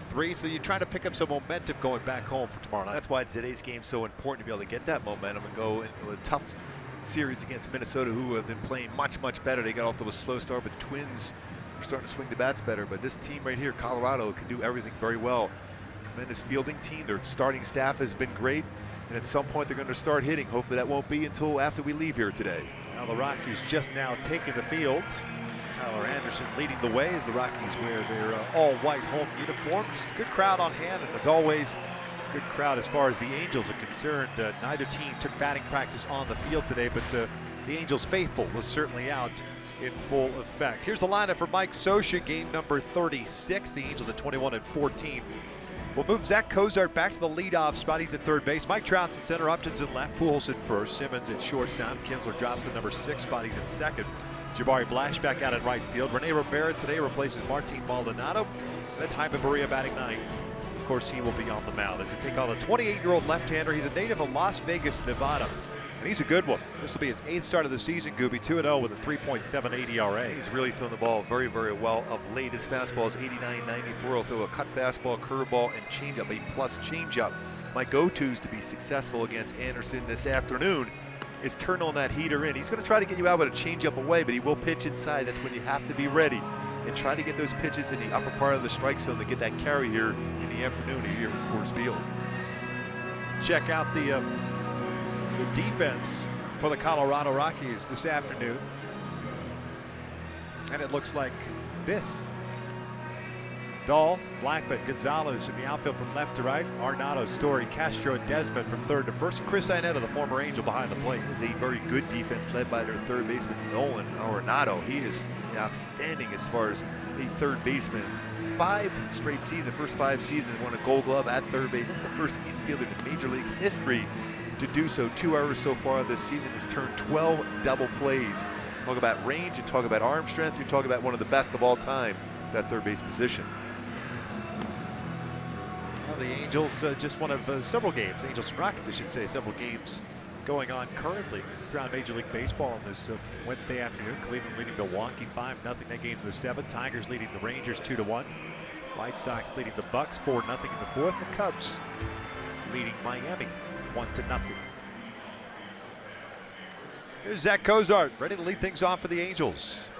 3, so you try to pick up some momentum going back home for tomorrow night. That's why today's game is so important to be able to get that momentum and go into a tough series against Minnesota, who have been playing much better. They got off to a slow start, but the Twins are starting to swing the bats better. But this team right here, Colorado, can do everything very well. Tremendous fielding team. Their starting staff has been great, and at some point they're going to start hitting. Hopefully that won't be until after we leave here today. Now the Rockies just now taking the field. Tyler Anderson leading the way as the Rockies wear their all-white home uniforms. Good crowd on hand, and as always, good crowd as far as the Angels are concerned. Neither team took batting practice on the field today, but the Angels faithful was certainly out in full effect. Here's the lineup for Mike Scioscia, game number 36. The Angels at 21-14. We'll move Zach Cozart back to the leadoff spot. He's at third base. Mike Trout's at center, Upton's at left, Pujols at first, Simmons at shortstop. Kinsler drops to number 6 spot. He's at second. Jabari Blash back out at right field. Rene Rivera today replaces Martin Maldonado. That's Jaime Barria batting 9. Of course, he will be on the mound as they take on a 28-year-old left-hander. He's a native of Las Vegas, Nevada, and he's a good one. This will be his 8th start of the season, Gooby, 2-0 with a 3.78 ERA. He's really thrown the ball very well of late. His fastball is 89-94. He'll throw a cut fastball, curveball, and changeup, a plus changeup. My go-tos to be successful against Anderson this afternoon is turn on that heater in. He's going to try to get you out with a changeup away, but he will pitch inside. That's when you have to be ready and try to get those pitches in the upper part of the strike zone to get that carry here in the afternoon here at Coors Field. Check out the defense for the Colorado Rockies this afternoon, and it looks like this. Dahl, Blackman, Gonzalez in the outfield from left to right. Arenado, Story, Castro, and Desmond from third to first. Chris Iannetta, the former Angel, behind the plate. This is a very good defense led by their third baseman, Nolan Arenado. He is outstanding as far as a third baseman. 5 straight seasons, first 5 seasons, won a Gold Glove at third base. That's the first infielder in Major League history to do so. 2 errors so far this season. Has turned 12 double plays. Talk about range and talk about arm strength. You talk about one of the best of all time, that third base position. Well, the Angels just one of several games, Angels and Rockets I should say, several games going on currently throughout Major League Baseball on this Wednesday afternoon. Cleveland leading Milwaukee 5-0. That game's in the 7th. Tigers leading the Rangers 2-1. White Sox leading the Bucks 4-0 in the 4th. The Cubs leading Miami 1-0. Here's Zach Cozart, ready to lead things off for the Angels.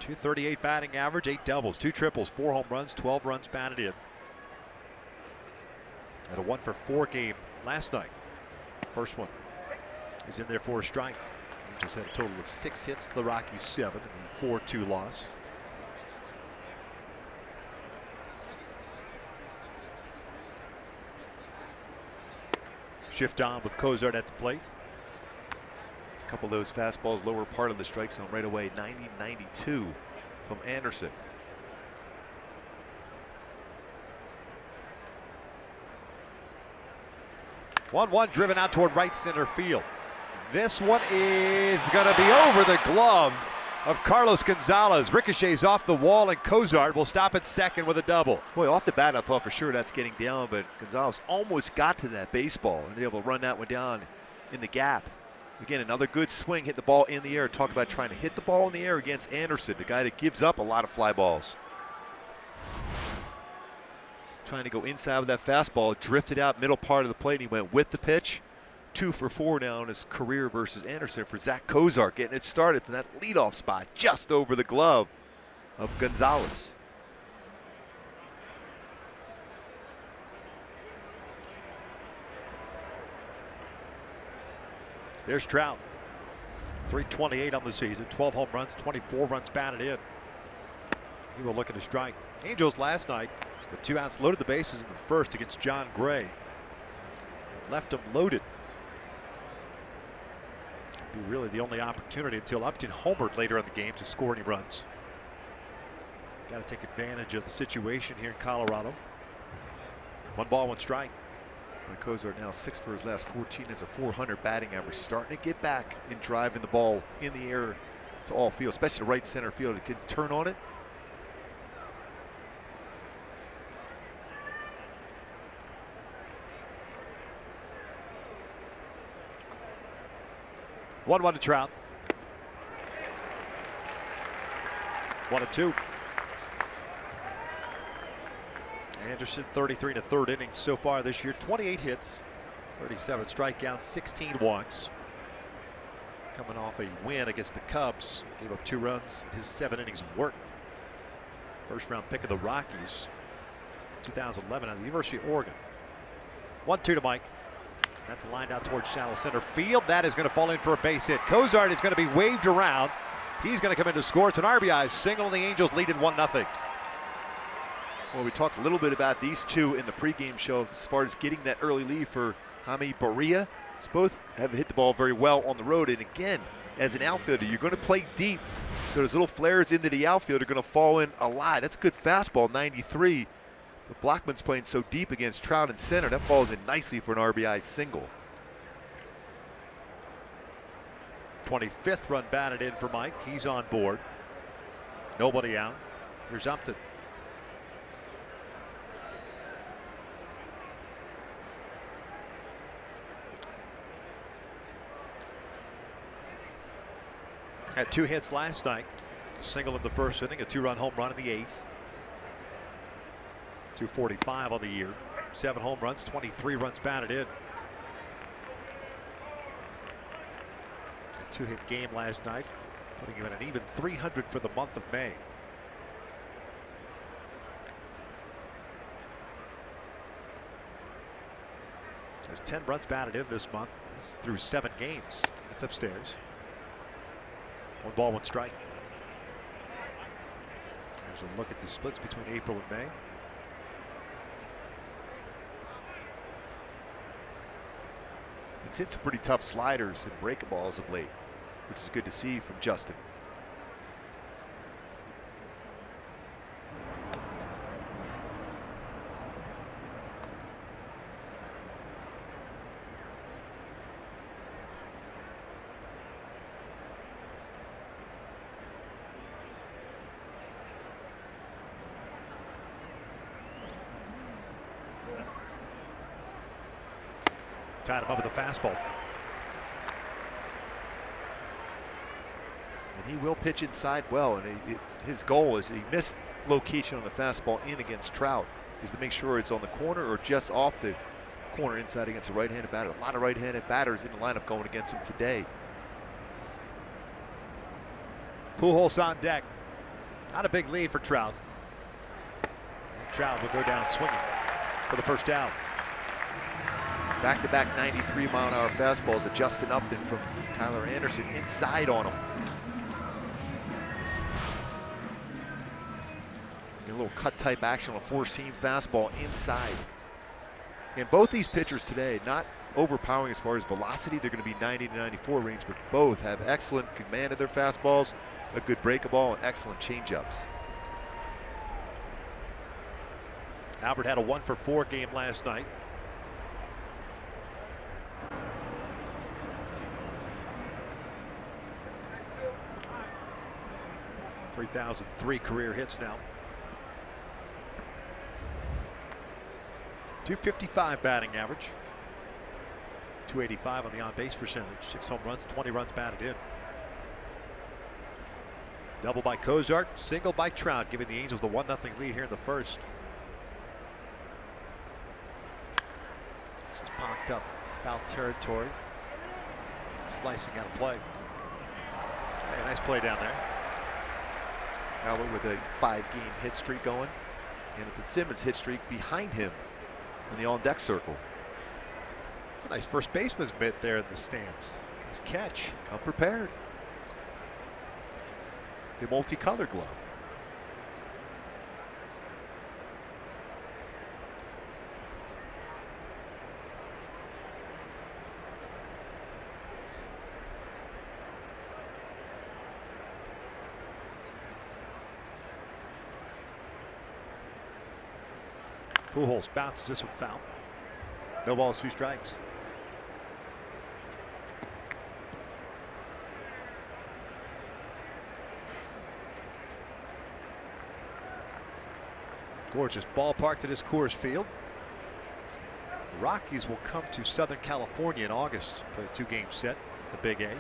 238 batting average, 8 doubles, 2 triples, 4 home runs, 12 runs batted in. And a 1-for-4 game last night. First one is in there for a strike. Angels had a total of 6 hits, the Rockies 7 in the 4-2 loss. Shift on with Cozart at the plate. A couple of those fastballs lower part of the strike zone right away. 90-92 from Anderson. One driven out toward right center field. This one is going to be over the glove of Carlos Gonzalez. Ricochets off the wall, and Cozart will stop at second with a double. Boy, off the bat, I thought for sure that's getting down, but Gonzalez almost got to that baseball and able to run that one down in the gap. Again, another good swing, hit the ball in the air. Talk about trying to hit the ball in the air against Anderson, the guy that gives up a lot of fly balls. Trying to go inside with that fastball, drifted out middle part of the plate, and he went with the pitch. 2 for 4 now in his career versus Anderson for Zach Cozart, getting it started from that leadoff spot just over the glove of Gonzalez. There's Trout. 328 on the season, 12 home runs, 24 runs batted in. He will look at a strike. Angels last night with 2 outs loaded the bases in the first against John Gray. Left him loaded. Be really the only opportunity until Upton homered later in the game to score any runs. Got to take advantage of the situation here in Colorado. 1 ball, 1 strike. Cozart now 6 for his last 14. It's a 400 batting average. Starting to get back and driving the ball in the air to all field, especially the right center field. It can turn on it. One to Trout. 1-2. Anderson 33 in the third inning so far this year. 28 hits, 37 strikeouts, 16 walks. Coming off a win against the Cubs. Gave up 2 runs in his 7 innings of work. First round pick of the Rockies. 2011 out of the University of Oregon. 1-2 to Mike. That's lined out towards shallow center field. That is going to fall in for a base hit. Cozart is going to be waved around. He's going to come in to score. It's an RBI single, and the Angels lead it 1-0. Well, we talked a little bit about these two in the pregame show as far as getting that early lead for Jaime Barria. Both have hit the ball very well on the road. And again, as an outfielder, you're going to play deep. So those little flares into the outfield are going to fall in a lot. That's a good fastball, 93. But Blackman's playing so deep against Trout in center. That falls in nicely for an RBI single. 25th run batted in for Mike. He's on board. Nobody out. Here's Upton. Had 2 hits last night. A single in the first inning, a 2-run home run in the 8th. 245 on the year. 7 home runs, 23 runs batted in. A 2-hit game last night, putting him in an even 300 for the month of May. Has 10 runs batted in this month. That's through 7 games. That's upstairs. 1 ball, 1 strike. There's a look at the splits between April and May. It's hit some pretty tough sliders and breakables of late, which is good to see from Justin. Tied him up with a fastball. And he will pitch inside well. And his goal is he missed location on the fastball in against Trout is to make sure it's on the corner or just off the corner inside against a right-handed batter. A lot of right-handed batters in the lineup going against him today. Pujols on deck. Not a big lead for Trout. And Trout will go down swinging for the first down. Back-to-back 93-mile-an-hour fastballs to Justin Upton from Tyler Anderson inside on him. A little cut-type action on a 4-seam fastball inside. And both these pitchers today, not overpowering as far as velocity. They're going to be 90 to 94 range, but both have excellent command of their fastballs, a good breakable, and excellent changeups. Albert had a 1-for-4 game last night. 3,003 career hits now. 255 batting average. 285 on the on-base percentage. 6 home runs, 20 runs batted in. Double by Cozart, single by Trout, giving the Angels the 1-0 lead here in the first. This is popped up, foul territory. Slicing out of play. Hey, nice play down there. Albert with a 5-game hit streak going. Hamilton Simmons hit streak behind him in the on-deck circle. It's a nice first baseman's mitt there in the stands. Nice catch. Come prepared. The multicolored glove. Pujols bounces this one foul. No balls, 2 strikes. Gorgeous ballpark that is Coors Field. The Rockies will come to Southern California in August, play a 2-game set, the Big A.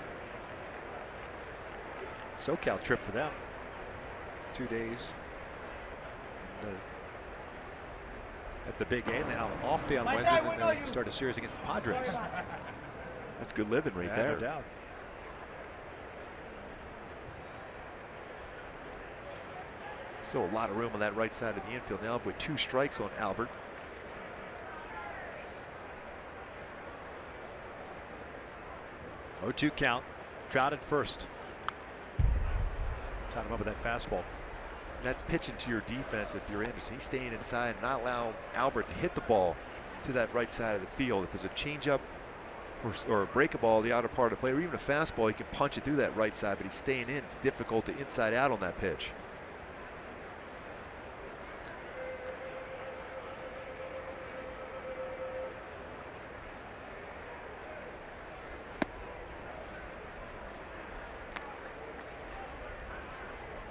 SoCal trip for them. 2 days. The at the Big A. Now off day on Wednesday, and then they start a series against the Padres. That's good living right there. No doubt. So a lot of room on that right side of the infield now with 2 strikes on Albert. Oh, 2 count. Trout at first. Tied him up with that fastball. And that's pitching to your defense if you're Anderson. He's staying inside and not allowing Albert to hit the ball to that right side of the field. If there's a changeup or a break ball, the outer part of the plate, or even a fastball, he can punch it through that right side, but he's staying in. It's difficult to inside out on that pitch.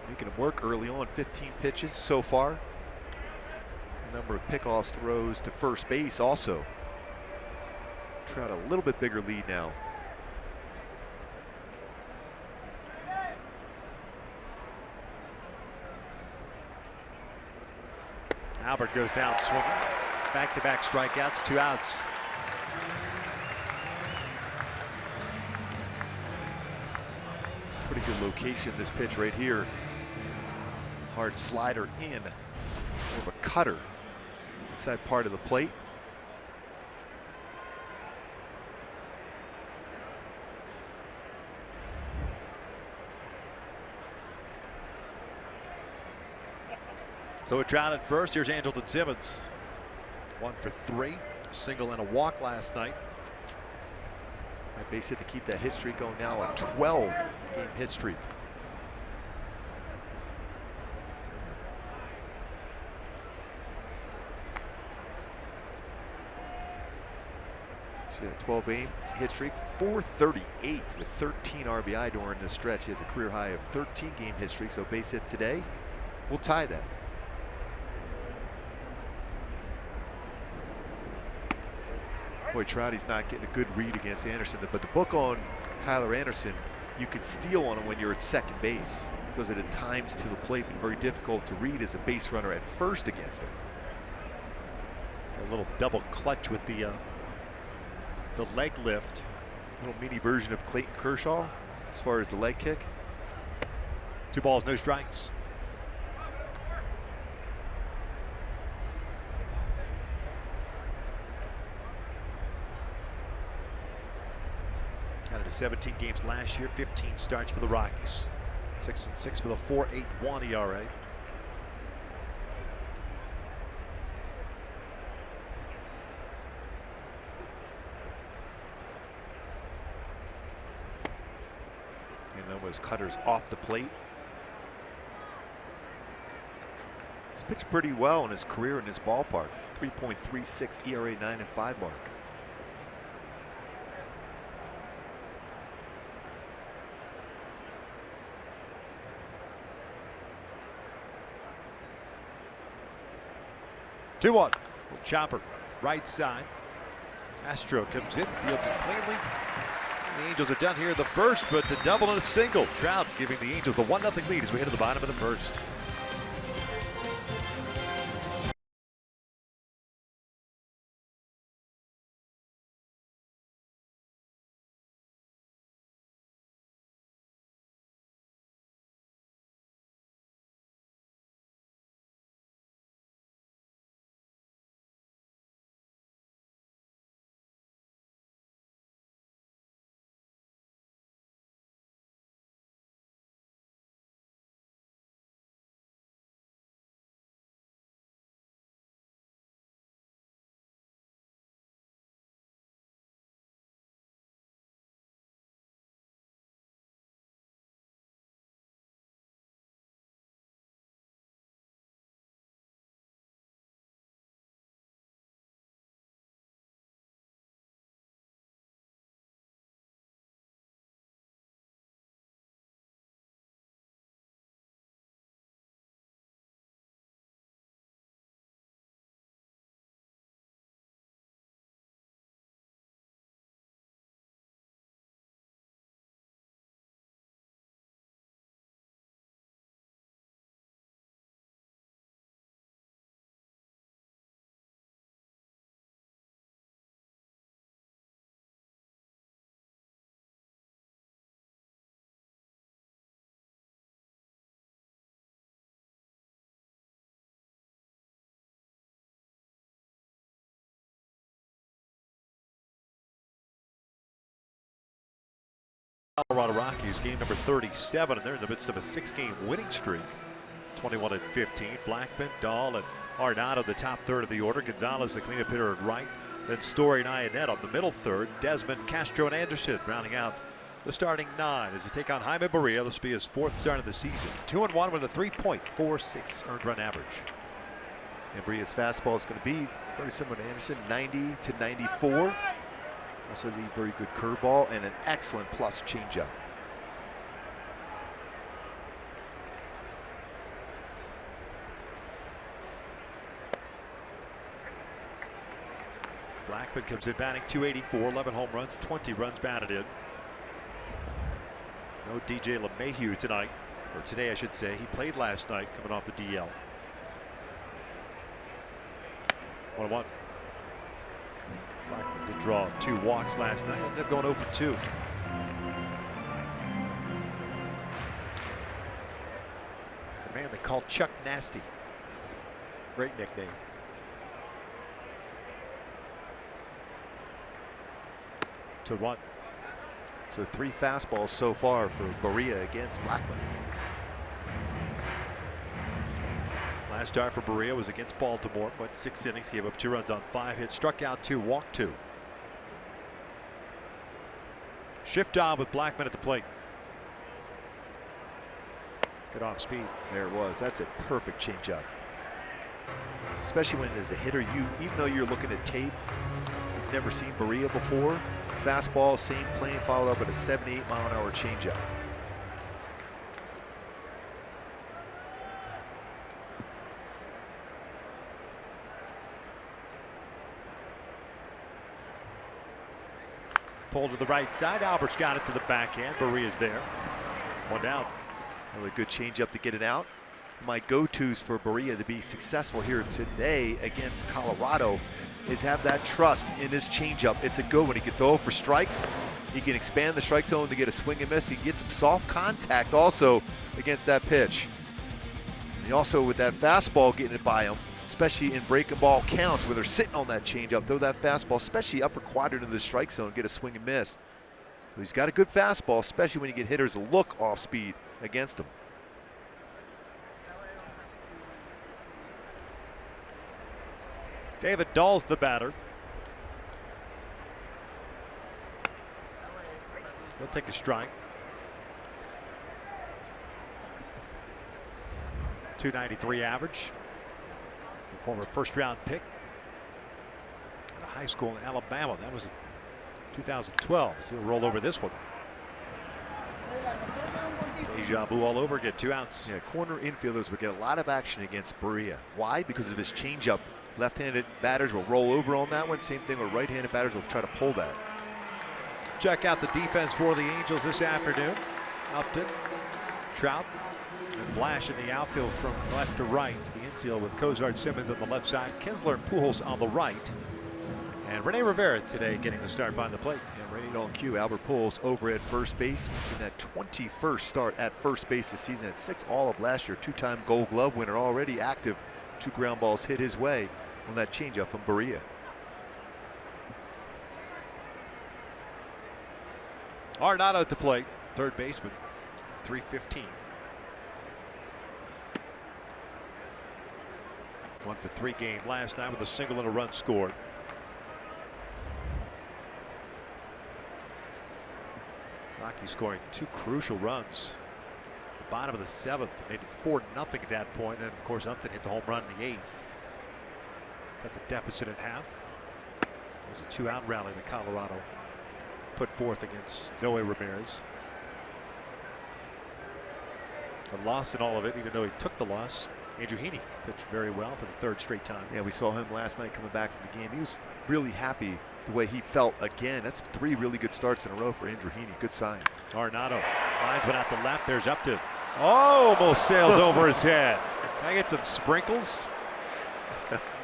Making him work early on, 15 pitches so far. A number of pickoffs throws to first base also. Trout a little bit bigger lead now. Albert goes down swinging. Back-to-back strikeouts, 2 outs. Pretty good location, this pitch right here. Hard slider in, more of a cutter inside part of the plate. So a Trout at first. Here's Angelton Simmons. 1 for 3, a single and a walk last night. That base hit to keep that hit streak going now, a 12-game hit streak. See that 12-game hit streak, 438 with 13 RBI during this stretch. He has a career high of 13-game hit streak, so base hit today will tie that. Boy, Trouty's not getting a good read against Anderson, but the book on Tyler Anderson, you can steal on him when you're at second base because it at times to the plate, but very difficult to read as a base runner at first against him. A little double clutch with the leg lift. Little mini version of Clayton Kershaw as far as the leg kick. 2 balls, no strikes. Out of 17 games last year, 15 starts for the Rockies. 6-6 with a 4.81 ERA. And then was cutters off the plate. He's pitched pretty well in his career in this ballpark. 3.36 ERA, 9-5 mark. Two one. Chopper, right side. Astro comes in, fields it cleanly. The Angels are done here in the first, but to double and a single. Trout giving the Angels the 1-0 lead as we head to the bottom of the first. Colorado Rockies, game number 37, and they're in the midst of a 6-game winning streak. 21-15. Blackman, Dahl, and Arenado the top third of the order. Gonzalez, the cleanup hitter at right. Then Story and Ionnet on the middle third. Desmond, Castro, and Anderson rounding out the starting 9 as they take on Jaime Barria. This will be his 4th start of the season. 2-1 with a 3.46 earned run average. And Barria's fastball is going to be very similar to Anderson, 90 to 94. Also has a very good curveball and an excellent plus changeup. Blackman comes in batting .284, 11 home runs, 20 runs batted in. No DJ LeMahieu tonight, or today I should say. He played last night coming off the DL. 1-1. Blackman did draw 2 walks last night, ended up going over 2. The man they call Chuck Nasty. Great nickname. To 1. So 3 fastballs so far for Barria against Blackman. Last start for Barria was against Baltimore, went 6 innings, gave up 2 runs on 5 hits, struck out 2, walked 2. Shift on with Blackman at the plate. Good off speed. There it was. That's a perfect changeup. Especially when as a hitter, even though you're looking at tape, you've never seen Barria before. Fastball, same plane, followed up with a 78 mile-an-hour changeup. Pulled to the right side. Albert's got it to the backhand. Barria's there. 1 down. Really good changeup to get it out. My go-tos for Barria to be successful here today against Colorado is have that trust in his changeup. It's a good one. He can throw for strikes. He can expand the strike zone to get a swing and miss. He can get some soft contact also against that pitch. And he also, with that fastball, getting it by him, especially in breaking ball counts where they're sitting on that changeup, throw that fastball, especially upper quadrant of the strike zone, get a swing and miss. So he's got a good fastball, especially when you get hitters look off speed against him. David Dahl's the batter. He'll take a strike. 293 average. Former 1st-round pick at a high school in Alabama. That was in 2012. So he'll roll over this one. Deja vu all over again. 2 outs. Yeah, corner infielders would get a lot of action against Barria. Why? Because of his changeup. Left-handed batters will roll over on that one. Same thing with right-handed batters will try to pull that. Check out the defense for the Angels this afternoon. Upton, Trout, and Flash in the outfield from left to right. The infield with Cozart, Simmons on the left side, Kinsler and Pujols on the right. And Rene Rivera today getting the start behind the plate. And right on cue, Albert Pujols over at first base in that 21st start at first base this season at 6 all of last year. 2-time Gold Glove winner, already active. 2 ground balls hit his way on that changeup from Barria. Arenado at the plate, 3rd baseman, 315. 1 for 3 game last night with a single and a run scored. Rockies scoring 2 crucial runs. The bottom of the 7th made it 4-0 at that point. Then of course Upton hit the home run in the 8th. Cut the deficit at half. It was a 2-out rally that Colorado put forth against Noe Ramirez. But lost in all of it, even though he took the loss. Andrew Heaney pitched very well for the 3rd straight time. Yeah, we saw him last night coming back from the game. He was really happy the way he felt again. That's 3 really good starts in a row for Andrew Heaney. Good sign. Arenado lines went out the left. There's Upton. Oh, almost sails over his head. Can I get some sprinkles?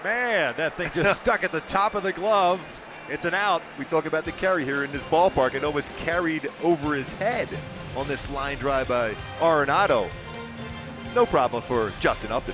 Man, that thing just stuck at the top of the glove. It's an out. We talk about the carry here in this ballpark. It almost carried over his head on this line drive by Arenado. No problem for Justin Upton.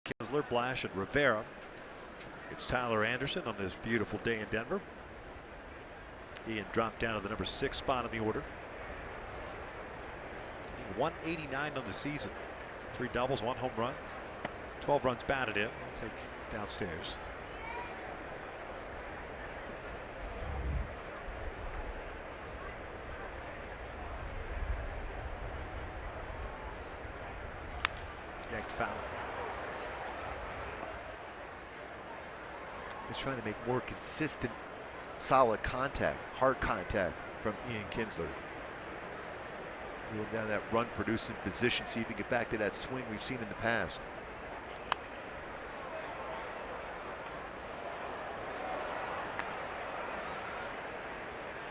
Kinsler, Blash, and Rivera. It's Tyler Anderson on this beautiful day in Denver. Ian dropped down to the number 6 spot in the order. 189 on the season. 3 doubles, 1 home run. 12 runs batted in. I'll take downstairs. Yanked foul. He's trying to make more consistent, solid contact, hard contact from Ian Kinsler. Move down that run producing position, see if he can get back to that swing we've seen in the past.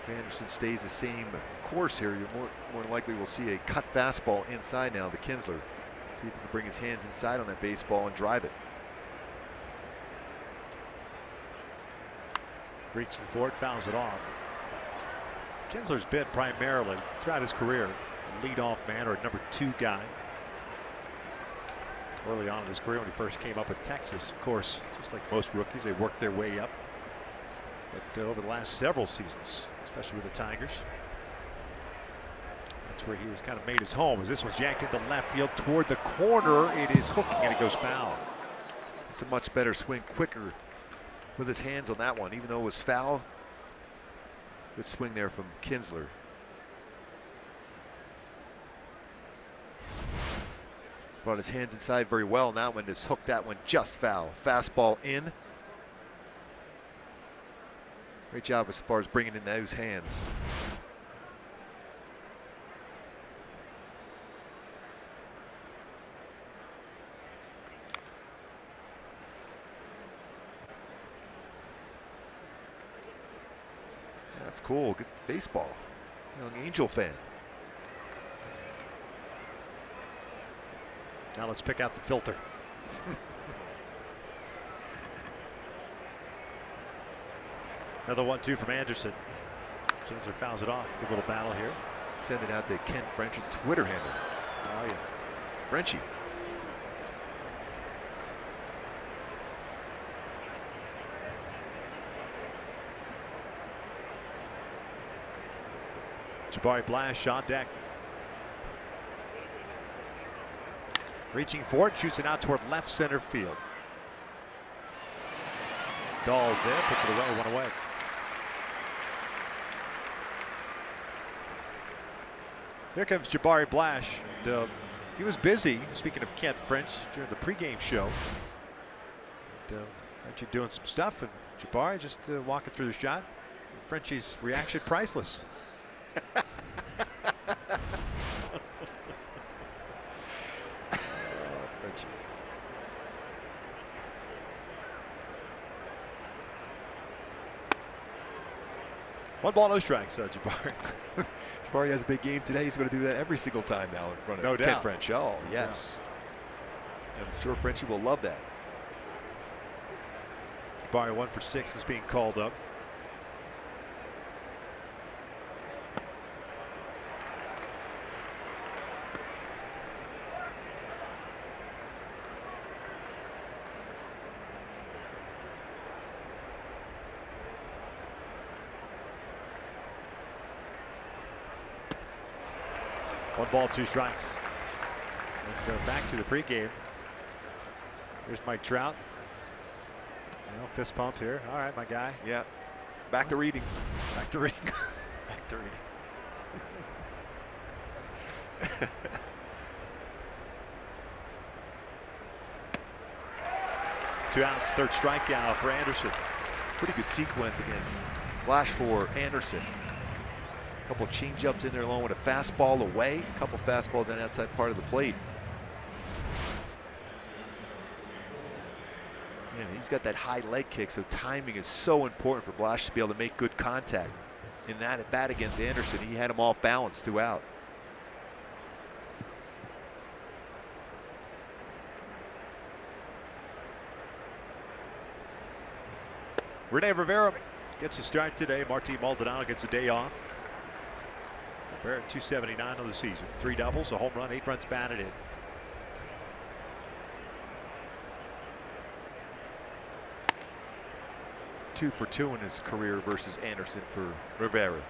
If Anderson stays the same course here, you're more likely we'll see a cut fastball inside now to Kinsler. See if he can bring his hands inside on that baseball and drive it. Reaching for it, fouls it off. Kinsler's been primarily throughout his career a leadoff man or a number 2 guy. Early on in his career when he first came up with Texas, of course, just like most rookies, they worked their way up. But over the last several seasons, especially with the Tigers, that's where he has kind of made his home. As this one's yanked into left field toward the corner, it is hooking and it goes foul. It's a much better swing, quicker with his hands on that one, even though it was foul. Good swing there from Kinsler. Brought his hands inside very well, and that one just hooked that one just foul. Fastball in. Great job as far as bringing in those hands. That's cool. Gets the baseball. Young Angel fan. Now let's pick out the filter. Another 1-2 from Anderson. Kinsler fouls it off. Good little battle here. Send it out to Ken French's Twitter handle. Oh yeah, Frenchie. Jabari Blash on deck. Reaching for it, shoots it out toward left center field. Dahl's there, puts it away, 1 away. Here comes Jabari Blash. And, he was busy, speaking of Kent French, during the pregame show. Frenchie doing some stuff, and Jabari just walking through the shot. Frenchie's reaction priceless. Frenchie. One ball, no strikes, Jabari. Jabari has a big game today. He's going to do that every single time now in front of Ken French. Oh, yes. Yeah. I'm sure Frenchie will love that. Jabari 1 for 6 is being called up. One ball, 2 strikes. And go back to the pregame. Here's Mike Trout. Fist pumps here. All right, my guy. Yeah. Back to reading. Back to reading. Back to reading. 2 outs, 3rd strikeout for Anderson. Pretty good sequence against Blash for Anderson. A couple change-ups in there along with a fastball away. A couple fastballs on the outside part of the plate. Man, he's got that high leg kick, so timing is so important for Blash to be able to make good contact. In that at bat against Anderson, he had him off balance, 2 out. Rene Rivera gets a start today. Martin Maldonado gets a day off. Rivera at 279 on the season. 3 doubles, a home run, 8 runs batted in. 2 for 2 in his career versus Anderson for Rivera.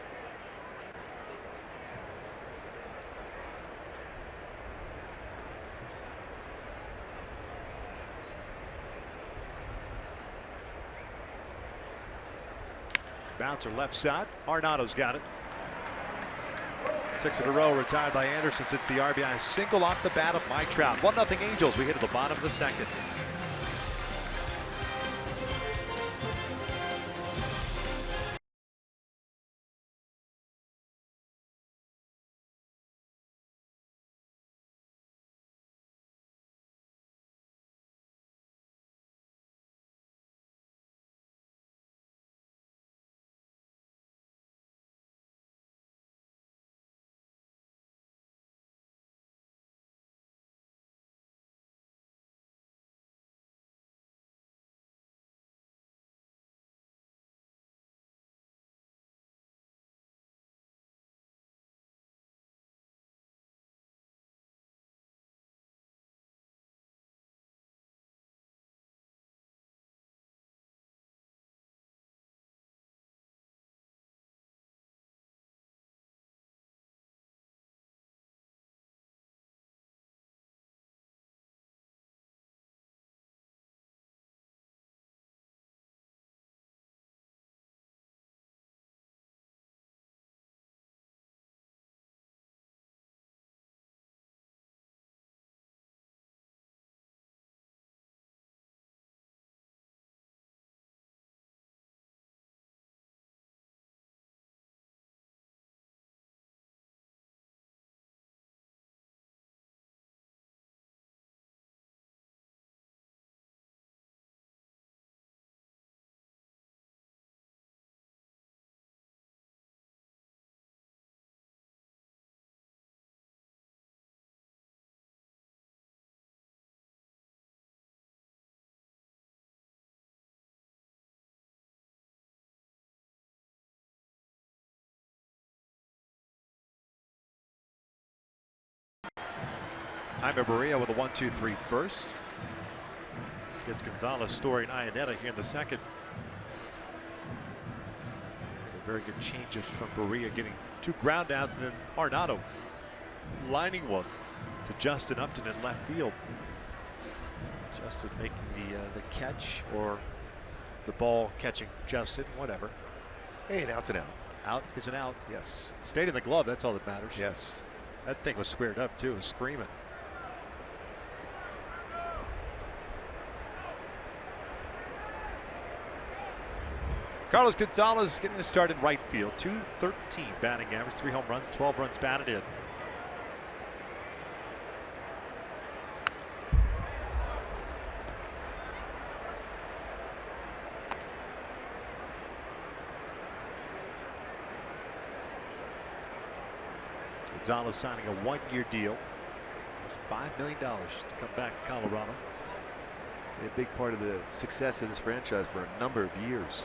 Bouncer left side. Arenado's got it. 6 in a row retired by Anderson. It's the RBI single off the bat of Mike Trout. 1-0 Angels. We hit at the bottom of the second. Jaime Barria with a 1-2-3 first. Gets Gonzalez, Story, and Iannetta here in the second. Very good changes from Barria, getting 2 ground outs, and then Arenado lining one to Justin Upton in left field. Justin making the catch, or the ball catching Justin, whatever. Hey, and out's an out. Out is an out. Yes. Stayed in the glove, that's all that matters. Yes. That thing was squared up too, it was screaming. Carlos Gonzalez getting a start in right field. .213 batting average, 3 home runs, 12 runs batted in. Gonzalez signing a 1-year deal. That's $5 million to come back to Colorado. A big part of the success of this franchise for a number of years.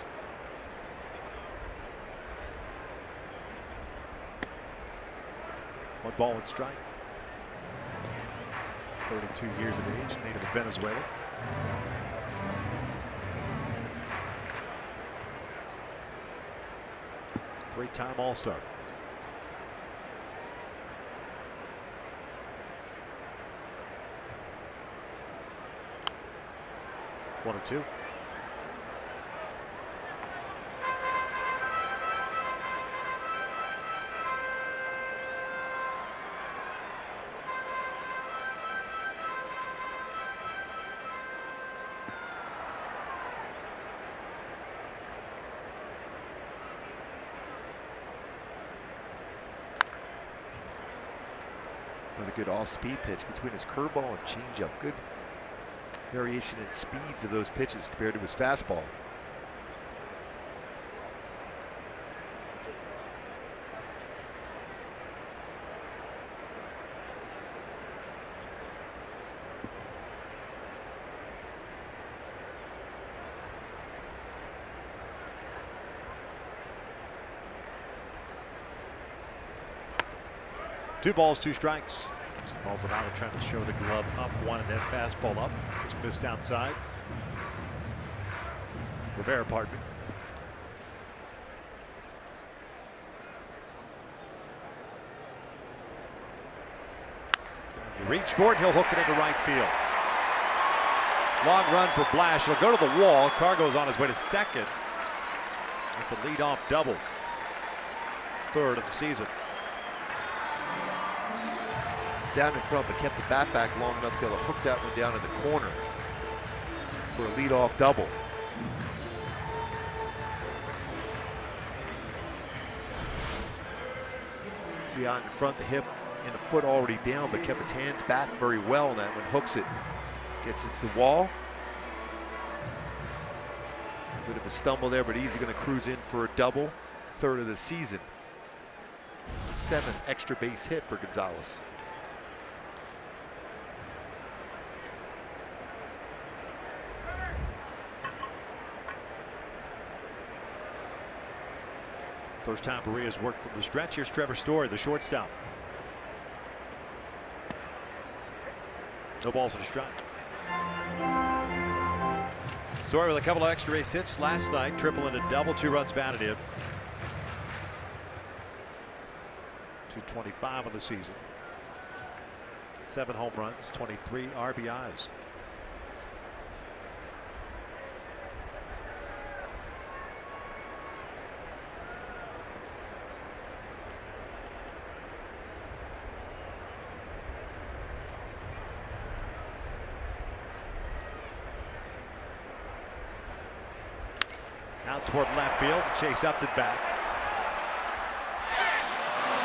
One ball, 1 strike. 32 years of age, native of Venezuela. Three-time All-Star. One or two. Another good off-speed pitch between his curveball and changeup. Good variation in speeds of those pitches compared to his fastball. Two balls, 2 strikes. Maldonado trying to show the glove up one and then fastball up. Just missed outside. Rivera, pardon me. Reach for it, he'll hook it into right field. Long run for Blash. He'll go to the wall. Cargo's on his way to second. It's a leadoff double. Third of the season. Down in front, but kept the bat back long enough to be able to hook that one down in the corner for a leadoff double. See out in front, the hip and the foot already down, but kept his hands back very well on that one. Hooks it, gets it to the wall. A bit of a stumble there, but he's going to cruise in for a double. Third of the season. 7th extra base hit for Gonzalez. First time Berea's worked from the stretch. Here's Trevor Story, the shortstop. No balls in a strike. Story with a couple of extra base hits last night, triple and a double, 2 runs batted in. 225 on the season. 7 home runs, 23 RBIs. Out toward left field, Chase Upton back.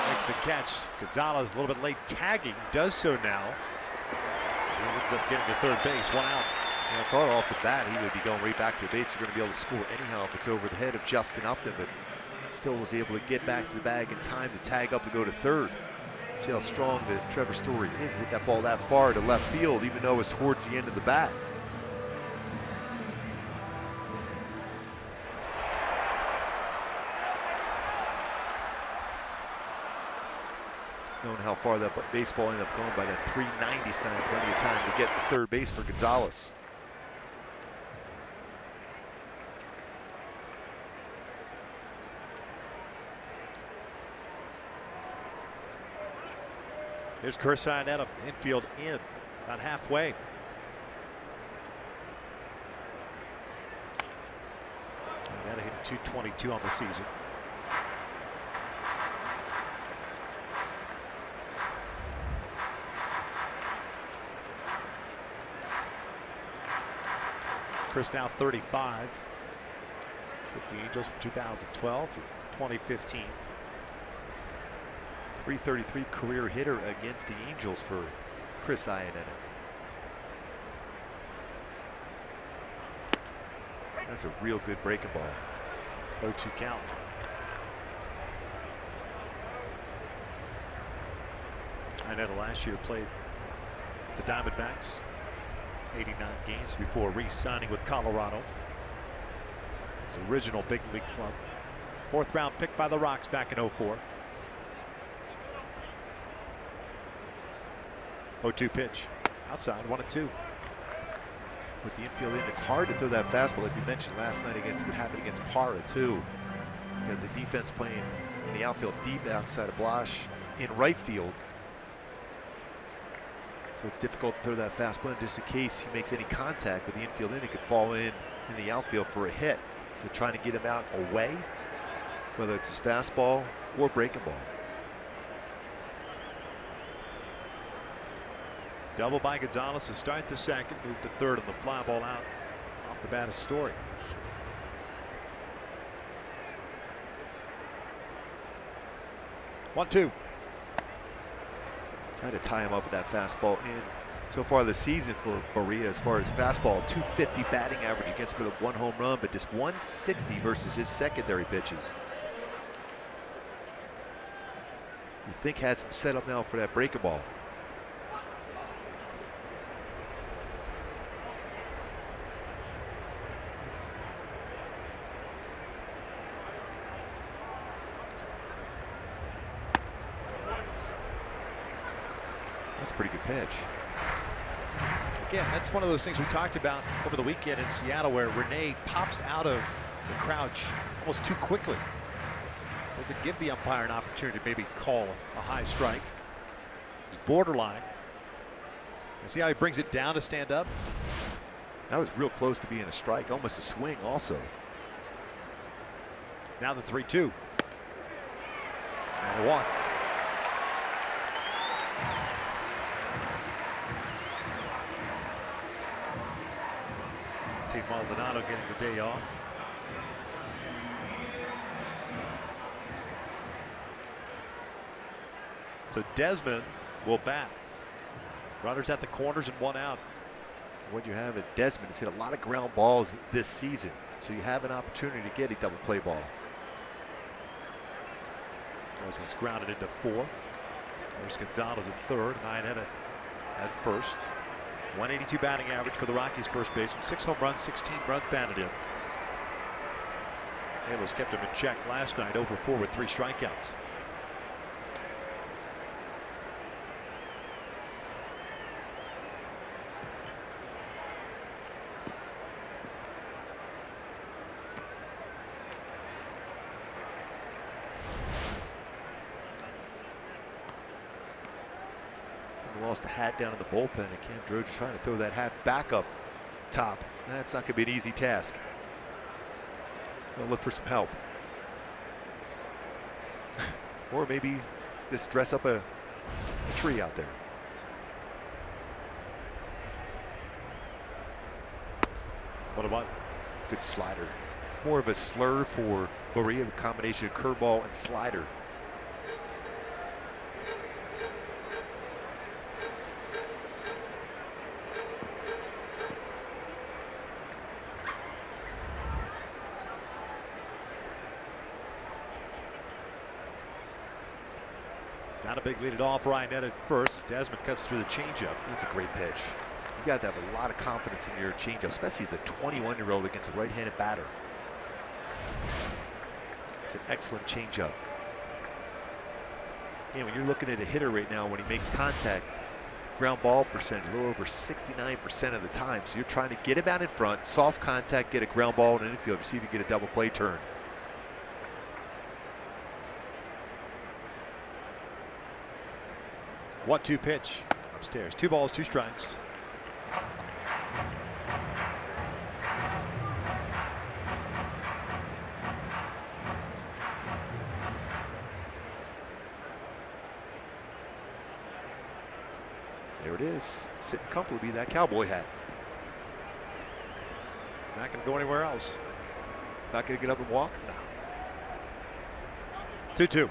Makes the catch. Gonzalez a little bit late tagging, does so now. He ends up getting to third base, 1 out. Yeah, I thought off the bat he would be going right back to the base. You're going to be able to score anyhow if it's over the head of Justin Upton, but still was able to get back to the bag in time to tag up and go to third. See how strong that Trevor Story is. Hit that ball that far to left field, even though it was towards the end of the bat. Knowing how far that baseball ended up going by that 390 sign, plenty of time to get to third base for Gonzalez. Here's Kersine at him, infield in, about halfway. That hit 222 on the season. Chris now 35 with the Angels from 2012 through 2015. 333 career hitter against the Angels for Chris Iannetta. That's a real good breaking ball. 0-2 count. Iannetta last year played the Diamondbacks 89 games before re-signing with Colorado. His original big league club. 4th round pick by the Rocks back in 04. 0-2 pitch. Outside, 1-2. With the infield in, it's hard to throw that fastball. Like you mentioned last night against what happened against Parra too. Got the defense playing in the outfield deep outside of Blash in right field. So it's difficult to throw that fastball in just in case he makes any contact with the infield in. It could fall in the outfield for a hit. So trying to get him out away, whether it's his fastball or breaking ball. Double by Gonzalez to start the second, move to third on the fly ball out off the bat of Story. One-two. Trying to tie him up with that fastball in. So far this season for Berea, as far as fastball, 250 batting average against for the 1 home run, but just 160 versus his secondary pitches. You think has him set up now for that breaking ball. That's a pretty good pitch. Again, that's one of those things we talked about over the weekend in Seattle where Rene pops out of the crouch almost too quickly. Doesn't give the umpire an opportunity to maybe call a high strike. It's borderline. See how he brings it down to stand up? That was real close to being a strike, almost a swing also. Now the 3-2. And a walk. Team Maldonado getting the day off. So Desmond will bat. Runners at the corners and one out. When you have it, Desmond has hit a lot of ground balls this season, so you have an opportunity to get a double play ball. Desmond's grounded into 4. There's Gonzalez at third, Iannetta at first. 182 batting average for the Rockies first baseman. 6 home runs, 16 runs batted in. Halos kept him in check last night, over 4 with 3 strikeouts. Lost a hat down in the bullpen, and Cam Droge is trying to throw that hat back up top. That's not going to be an easy task. I'll look for some help. Or maybe just dress up a tree out there. What about? Good slider. It's more of a slur for Maria, a combination of curveball and slider. Not a big lead at all for Iannetta at first. Desmond cuts through the changeup. That's a great pitch. You got to have a lot of confidence in your changeup, especially as a 21-year-old against a right-handed batter. It's an excellent changeup. And when you're looking at a hitter right now, when he makes contact, ground ball percentage a little over 69% of the time. So you're trying to get him out in front, soft contact, get a ground ball in the infield, see if you get a double play turn. One-two pitch upstairs. 2 balls, 2 strikes. There it is, sitting comfortably in that cowboy hat. Not going to go anywhere else. Not going to get up and walk? No. 2-2.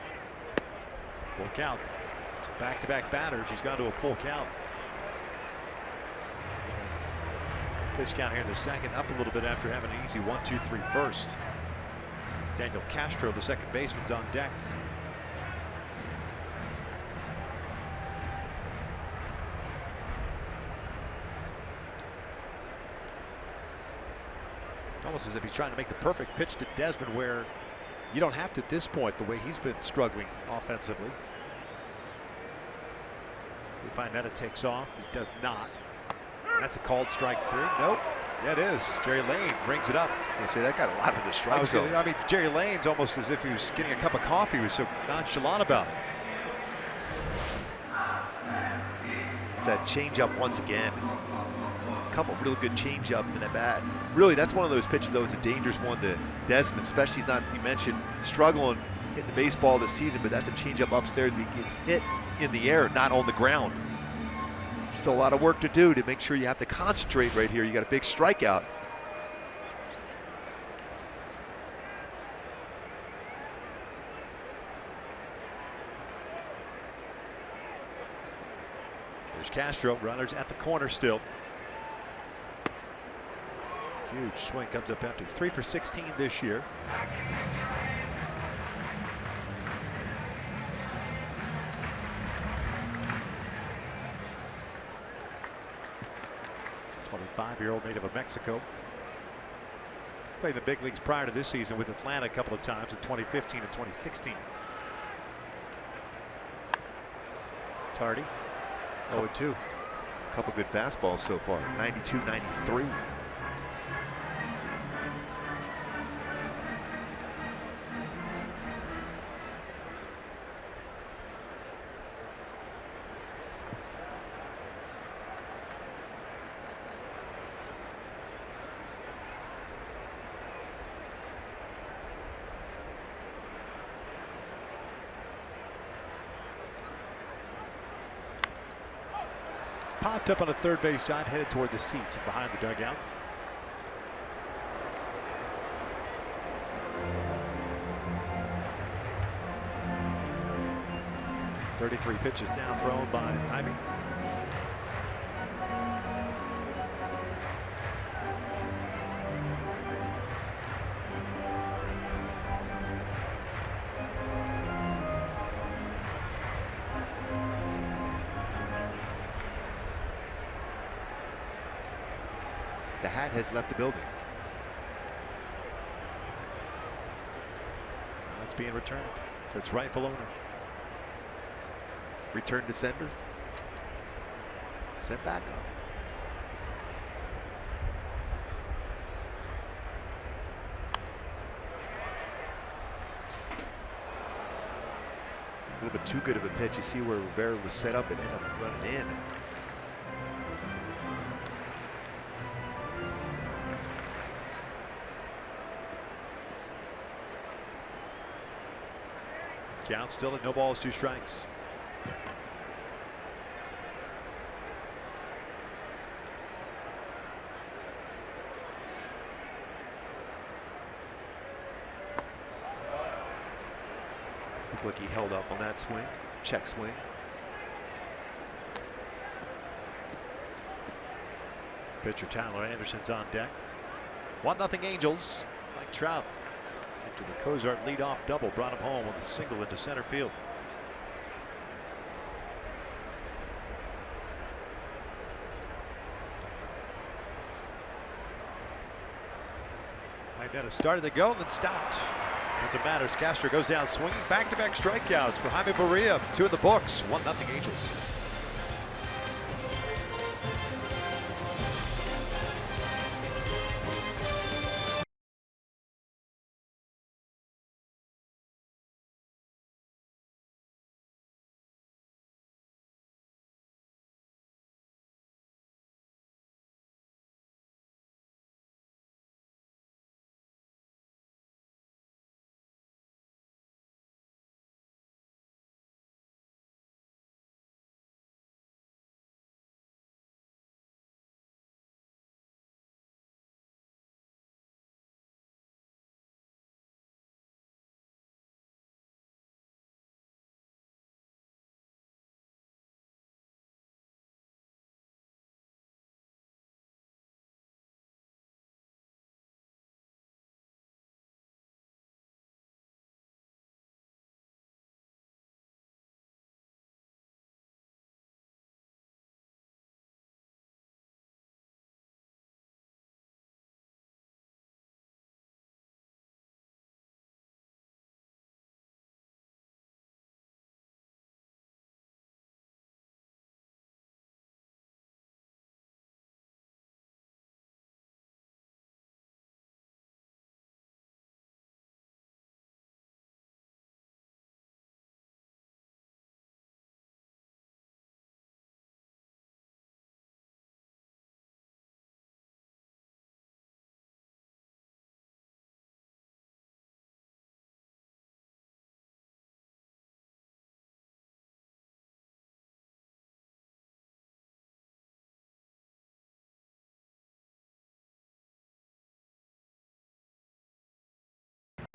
Full count. So back-to-back batters. He's gone to a full count. Pitch count here in the second, up a little bit after having an easy 1-2-3 first. Daniel Castro, the second baseman's on deck. Almost as if he's trying to make the perfect pitch to Desmond, where you don't have to at this point, the way he's been struggling offensively. If Iannetta takes off, he does not. That's a called strike 3. Nope. Yeah, it is. Jerry Lane brings it up. I say that got a lot of the strike zone. I mean, Jerry Lane's almost as if he was getting a cup of coffee. He was so nonchalant about it. It's that changeup once again. A couple real good changeup in that bat. Really, that's one of those pitches, though. It's a dangerous one to Desmond, especially he's not, you mentioned, struggling hitting the baseball this season, but that's a changeup upstairs. He can hit in the air, not on the ground. Still a lot of work to do to make sure you have to concentrate right here. You got a big strikeout. There's Castro, runners at the corner still. Huge swing, comes up empty. He's 3 for 16 this year. '25-year-old native of Mexico. Played in the big leagues prior to this season with Atlanta a couple of times in 2015 and 2016. Tardy, 0-2. A couple good fastballs so far, 92, 93. popped up on the third base side, headed toward the seats and behind the dugout. .33 pitches down thrown by Jaime. The hat has left the building. Now it's being returned to its rightful owner. Return to sender. Sent back up. A little bit too good of a pitch. You see where Rivera was set up and ended up running in. Count still at 0 balls, 2 strikes. Looked like he held up on that swing. Check swing. Pitcher Tyler Anderson's on deck. 1-0 Angels. Mike Trout, after the Cozart leadoff double, brought him home with a single into center field. Magnetta started to go and then stopped. Doesn't matter. Castro goes down swinging. Back-to-back strikeouts for Jaime Barria. 2 in the books. 1-0 Angels.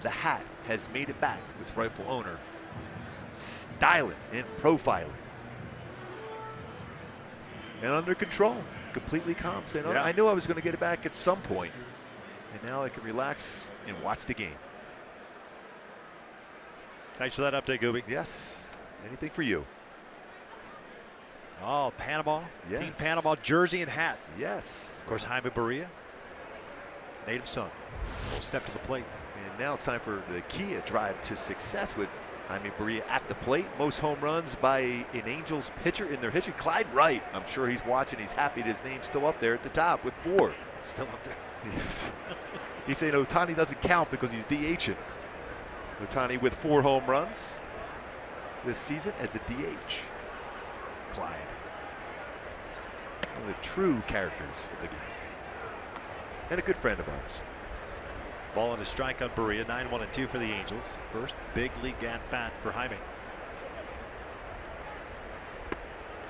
The hat has made it back to its rightful owner. Styling and profiling. And under control. Completely calm. Saying, oh, yeah. I knew I was going to get it back at some point. And now I can relax and watch the game. Thanks for that update, Gooby. Yes. Anything for you. Oh, Panama. Yes. Team Panama jersey and hat. Yes. Of course, Jaime Barria, native son. Full step to the plate. And now it's time for the Kia drive to success with Jaime Barria at the plate. Most home runs by an Angels pitcher in their history. Clyde Wright, I'm sure he's watching. He's happy his name's still up there at the top with 4. Still up there. Yes. He's saying Ohtani doesn't count because he's DHing. Ohtani with 4 home runs this season as a DH. Clyde. One of the true characters of the game. And a good friend of ours. Ball and a strike on Barria. 9-1-2 for the Angels. First big league at bat for Jaime.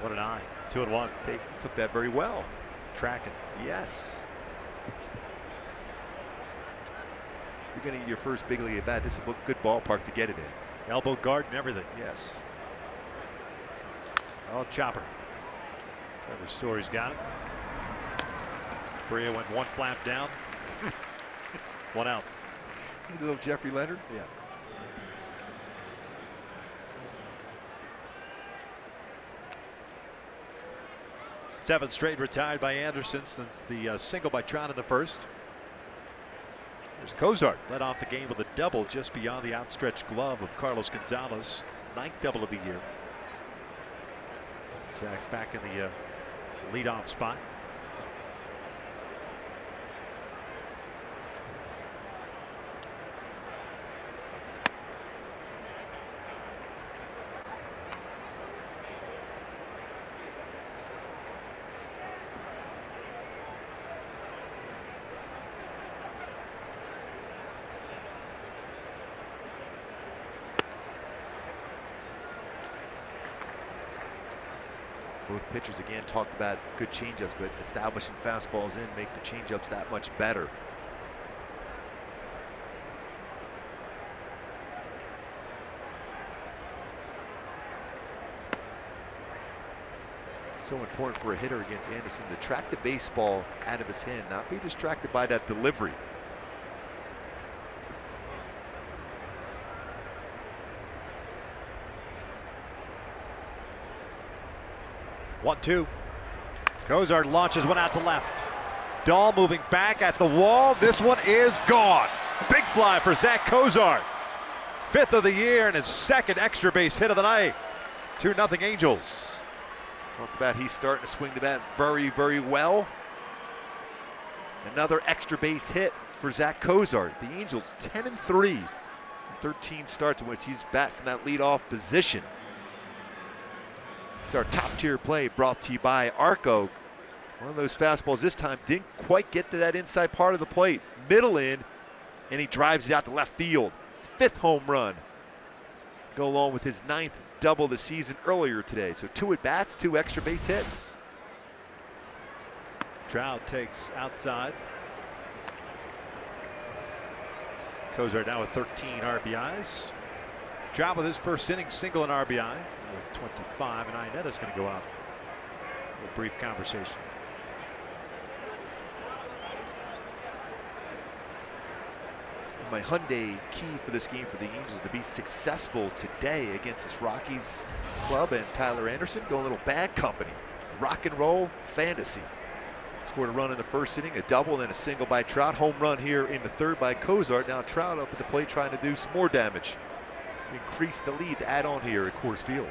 What an eye. 2-1. They took that very well. Tracking. Yes. You're going to get your first big league at bat. This is a good ballpark to get it in. Elbow guard and everything. Yes. Oh, chopper. Trevor Story's got it. Bria went one flap down. One out. A little Jeffrey Leonard. Yeah. Seventh straight retired by Anderson since the single by Trout in the first. There's Cozart led off the game with a double just beyond the outstretched glove of Carlos Gonzalez. 9th double of the year. Zach back in the leadoff spot. Both pitchers again talked about good changeups, but establishing fastballs in make the changeups that much better. So important for a hitter against Anderson to track the baseball out of his hand, not be distracted by that delivery. One, two. Cozart launches one out to left. Dahl moving back at the wall. This one is gone. Big fly for Zach Cozart. 5th of the year and his 2nd extra base hit of the night. 2-0 Angels. Talked about he's starting to swing the bat very, very well. Another extra base hit for Zach Cozart. The Angels 10-3. 13 starts in which he's bat from that leadoff position. It's our top tier play brought to you by Arco. One of those fastballs this time didn't quite get to that inside part of the plate. Middle in, and he drives it out to left field. His 5th home run. Go along with his 9th double the season earlier today. So 2 at bats, 2 extra base hits. Trout takes outside. Cozart now with 13 RBIs. Trout with his first inning single and RBI. With 25, and Iannetta's going to go out. A brief conversation. My Hyundai key for this game for the Angels to be successful today against this Rockies club and Tyler Anderson going a little bad company. Rock and roll fantasy. Scored a run in the first inning, a double, and then a single by Trout. Home run here in the 3rd by Cozart. Now Trout up at the plate trying to do some more damage. Increase the lead to add on here at Coors Field.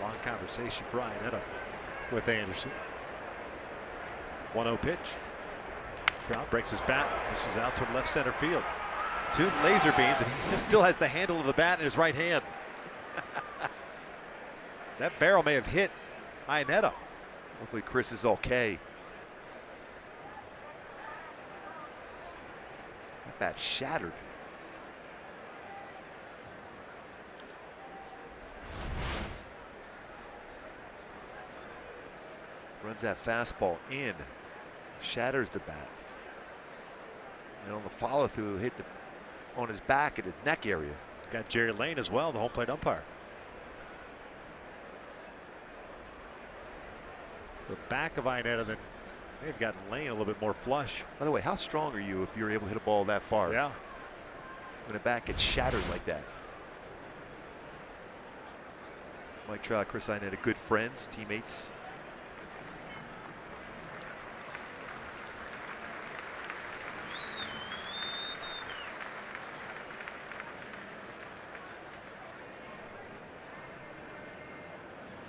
Long conversation for Iannetta with Anderson. 1-0 pitch. Trout breaks his bat. This was out toward left center field. 2 laser beams, and he still has the handle of the bat in his right hand. That barrel may have hit Iannetta. Hopefully Chris is okay. That bat shattered. Runs that fastball in, shatters the bat. And on the follow through, hit on his back at his neck area. Got Jerry Lane as well, the home plate umpire. The back of Iannetta, then they've gotten Lane a little bit more flush. By the way, how strong are you if you're able to hit a ball that far? Yeah. When a bat gets shattered like that. Mike Trout, Chris Iannetta, good friends, teammates.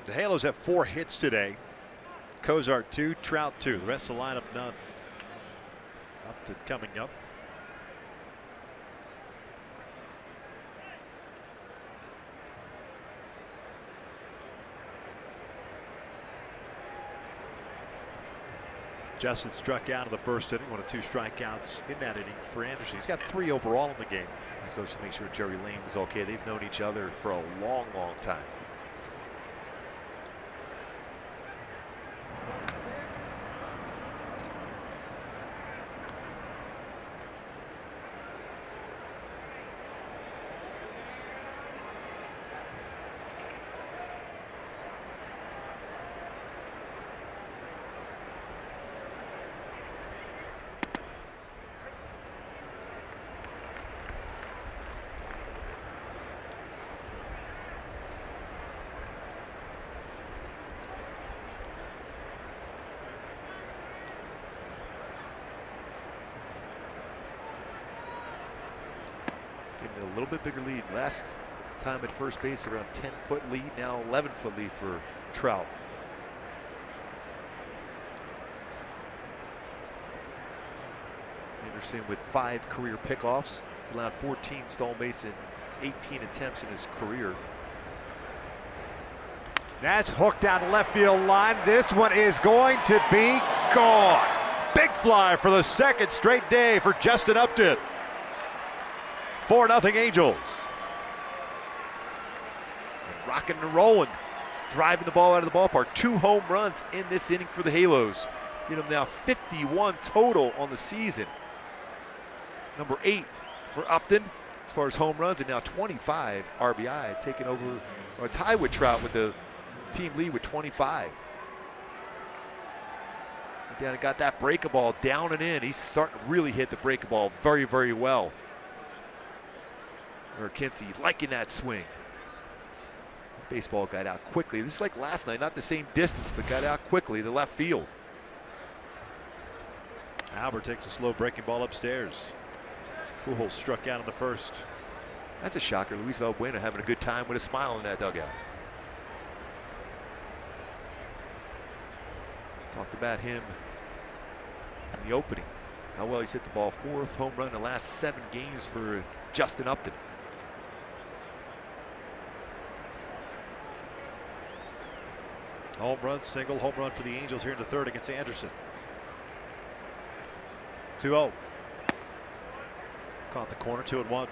The Halos have 4 hits today. Cozart 2, Trout 2. The rest of the lineup none. Up to coming up. Justin struck out in the first inning, one of 2 strikeouts in that inning for Anderson. He's got 3 overall in the game. So just to make sure Jerry Lane was okay. They've known each other for a long, long time. Getting a little bit bigger lead. Last time at first base, around 10-foot lead. Now 11-foot lead for Trout. Anderson with 5 career pickoffs. He's allowed 14 stolen bases in 18 attempts in his career. That's hooked down the left field line. This one is going to be gone. Big fly for the 2nd straight day for Justin Upton. 4-0 Angels. And rocking and rolling, driving the ball out of the ballpark. 2 home runs in this inning for the Halos. Get them now 51 total on the season. Number 8 for Upton as far as home runs, and now 25 RBI, taking over or tied with Trout with the team lead with 25. Down and got that breaking ball down and in. He's starting to really hit the breaking ball very, very well. Kinsey liking that swing. Baseball got out quickly. This is like last night, not the same distance, but got out quickly to left field. Albert takes a slow breaking ball upstairs. Pujols struck out in the first. That's a shocker. Luis Valbuena having a good time with a smile in that dugout. Talked about him in the opening. How well he's hit the ball. 4th home run in the last 7 games for Justin Upton. Home run, single home run for the Angels here in the 3rd against Anderson. 2-0. Caught the corner, 2-1.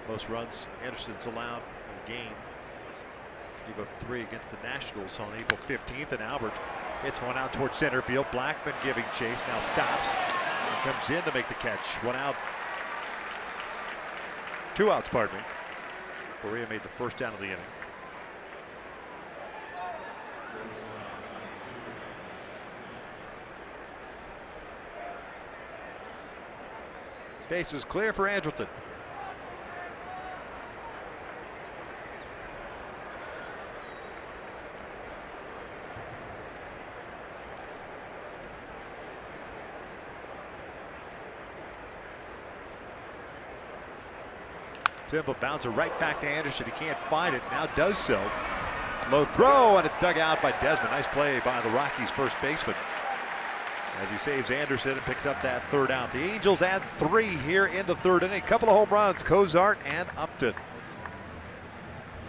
Most runs Anderson's allowed in a game. To give up 3 against the Nationals on April 15th, and Albert hits one out towards center field. Blackman giving chase, now stops and comes in to make the catch. 1 out. 2 outs, pardon me. Correa made the first down of the inning. Base is clear for Andrelton. Simple bouncer right back to Anderson. He can't find it, now does so. Low throw, and it's dug out by Desmond. Nice play by the Rockies' first baseman as he saves Anderson and picks up that 3rd out. The Angels add 3 here in the 3rd inning. A couple of home runs, Cozart and Upton.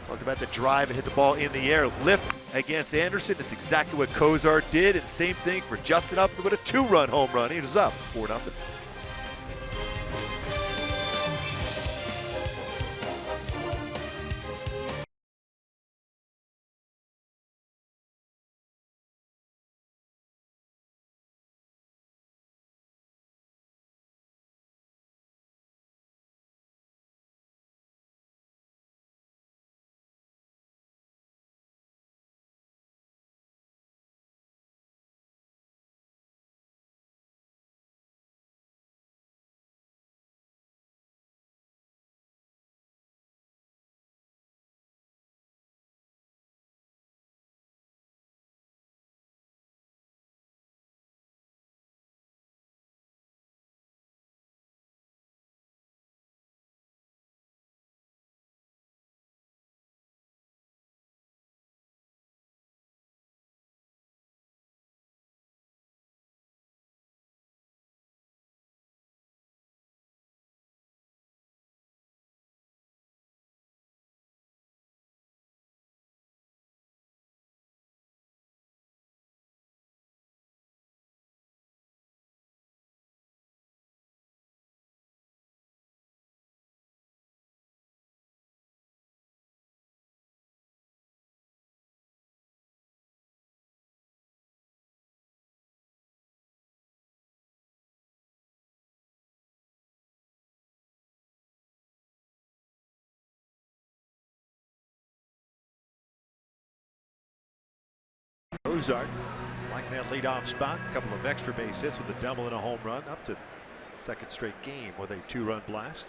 Talked about the drive and hit the ball in the air. Lift against Anderson. That's exactly what Cozart did, and same thing for Justin Upton with a 2-run home run. He was up 4-0. Ozark, like that leadoff spot, a couple of extra base hits with a double and a home run, up to second straight game with a 2-run blast.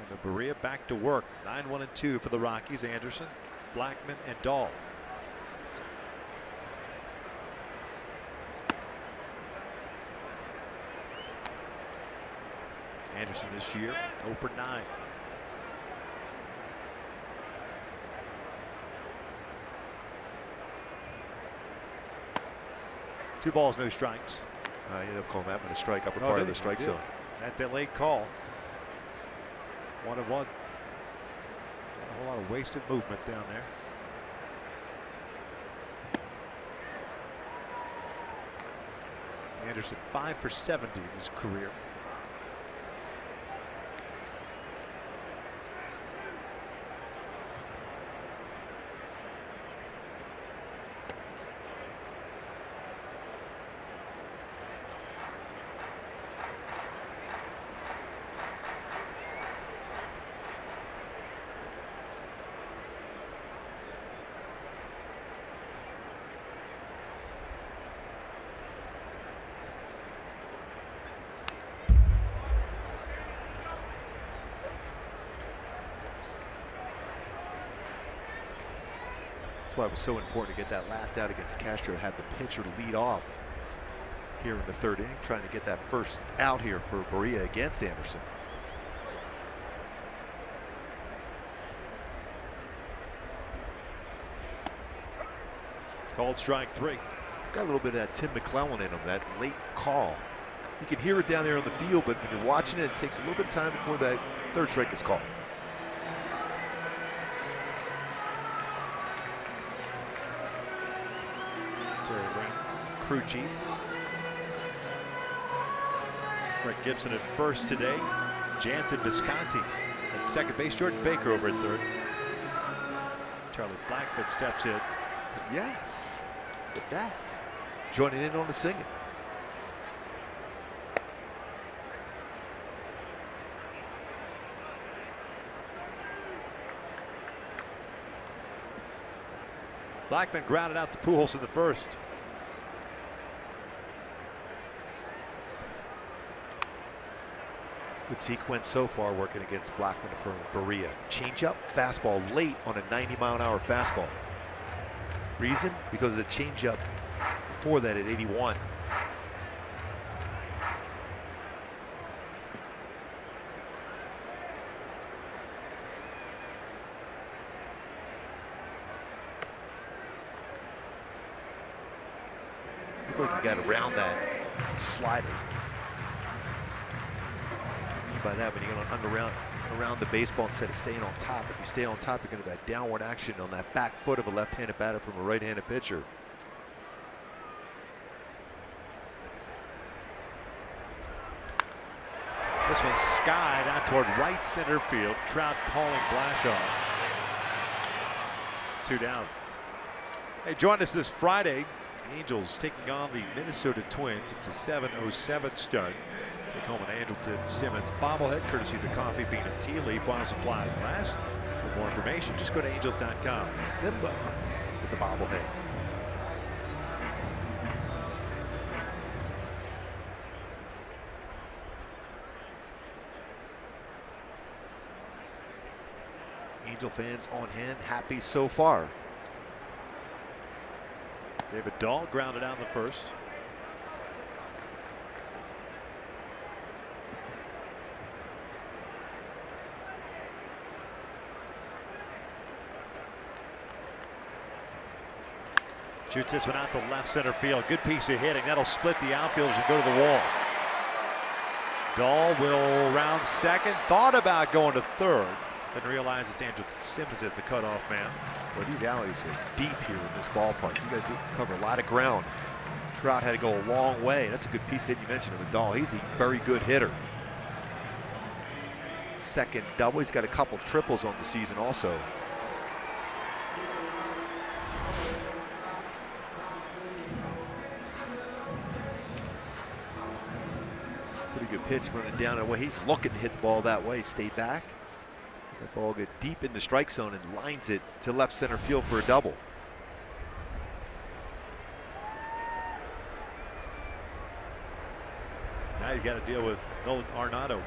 And Berea back to work. 9-1-2 for the Rockies. Anderson, Blackman, and Dahl. Anderson this year 0 for 9. Two balls, no strikes. I ended up calling that one a strike, upper part of the strike zone. At that late call. 1-1. Not a whole lot of wasted movement down there. Anderson 5 for 70 in his career. That's why it was so important to get that last out against Castro. Had the pitcher lead off here in the third inning, trying to get that first out here for Berea against Anderson. Called strike 3. Got a little bit of that Tim McClellan in him, that late call. You can hear it down there on the field, but when you're watching it, it takes a little bit of time before that third strike gets called. Crew chief. Rick Gibson at first today. Jansen Visconti at second base. Jordan Baker over at third. Charlie Blackman steps in. Yes, look at that. Joining in on the singing. Blackman grounded out to Pujols in the first. Good sequence so far working against Blackman for Berea. Changeup, fastball late on a 90-mile-an-hour fastball. Reason? Because of the changeup before that at 81. Look like he got around that slider. By that, when you're going to around the baseball instead of staying on top. If you stay on top, you're going to get downward action on that back foot of a left-handed batter from a right-handed pitcher. This one's skied out toward right center field. Trout calling Blashoff. 2 down. Hey, join us this Friday. Angels taking on the Minnesota Twins. It's a 7:07 start. Take home an Andrelton Simmons bobblehead, courtesy of the Coffee Bean and Tea Leaf while supplies last. For more information, just go to angels.com. Simba with the bobblehead. Angel fans on hand, happy so far. David Dahl grounded out in the first. Shoots this one out to left center field. Good piece of hitting. That'll split the outfielders and go to the wall. Dahl will round second. Thought about going to third. Then realized it's Andrelton Simmons as the cutoff man. Well, these alleys are deep here in this ballpark. You got to cover a lot of ground. Trout had to go a long way. That's a good piece that you mentioned with Dahl. He's a very good hitter. Second double. He's got a couple triples on the season also. Pretty good pitch running down that way. He's looking to hit the ball that way. Stay back. That ball get deep in the strike zone and lines it to left center field for a double. Now you got to deal with Nolan Arenado,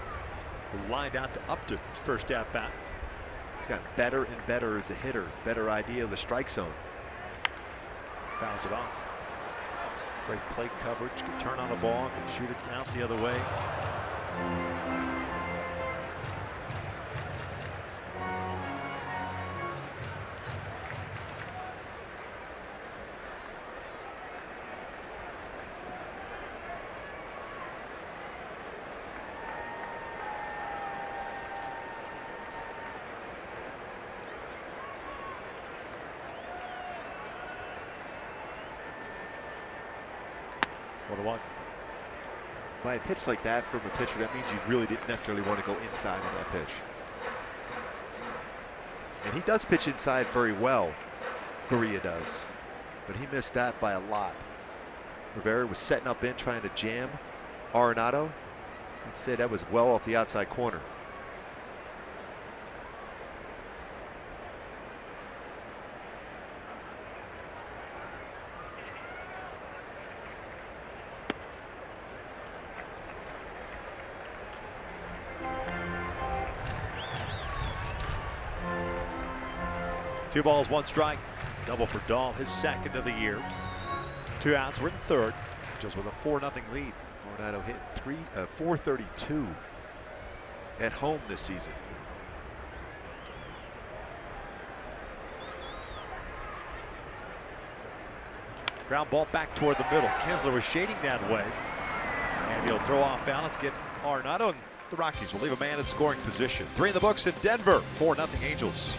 who lined out to Upton his first at bat. He's gotten better and better as a hitter. Better idea of the strike zone. Fouls it off. Great plate coverage. Can turn on the ball, can shoot it out the other way. One. By a pitch like that from a pitcher, that means you really didn't necessarily want to go inside on that pitch. And he does pitch inside very well. Correa does. But he missed that by a lot. Rivera was setting up in, trying to jam Arenado. Instead, that was well off the outside corner. Two balls, one strike. Double for Dahl, his second of the year. 2 outs, we're in third. Just with a 4-0 lead. Arenado hit 432 at home this season. Ground ball back toward the middle. Kinsler was shading that way. And he'll throw off balance, get Arenado, and the Rockies will leave a man in scoring position. 3 in the books in Denver. 4-0 Angels.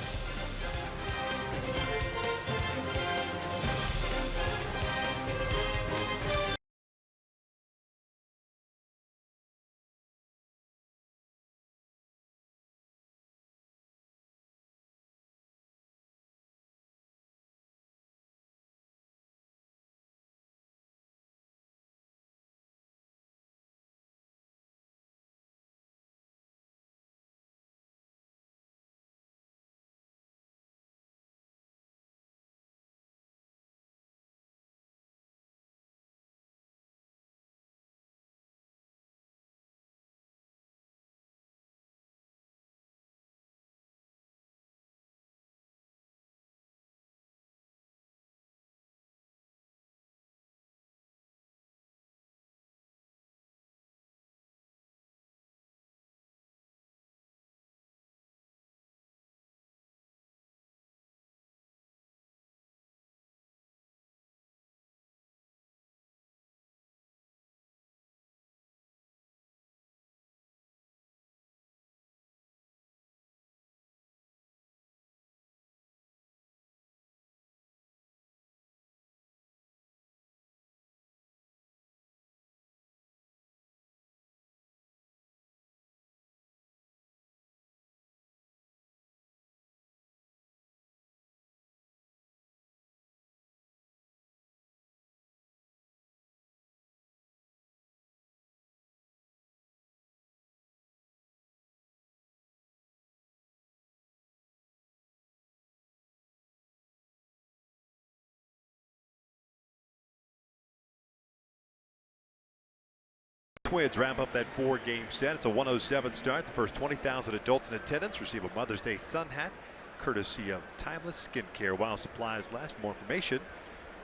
Twins wrap up that 4-game set. It's a 107 start. The first 20,000 adults in attendance receive a Mother's Day sun hat, courtesy of Timeless Skincare while supplies last. For more information,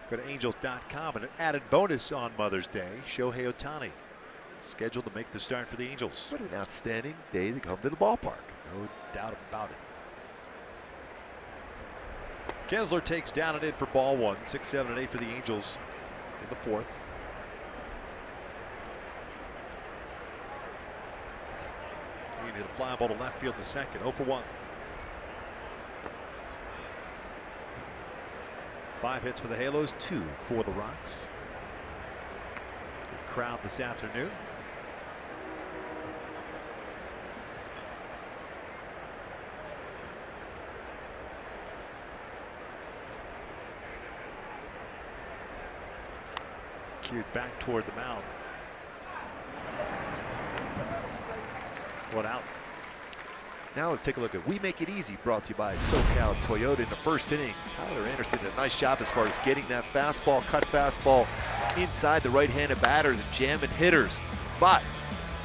go to angels.com. And an added bonus on Mother's Day, Shohei Ohtani scheduled to make the start for the Angels. What an outstanding day to come to the ballpark. No doubt about it. Kinsler takes down and in for ball 1. 6, 7, and 8 for the Angels in the 4th. He hit a fly ball to left field in the second. 0 for 1. 5 hits for the Halos, 2 for the Rocks. Good crowd this afternoon. Cued back toward the mound. 1 out. Now let's take a look at We Make It Easy, brought to you by SoCal Toyota. In the first inning, Tyler Anderson did a nice job as far as getting that fastball, cut fastball inside the right-handed batters and jamming hitters. But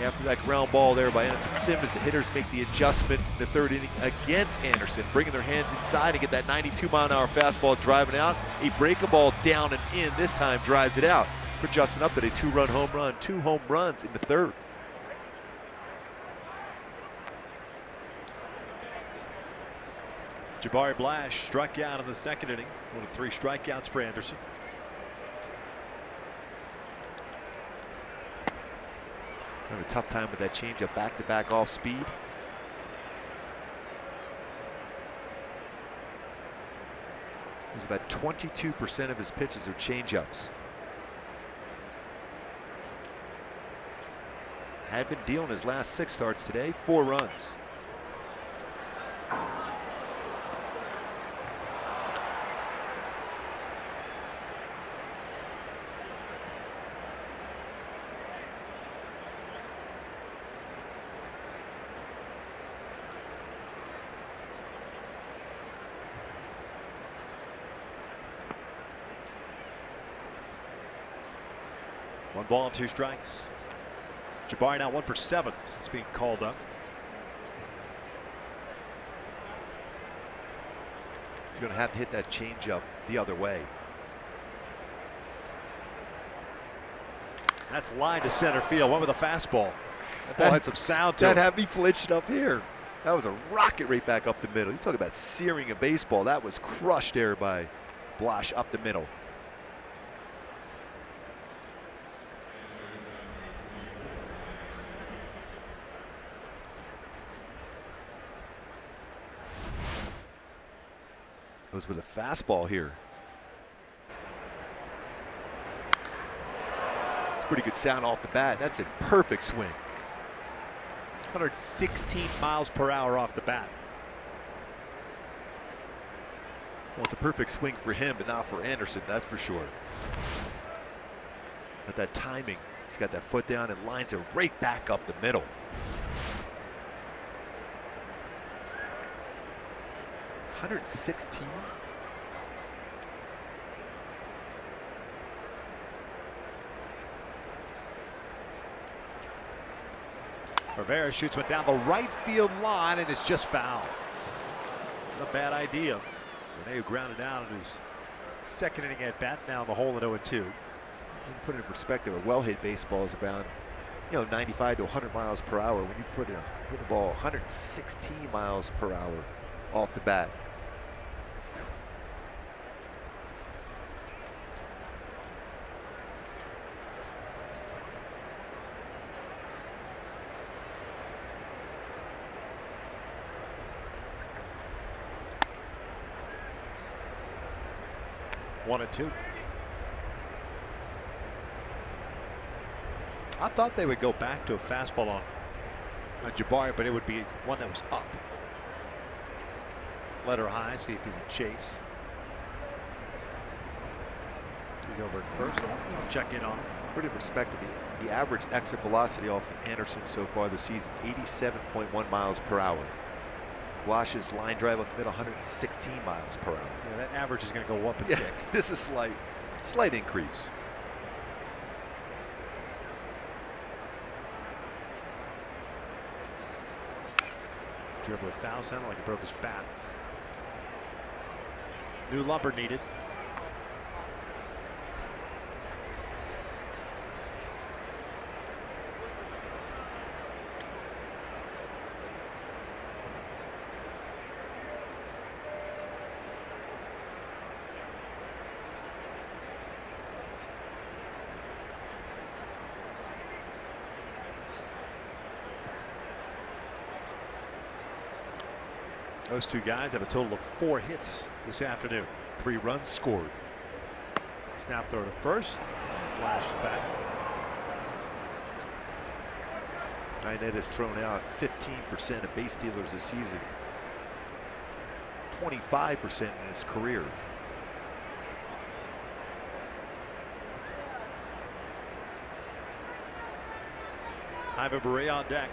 after that ground ball there by Anderson Simmons, the hitters make the adjustment in the third inning against Anderson, bringing their hands inside and get that 92-mile-an-hour fastball driving out. A breaking ball down and in, this time drives it out for Justin Upton, a 2-run home run, 2 home runs in the third. Jabari Blash struck out in the second inning. One of 3 strikeouts for Anderson. Having a tough time with that changeup, back-to-back off speed. There's about 22% of his pitches are changeups. Had been dealing his last 6 starts today, 4 runs. One ball and 2 strikes. Jabari now 1 for 7 since being called up. He's going to have to hit that changeup the other way. That's line to center field. Went with a fastball. That ball had some sound to it. That had me flinching up here. That was a rocket right back up the middle. You talk about searing a baseball. That was crushed there by Blash up the middle. Goes with a fastball here. It's pretty good sound off the bat. That's a perfect swing. 116 miles per hour off the bat. Well, it's a perfect swing for him, but not for Anderson, that's for sure. But that timing, he's got that foot down and lines it right back up the middle. .116. Rivera shoots one down the right field line, and it's just foul. Not a bad idea. Rene grounded out in his second inning at bat, now in the hole at 0-2. Put it in perspective, a well-hit baseball is around, 95 to 100 miles per hour. When you hit a ball 116 miles per hour off the bat. One and 2. I thought they would go back to a fastball on Jabari, but it would be one that was up. Let her high, see if he can chase. He's over at first. I'll check in on him. Put it in perspective, the average exit velocity off of Anderson so far this season, 87.1 miles per hour. Blash's line drive up the middle, 116 miles per hour. Yeah, that average is going to go up and tick. This is slight increase. Dribble foul, sounded like he broke his bat. New lumber needed. Those 2 guys have a total of 4 hits this afternoon. 3 runs scored. Snap throw to first. Flash back. Inez has thrown out 15% of base stealers this season. 25% in his career. Ivan Barea on deck.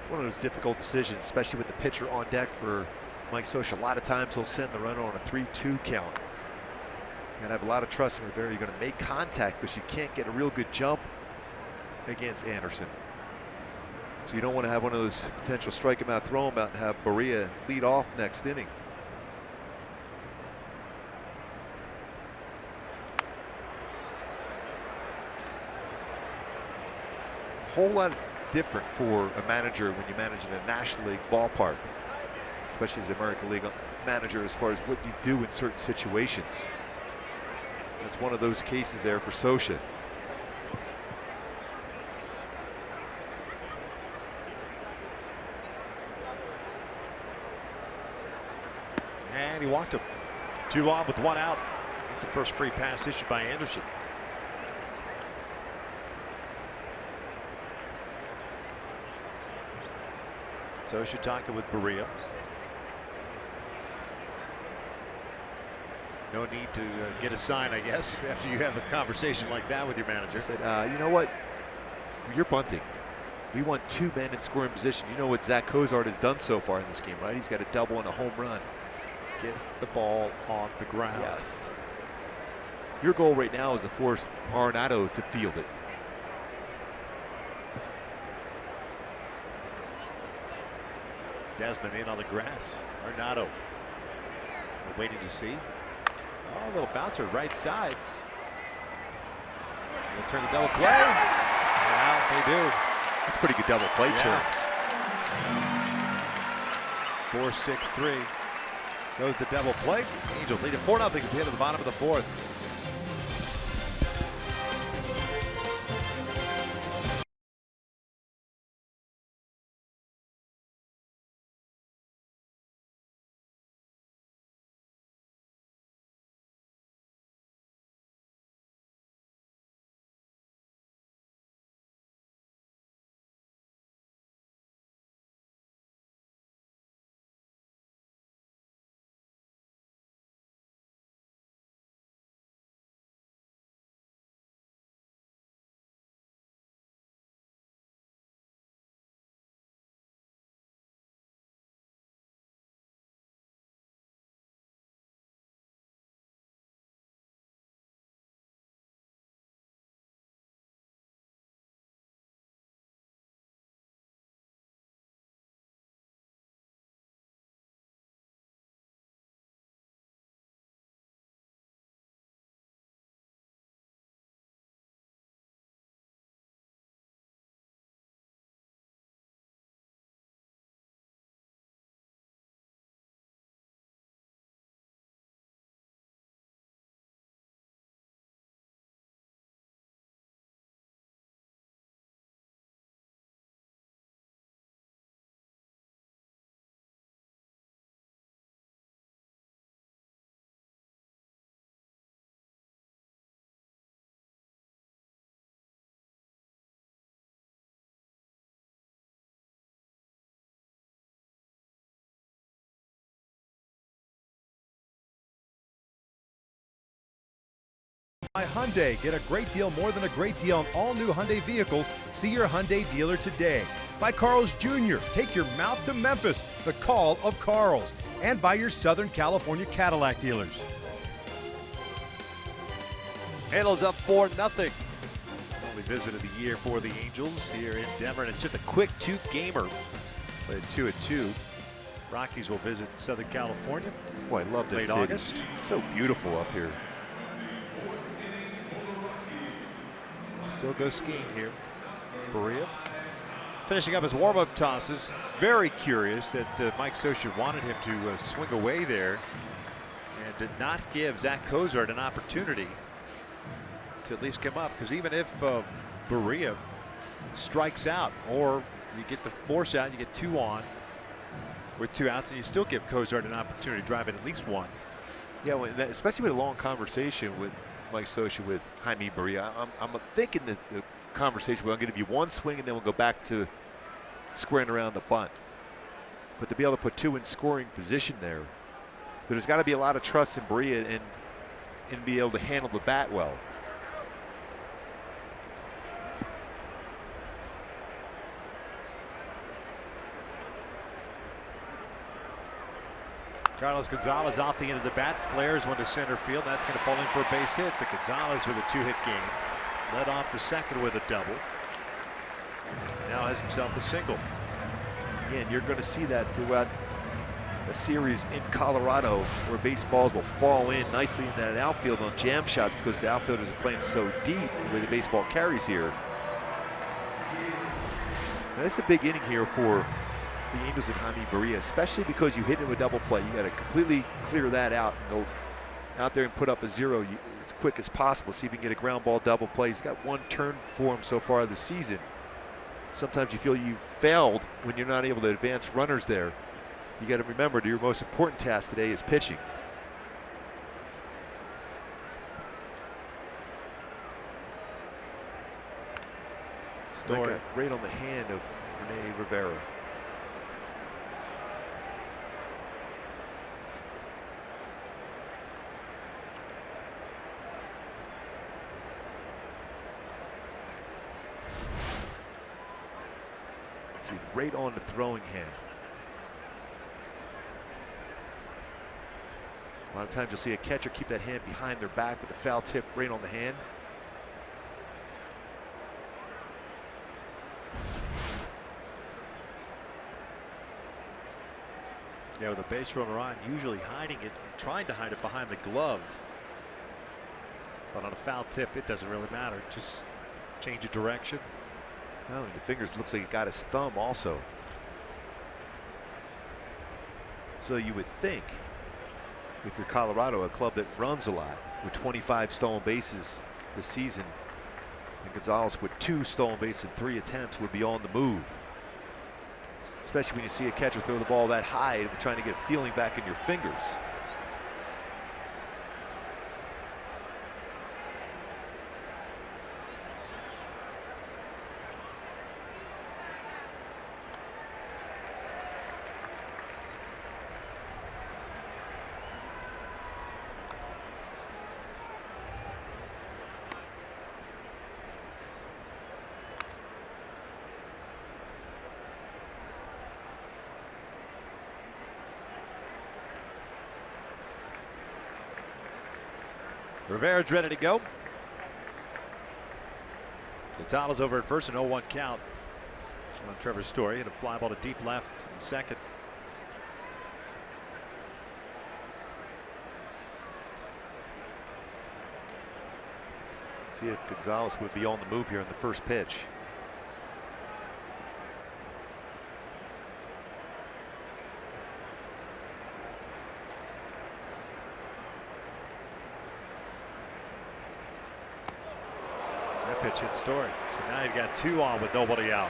One of those difficult decisions, especially with the pitcher on deck for Mike Scioscia. A lot of times he'll send the runner on a 3-2 count. You gotta have a lot of trust in Rivera. You're gonna make contact, but you can't get a real good jump against Anderson. So you don't want to have one of those potential strike him out, throw him out, and have Berea lead off next inning. It's a whole lot different for a manager when you manage in a National League ballpark, especially as an American League manager, as far as what you do in certain situations. That's one of those cases there for Scioscia. And he walked him. 2 on with 1 out. That's the first free pass issued by Anderson. Scioscia talking with Berea. No need to get a sign, I guess, after you have a conversation like that with your manager. Said, you know what? You're bunting. We want 2 men in scoring position. You know what Zach Cozart has done so far in this game, right? He's got a double and a home run. Get the ball on the ground. Yes. Your goal right now is to force Arenado to field it. Desmond in on the grass. Arenado. We're waiting to see. Oh, a little bouncer right side. They'll turn the double play. And out they do. That's a pretty good double play turn. 4-6-3. Goes the double play. Angels lead it 4-0 at the end of the bottom of the 4th. By Hyundai, get a great deal more than a great deal on all new Hyundai vehicles. See your Hyundai dealer today. By Carl's Jr., take your mouth to Memphis, the call of Carl's. And by your Southern California Cadillac dealers. Handles up 4-0. Only visit of the year for the Angels here in Denver, and it's just a quick 2-gamer. Played 2-2. Rockies will visit Southern California. Boy, I love this late city. August. It's so beautiful up here. Still go skiing here. Berea finishing up his warm-up tosses. Very curious that Mike Scioscia wanted him to swing away there and did not give Zach Cozart an opportunity to at least come up, because even if Berea strikes out or you get the force out, you get 2 on with 2 outs, and you still give Cozart an opportunity to drive in at least 1. Yeah, especially with a long conversation with Mike Scioscia with Jaime Berea. I'm thinking that the conversation was going to be 1 swing and then we'll go back to squaring around the bunt. But to be able to put 2 in scoring position there, there's got to be a lot of trust in Berea and be able to handle the bat well. Carlos Gonzalez off the end of the bat, flares one to center field. That's going to fall in for a base hit. So Gonzalez with a 2-hit game. Led off the second with a double. Now has himself a single. Again, you're going to see that throughout a series in Colorado where baseballs will fall in nicely in that outfield on jam shots because the outfielders are playing so deep where the baseball carries here. Now, that's a big inning here for the Angels and Jaime Barria, especially because you hit it with double play. You got to completely clear that out and go out there and put up a zero as quick as possible. See if you can get a ground ball double play. He's got one turn for him so far this season. Sometimes you feel you failed when you're not able to advance runners there. You got to remember your most important task today is pitching. Story right on the hand of Rene Rivera. See, right on the throwing hand. A lot of times you'll see a catcher keep that hand behind their back with the foul tip right on the hand. Yeah, with a base runner on, usually hiding it, trying to hide it behind the glove. But on a foul tip, it doesn't really matter. Just change of direction. Oh, the fingers looks like it got his thumb also. So you would think, if you're Colorado, a club that runs a lot, with 25 stolen bases this season, and Gonzalez with 2 stolen bases in 3 attempts would be on the move. Especially when you see a catcher throw the ball that high and trying to get feeling back in your fingers. Rivera's ready to go. Gonzalez over at first, an 0-1 count on Trevor Story, and a fly ball to deep left in the second. See if Gonzalez would be on the move here in the first pitch. That pitch hit Story. So now you've got 2 on with nobody out.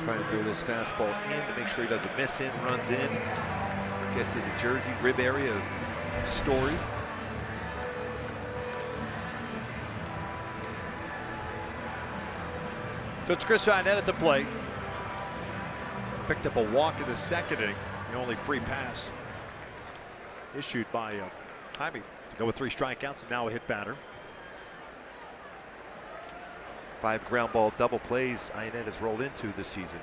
Trying to throw this fastball in to make sure he doesn't miss in, runs in, gets into Jersey rib area of Story. So it's Chris Arnett at the plate. Picked up a walk in the second inning. The only free pass issued by Jaime to go with 3 strikeouts and now a hit batter. 5 ground ball double plays Arnett has rolled into this season.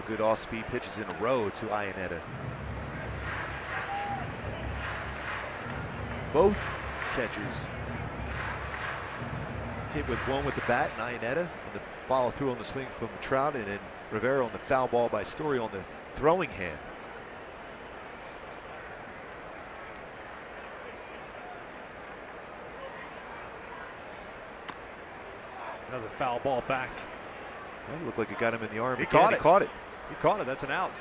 Good off-speed pitches in a row to Iannetta. Both catchers hit with one with the bat, and Iannetta and the follow through on the swing from Trout, and then Rivera on the foul ball by Story on the throwing hand. Another foul ball back. That looked like it got him in the arm. He caught it. Caught it. He caught it. That's an out.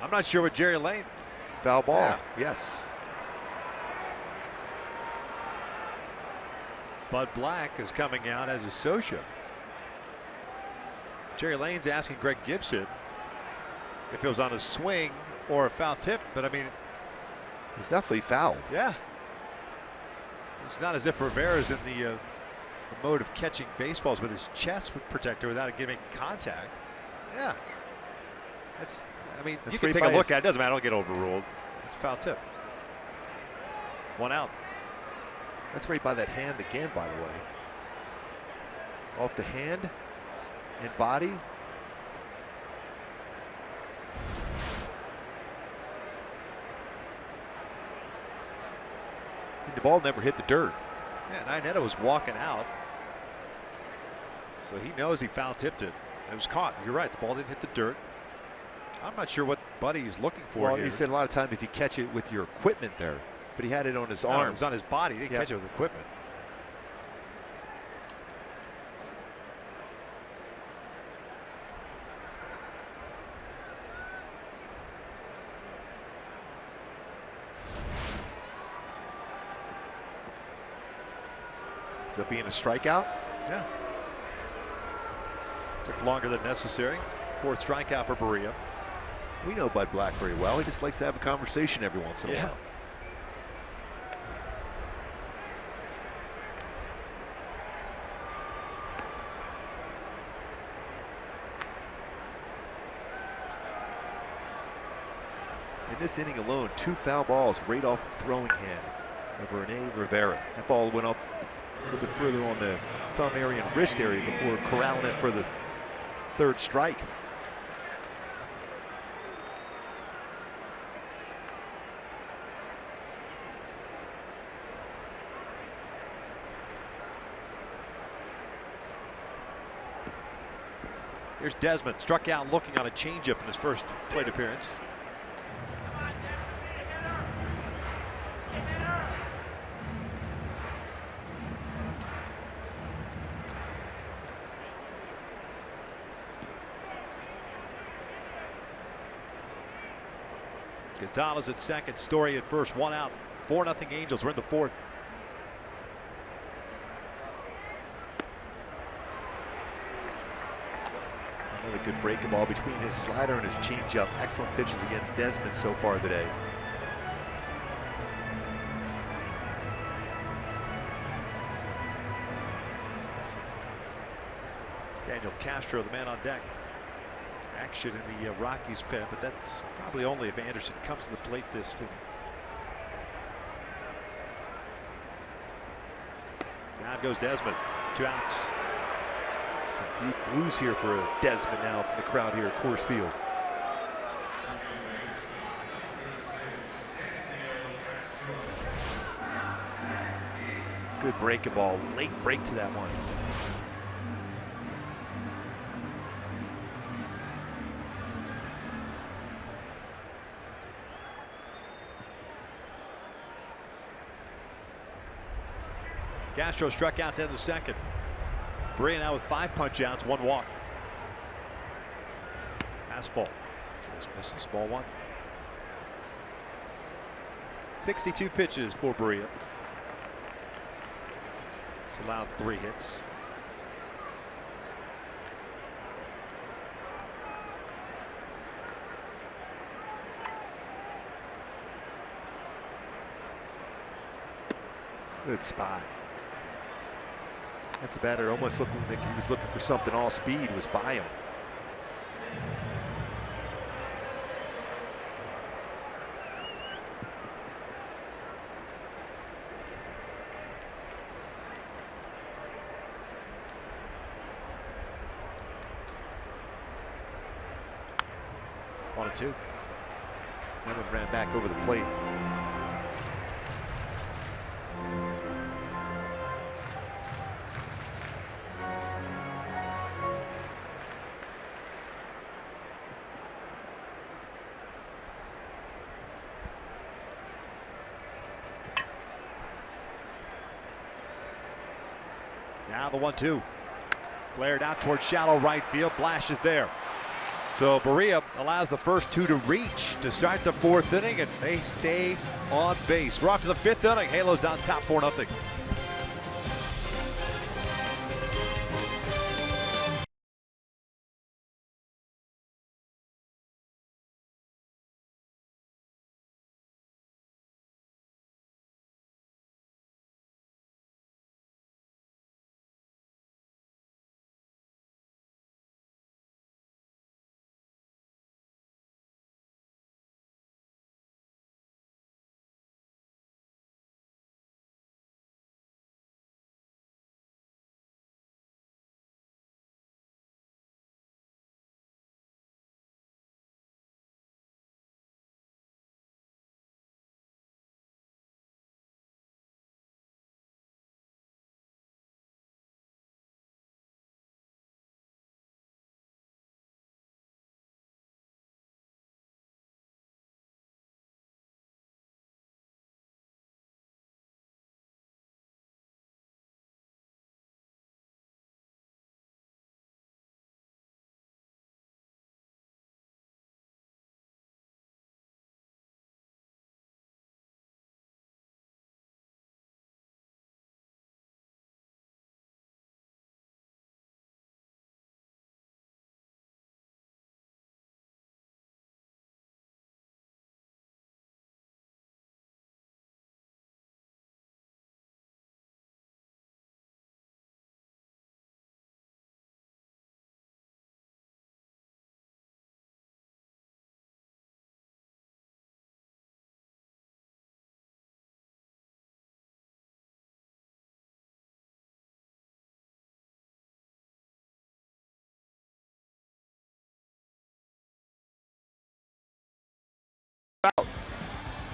I'm not sure what Jerry Lane. Foul ball. Yeah. Yes. Bud Black is coming out as a Sosha. Jerry Lane's asking Greg Gibson if it was on a swing or a foul tip, but I mean, It was definitely fouled. yeah. It's not as if Rivera's in the mode of catching baseballs with his chest protector without it giving contact. Yeah. That's, I mean, That's you can right take by a look his- at it. It doesn't matter. It'll get overruled. It's a foul tip. 1 out. That's right by that hand again, by the way. Off the hand and body. The ball never hit the dirt. Yeah, Ninetta was walking out. So he knows he foul tipped it. It was caught. You're right. The ball didn't hit the dirt. I'm not sure what Buddy's looking for Well, here. he said a lot of time if you catch it with your equipment there, but he had it on his No, arm. it was on his body. He didn't Yeah. catch it with equipment. Ends up being a strikeout. Yeah. Took longer than necessary. 4th strikeout for Berea. We know Bud Black very well. He just likes to have a conversation every once in a while. In this inning alone, 2 foul balls right off the throwing hand of Rene Rivera. That ball went up a little bit further on the thumb area and wrist area before corralling it for the 3rd strike. Here's Desmond, struck out looking on a changeup in his first plate appearance. Gonzalez at second, Story at first, 1 out. 4-0 Angels. We're in the 4th. Another good breaking ball between his slider and his changeup. Excellent pitches against Desmond so far today. Daniel Castro, the man on deck. Action in the Rockies pen, but that's probably only if Anderson comes to the plate this inning. Down goes Desmond. 2 outs. Some few blues here for Desmond now from the crowd here at Coors Field. Good breaking ball. Late break to that one. Castro struck out then the 2nd. Berea now with 5 punch outs, 1 walk. Fastball. Just misses, ball 1. 62 pitches for Berea. It's allowed 3 hits. Good spot. That's a batter almost looking like he was looking for something. All speed was by him. One and 2. That one ran back over the plate. Now the 1-2. Flared out towards shallow right field. Blash is there. So Berea allows the first 2 to reach to start the 4th inning, and they stay on base. We're off to the 5th inning. Halos on top 4-0.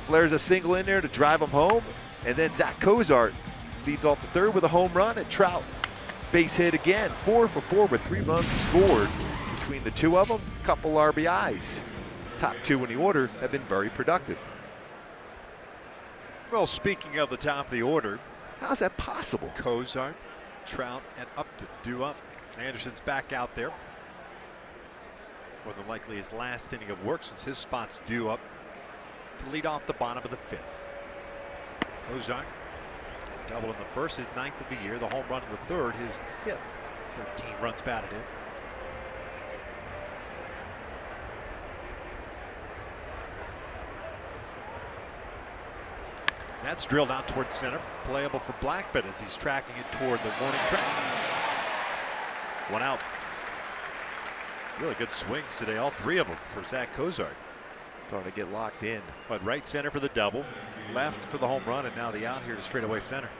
Flares a single in there to drive him home, and then Zach Cozart leads off the third with a home run, and Trout base hit again. 4 for 4 with 3 runs scored between the two of them. Couple RBIs. Top two in the order have been very productive. Well, speaking of the top of the order, how's that possible? Cozart, Trout, and Upton due up. Anderson's back out there. More than likely his last inning of work since his spot's due up to lead off the bottom of the 5th. Cozart double in the first, his 9th of the year. The home run in the third, his 5th. 13 runs batted in. That's drilled out towards center. Playable for Blackburn as he's tracking it toward the warning track. One out. Really good swings today, all 3 of them for Zach Cozart. Starting to get locked in. But right center for the double, left for the home run, and now the out here to straightaway center.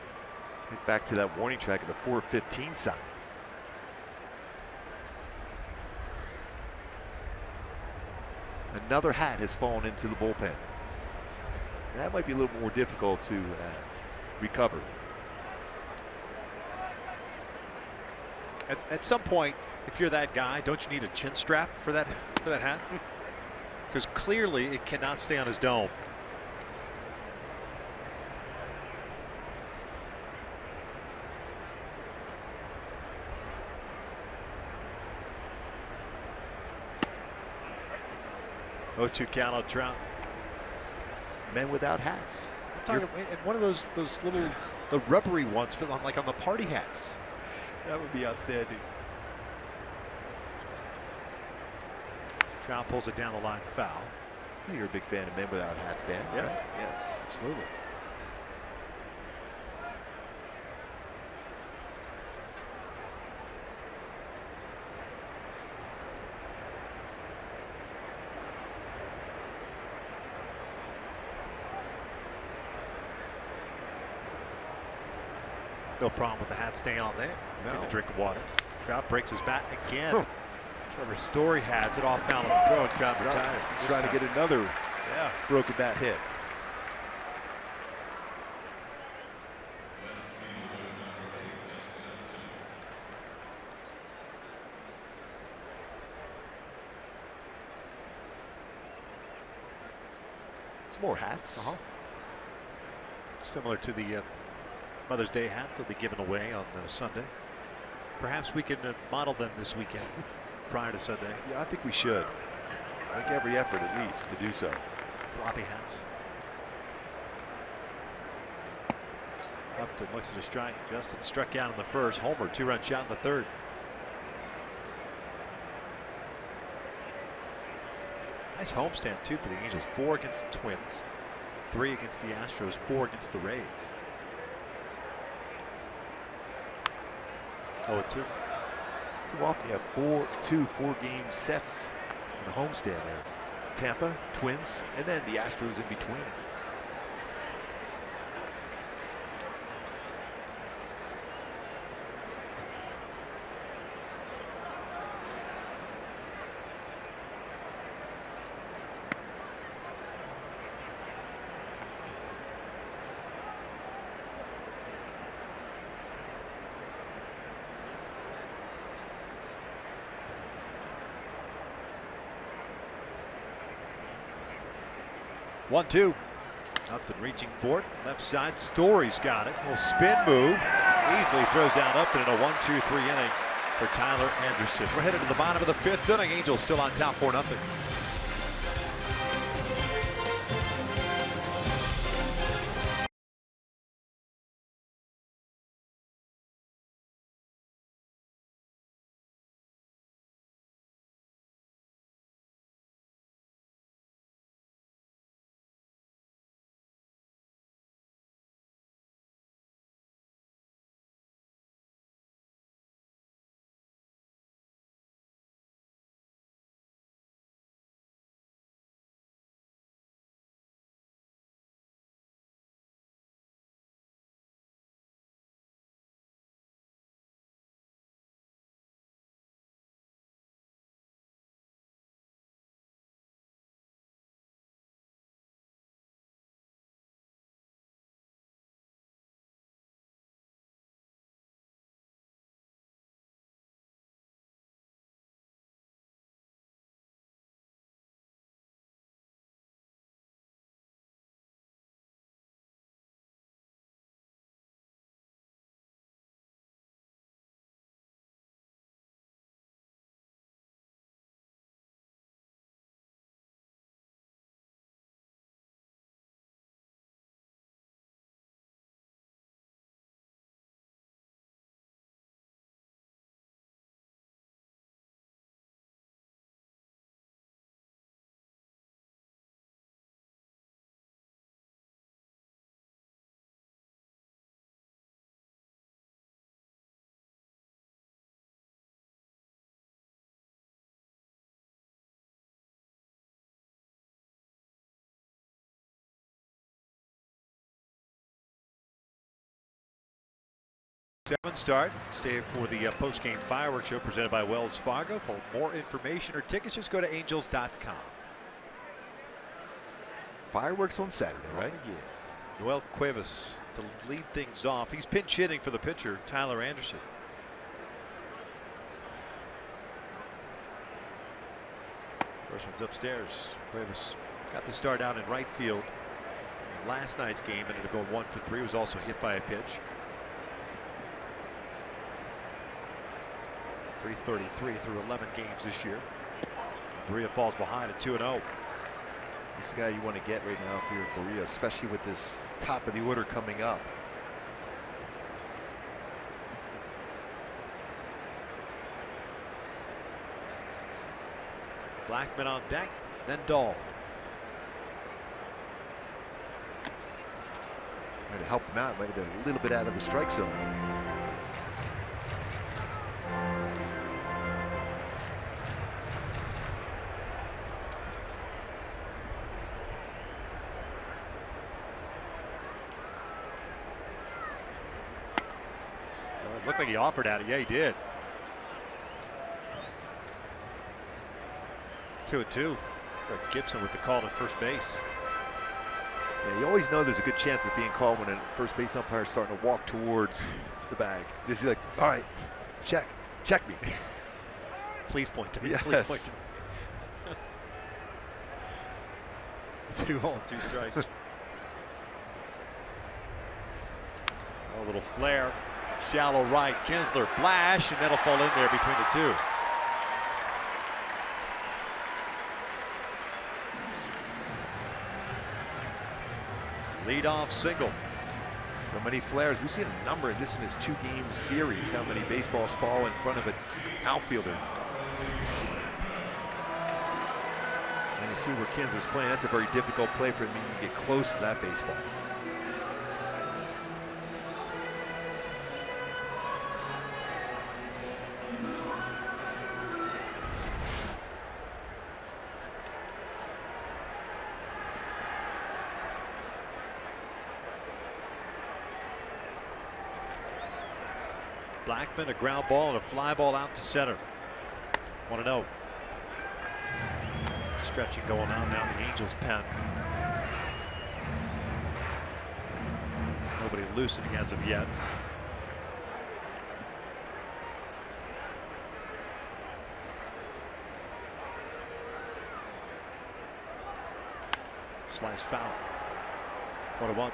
Get back to that warning track at the 415 side. Another hat has fallen into the bullpen. That might be a little more difficult to recover. At some point, if you're that guy, don't you need a chin strap for that hat? Because clearly it cannot stay on his dome. Oh, 2 count on Trout. Men without hats. I'm talking, and one of those little the rubbery ones for like on the party hats. That would be outstanding. Trout pulls it down the line, foul. You're a big fan of men without hats, Ben. Yeah. Right? Yes, absolutely. No problem with the hat staying on there. No. Getting a drink of water. Trout breaks his bat again. Trevor Story has it, off balance throw, and Trout retired. Trying to get another broken bat hit. Some more hats. Similar to the Mother's Day hat they'll be given away on Sunday. Perhaps we can model them this weekend prior to Sunday. Yeah, I think we should. Make every effort at least to do so. Floppy hats. Upton looks at a strike. Justin struck out in the first. Homer, 2-run shot in the third. Nice homestand too for the Angels. 4 against the Twins, 3 against the Astros, 4 against the Rays. 0-2. Too often you have 4-game sets in the homestand there. Tampa, Twins, and then the Astros in between. One-two. Upton reaching for it. Left side, Story's got it. Little spin move. Easily throws down Upton in a 1-2-3 inning for Tyler Anderson. We're headed to the bottom of the 5th inning. Angels still on top 4-0. 7 start. Stay for the post-game fireworks show presented by Wells Fargo. For more information or tickets, just go to angels.com. Fireworks on Saturday, right? Oh, yeah. Noel Cuevas to lead things off. He's pinch hitting for the pitcher, Tyler Anderson. First one's upstairs. Cuevas got the start out in right field. In last night's game ended up going 1 for 3. Was also hit by a pitch. 333 through 11 games this year. Berea falls behind at 2-0. He's the guy you want to get right now if you're Berea, especially with this top of the order coming up. Blackman on deck, then Dahl. Might have helped him out. Might have been a little bit out of the strike zone. It looked like he offered at it. Yeah, he did. 2-2. Gibson with the call to first base. Yeah, you always know there's a good chance of being called when a first base umpire is starting to walk towards the bag. This is like, all right, check me. Please point to me. Yes. Please point to me. 2 balls, 2 strikes. A little flare. Shallow right. Kinsler, Blash, and that'll fall in there between the two. Leadoff single. So many flares. We've seen a number of this in this 2-game series. How many baseballs fall in front of an outfielder. And you see where Kinsler's playing. That's a very difficult play for him to even get close to that baseball. Blackman, a ground ball and a fly ball out to center. 1-0. Stretching going on down the Angels' pen. Nobody loosening as of yet. Slice foul. 1-1.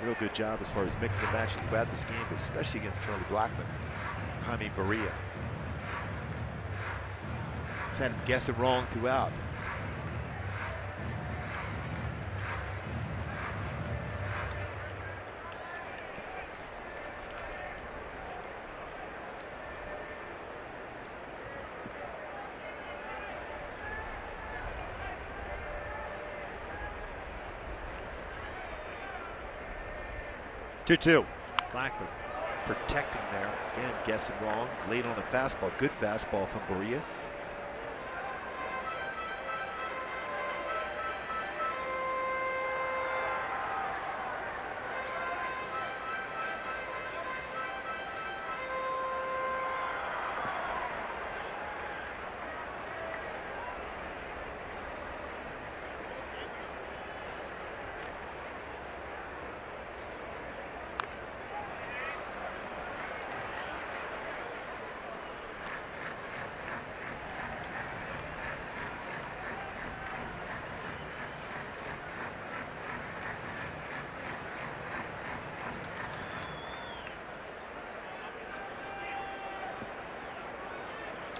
Real good job as far as mixing the matches throughout this game, but especially against Charlie Blackman. Jaime Berea. He's had him guessing wrong throughout. Two. Blackman protecting there. Again, guessing wrong. Late on a fastball. Good fastball from Berea.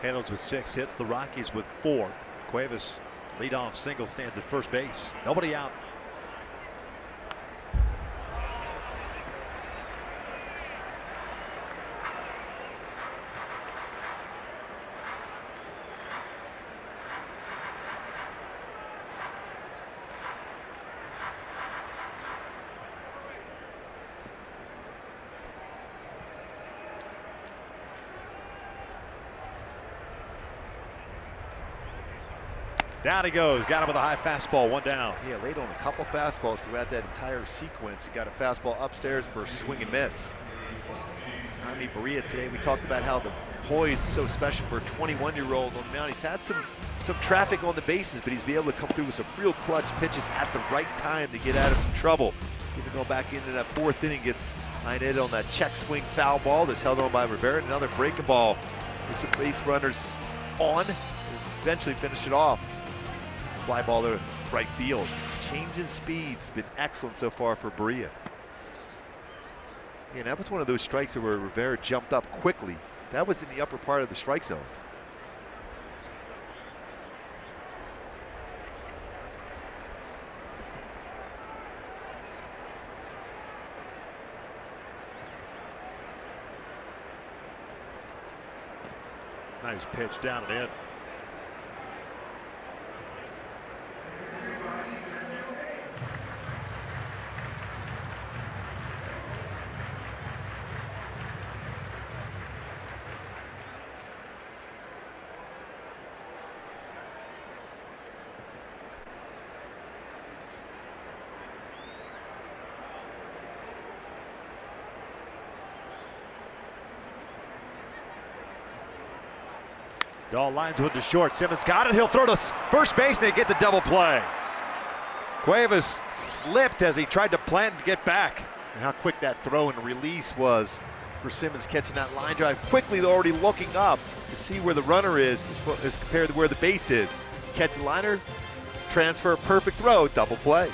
Halos with 6 hits, the Rockies with 4. Cuevas leadoff single stands at first base. Nobody out. Down he goes. Got him with a high fastball. 1 down. Yeah, laid on a couple fastballs throughout that entire sequence. He got a fastball upstairs for a swing and miss. Jaime Barria today, we talked about how the poise is so special for a 21-year-old on the mound. He's had some traffic on the bases, but he's been able to come through with some real clutch pitches at the right time to get out of some trouble. Even go back into that 4th inning, gets line-hit on that check swing foul ball that's held on by Rivera. Another breaking ball with some base runners on, and eventually finish it off. Fly ball to right field. Change in speed's been excellent so far for Barria. Yeah, that was one of those strikes where Rivera jumped up quickly. That was in the upper part of the strike zone. Nice pitch down and in. Dahl lines one to short. Simmons got it. He'll throw to first base and they get the double play. Cuevas slipped as he tried to plant and get back. And how quick that throw and release was for Simmons catching that line drive. Quickly, they're already looking up to see where the runner is as compared to where the base is. Catch the liner, transfer, perfect throw, double play.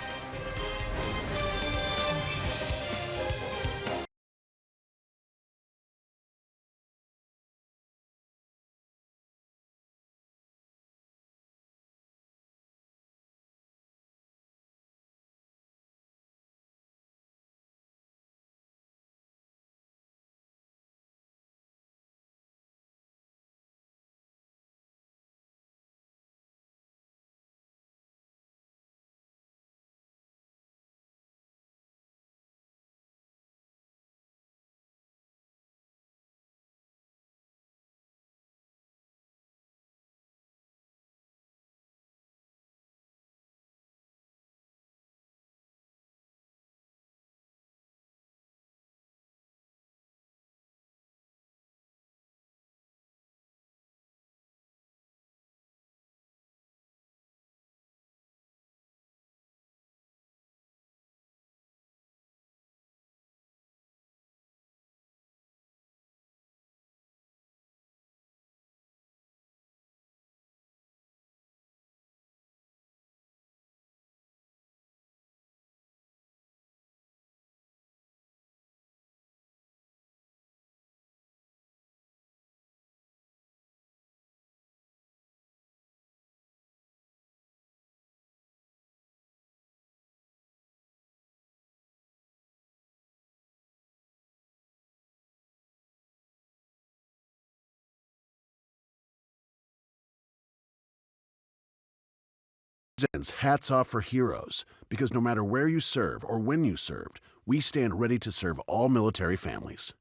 Hats off for heroes, because no matter where you serve or when you served, we stand ready to serve all military families.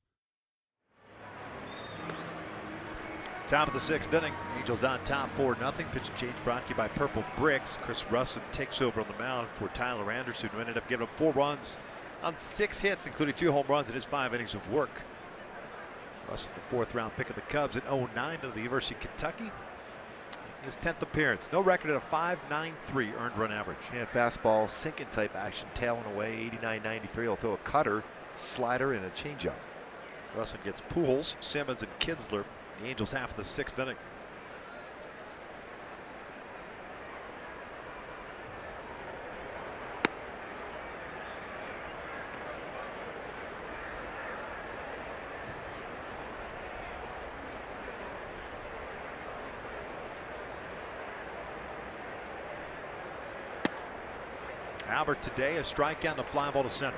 Top of the 6th inning. Angels on top 4-0. Pitch and change brought to you by Purple Bricks. Chris Russin takes over on the mound for Tyler Anderson, who ended up giving up 4 runs on 6 hits, including 2 home runs in his 5 innings of work. Russin, the 4th round pick of the Cubs at 09 to the University of Kentucky. His 10th appearance. No record at a 5.93 earned run average. Yeah, fastball, sinking type action, tailing away, 89-93. He'll throw a cutter, slider, and a changeup. Russin gets Pujols, Simmons, and Kinsler. The Angels half of the 6th inning. Albert today, a strikeout and a fly ball to center.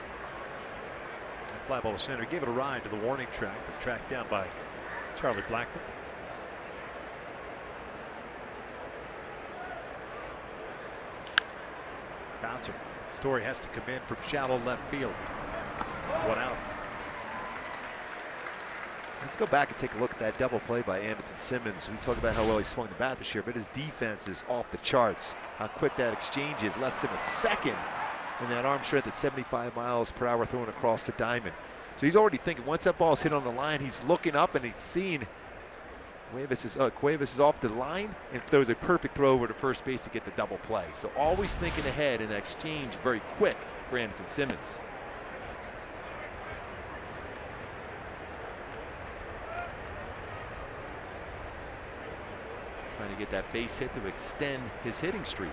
That fly ball to center gave it a ride to the warning track, but tracked down by Charlie Blackman. Bouncer. Story has to come in from shallow left field. 1 out. Let's go back and take a look at that double play by Anderson Simmons. We talk about how well he swung the bat this year, but his defense is off the charts. How quick that exchange is, less than a second. And that arm strength at 75 miles per hour throwing across the diamond. So he's already thinking once that ball's hit on the line, he's looking up and he's seeing Cuevas is off the line and throws a perfect throw over to first base to get the double play. So always thinking ahead, and that exchange very quick for Anderson Simmons. Trying to get that base hit to extend his hitting streak.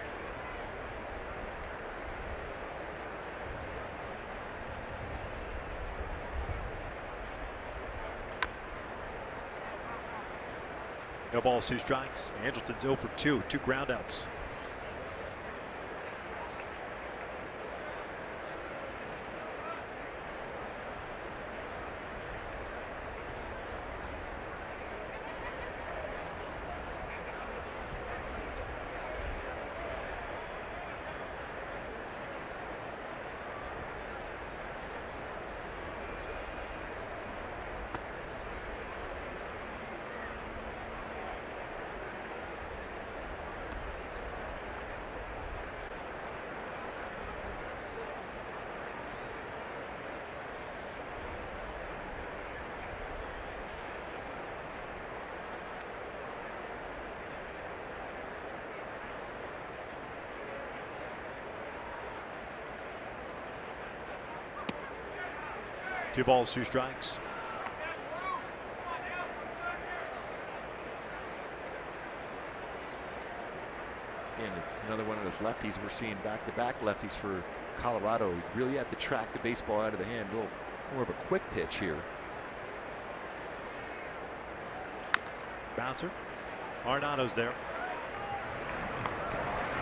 No balls, 2 strikes. Andrelton's 0 for 2, 2 groundouts. Two balls, 2 strikes. And another one of those lefties. We're seeing back-to-back lefties for Colorado. You really have to track the baseball out of the hand. A little more of a quick pitch here. Bouncer. Arenado's there.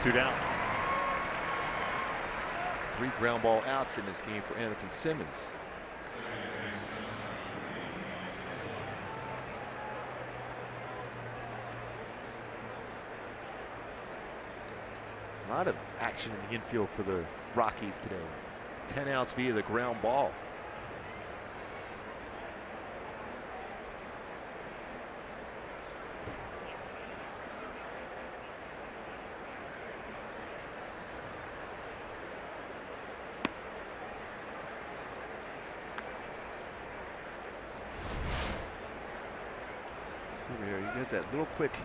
2 down. 3 ground ball outs in this game for Anderson Simmons. A lot of action in the infield for the Rockies today. 10 outs via the ground ball. See here, he has that little quick.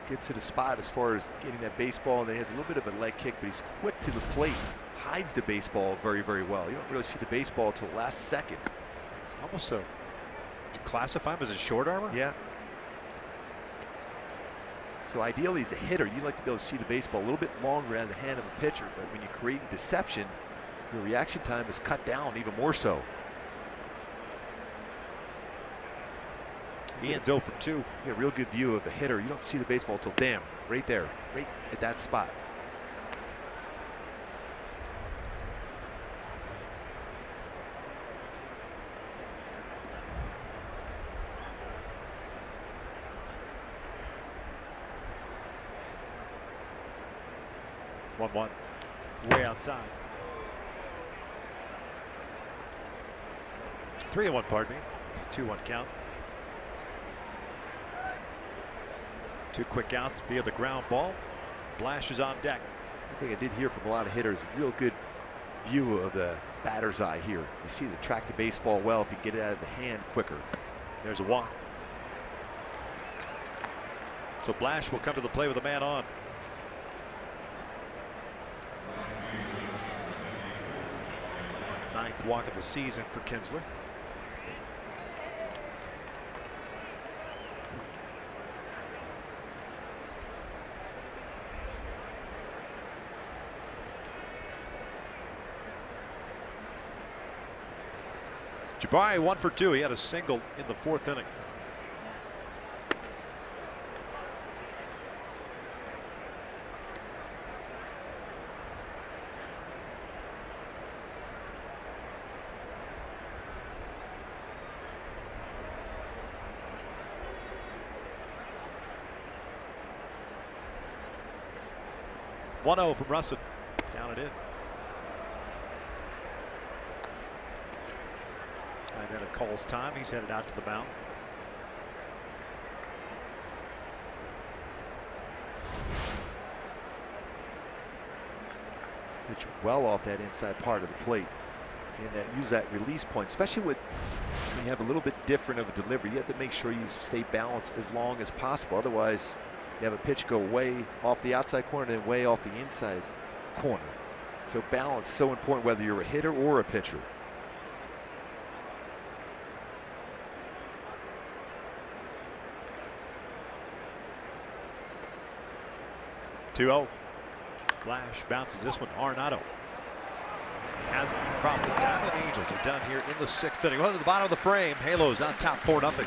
Gets to the spot as far as getting that baseball, and then he has a little bit of a leg kick, but he's quick to the plate, hides the baseball very, very well. You don't really see the baseball until the last second. Almost you classify him as a short armor? Yeah. So ideally, as a hitter, you'd like to be able to see the baseball a little bit longer out of the hand of a pitcher, but when you create deception, your reaction time is cut down even more so. Ian's 0 for 2. You get a real good view of a hitter. You don't see the baseball until damn, right there, right at that spot. One, way outside. 3-1, pardon me. 2-1 count. 2 quick outs via the ground ball. Blash is on deck. I think I did hear from a lot of hitters, a real good view of the batter's eye here. You see the track the baseball well if you get it out of the hand quicker. There's a walk. So Blash will come to the play with a man on. Ninth walk of the season for Kinsler. Jabari 1 for 2. He had a single in the 4th inning. 1-0 from Russin. Down and in. And then it calls time. He's headed out to the mound. Pitch well off that inside part of the plate. And use that release point, especially with when you have a little bit different of a delivery. You have to make sure you stay balanced as long as possible. Otherwise, you have a pitch go way off the outside corner and way off the inside corner. So balance is so important whether you're a hitter or a pitcher. Two-0. Flash bounces this one. Arenado has it across the diamond. Angels are done here in the 6th inning. Well, to the bottom of the frame. Halos on top 4-0.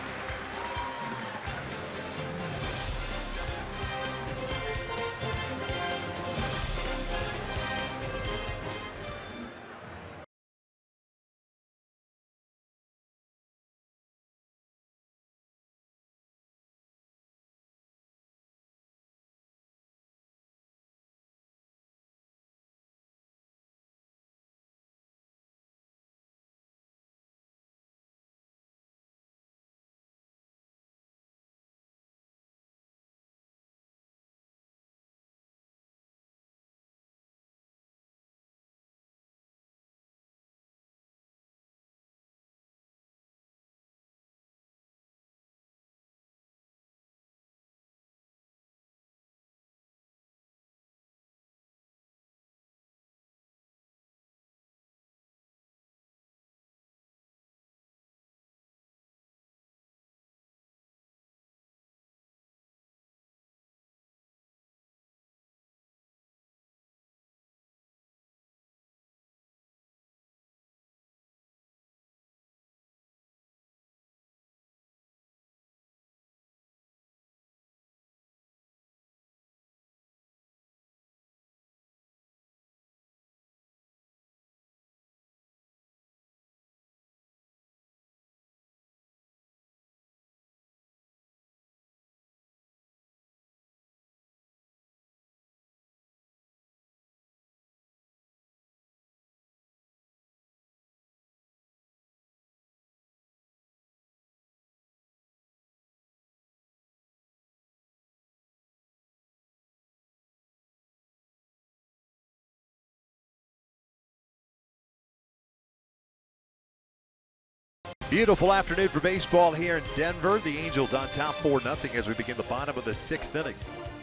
Beautiful afternoon for baseball here in Denver. The Angels on top 4-0 as we begin the bottom of the 6th inning.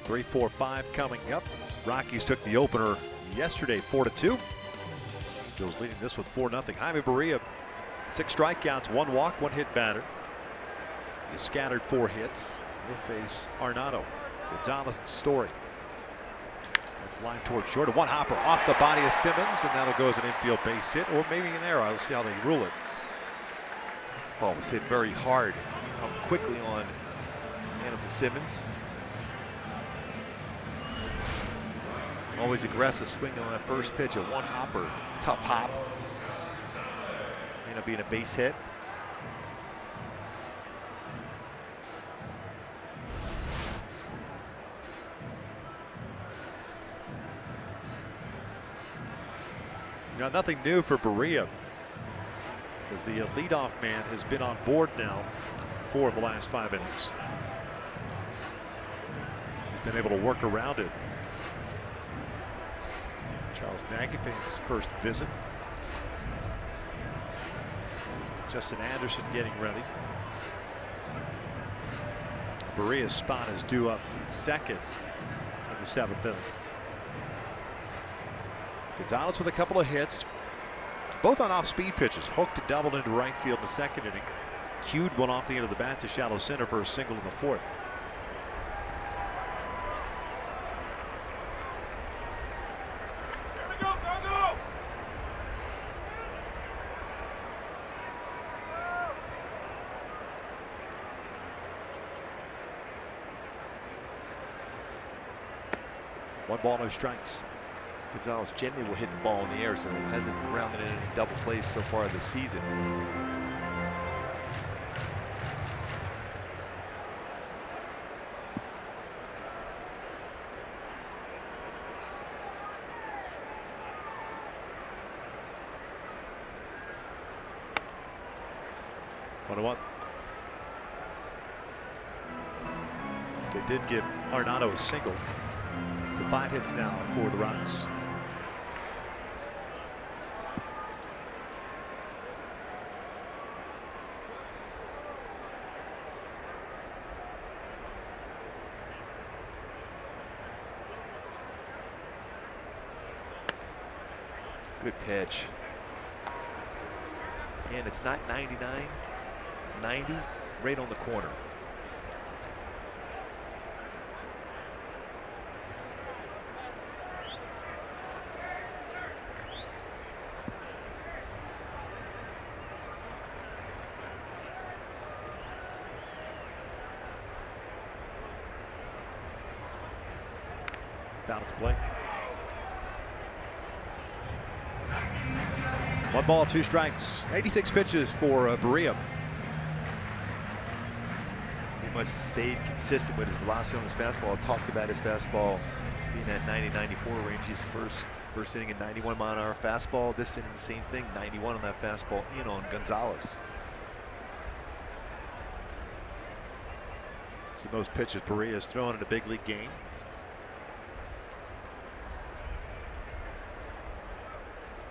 3-4-5 coming up. Rockies took the opener yesterday 4-2. Angels leading this with 4-0. Jaime Barria, 6 strikeouts, 1 walk, 1 hit batter. He scattered 4 hits. He'll face Arenado, Gonzalez, and Story. That's lined towards short. 1 hopper off the body of Simmons, and that'll go as an infield base hit, or maybe an error. I'll see how they rule it. Ball was hit very hard, quickly on Anderson Simmons. Always aggressive swinging on that first pitch. A 1 hopper, tough hop. Ended up being a base hit. Now, nothing new for Barria, as the leadoff man has been on board now 4 of the last 5 innings. He's been able to work around it. Charles Nagy paying his first visit. Justin Anderson getting ready. Barria's spot is due up second in the 7th inning. Gonzalez with a couple of hits, both on off-speed pitches. Hooked to double into right field in the 2nd inning. Cued one off the end of the bat to shallow center for a single in the 4th. One ball, no strikes. Gonzalez generally will hit the ball in the air, so it hasn't grounded in any double plays so far this season. 1-1. They did give Arenado a single. So 5 hits now for the Rocks. Good pitch. And it's not 99, it's 90, right on the corner. Down at the plate. 1 ball, 2 strikes. 86 pitches for Berea. He must have stayed consistent with his velocity on his fastball. I talked about his fastball being at 90-94 range. His first inning at 91 mile an hour fastball. This inning, the same thing, 91 on that fastball in on Gonzalez. It's the most pitches Berea has thrown in a big league game.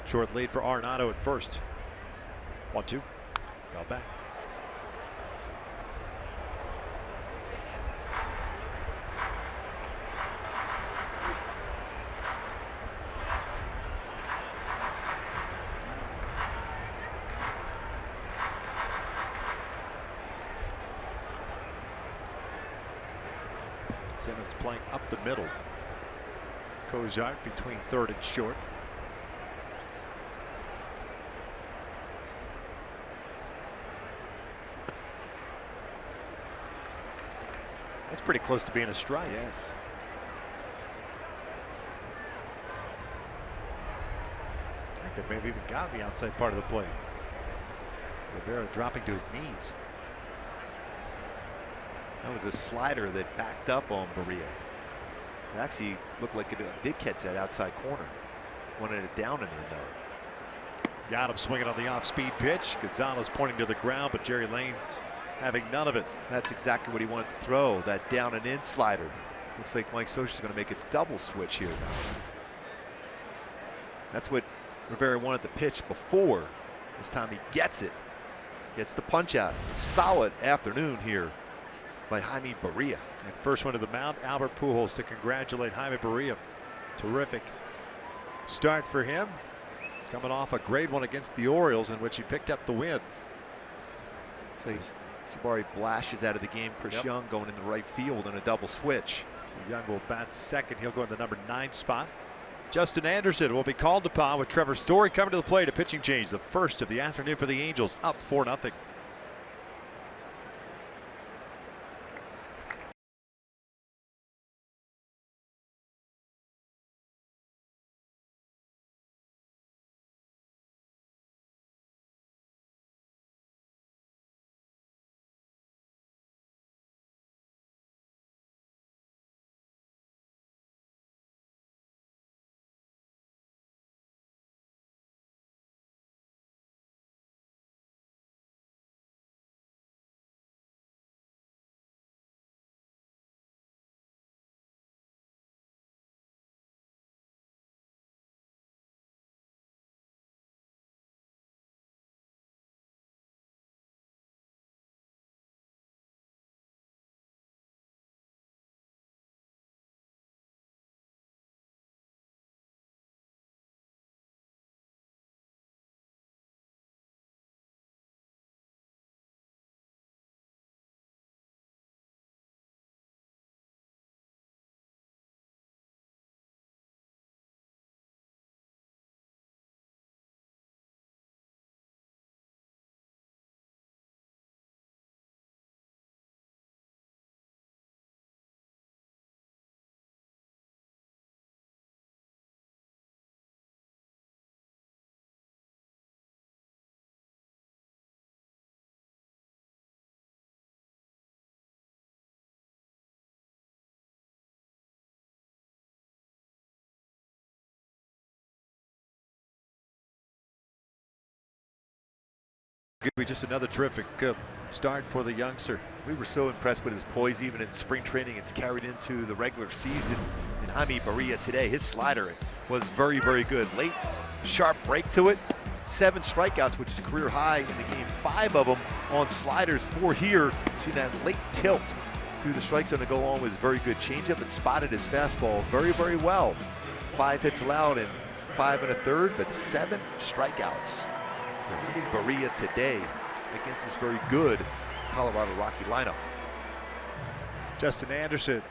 Short lead for Arenado at first. 1-2. Got back. Simmons playing up the middle. Cozart between third and short. That's pretty close to being a strike. Yes. I think they maybe even got the outside part of the plate. Rivera dropping to his knees. That was a slider that backed up on Berea. It actually looked like it did catch that outside corner. Wanted it down and in though. Got him swinging on the off-speed pitch. Gonzalez pointing to the ground, but Jerry Lane having none of it. That's exactly what he wanted to throw, that down and in slider. Looks like Mike Scioscia's going to make a double switch here now. That's what Rivera wanted to pitch before. This time he gets it. Gets the punch out. Solid afternoon here by Jaime Berea. And first one to the mound, Albert Pujols to congratulate Jaime Berea. Terrific start for him. Coming off a great one against the Orioles in which he picked up the win. So Jabari Blashes out of the game. Chris Young going in the right field on a double switch. So Young will bat second. He'll go in the number 9 spot. Justin Anderson will be called upon with Trevor Story coming to the plate. A pitching change, the first of the afternoon for the Angels, up 4-0. Could be just another terrific start for the youngster. We were so impressed with his poise, even in spring training. It's carried into the regular season. And Jaime Barria today, his slider was very, very good. Late, sharp break to it. 7 strikeouts, which is a career high in the game. 5 of them on sliders, 4 here. See that late tilt through the strike zone to go on was very good. Changeup and spotted his fastball very, very well. 5 hits allowed and 5 1/3, but 7 strikeouts. Barria today against this very good Colorado Rocky lineup. Justin Anderson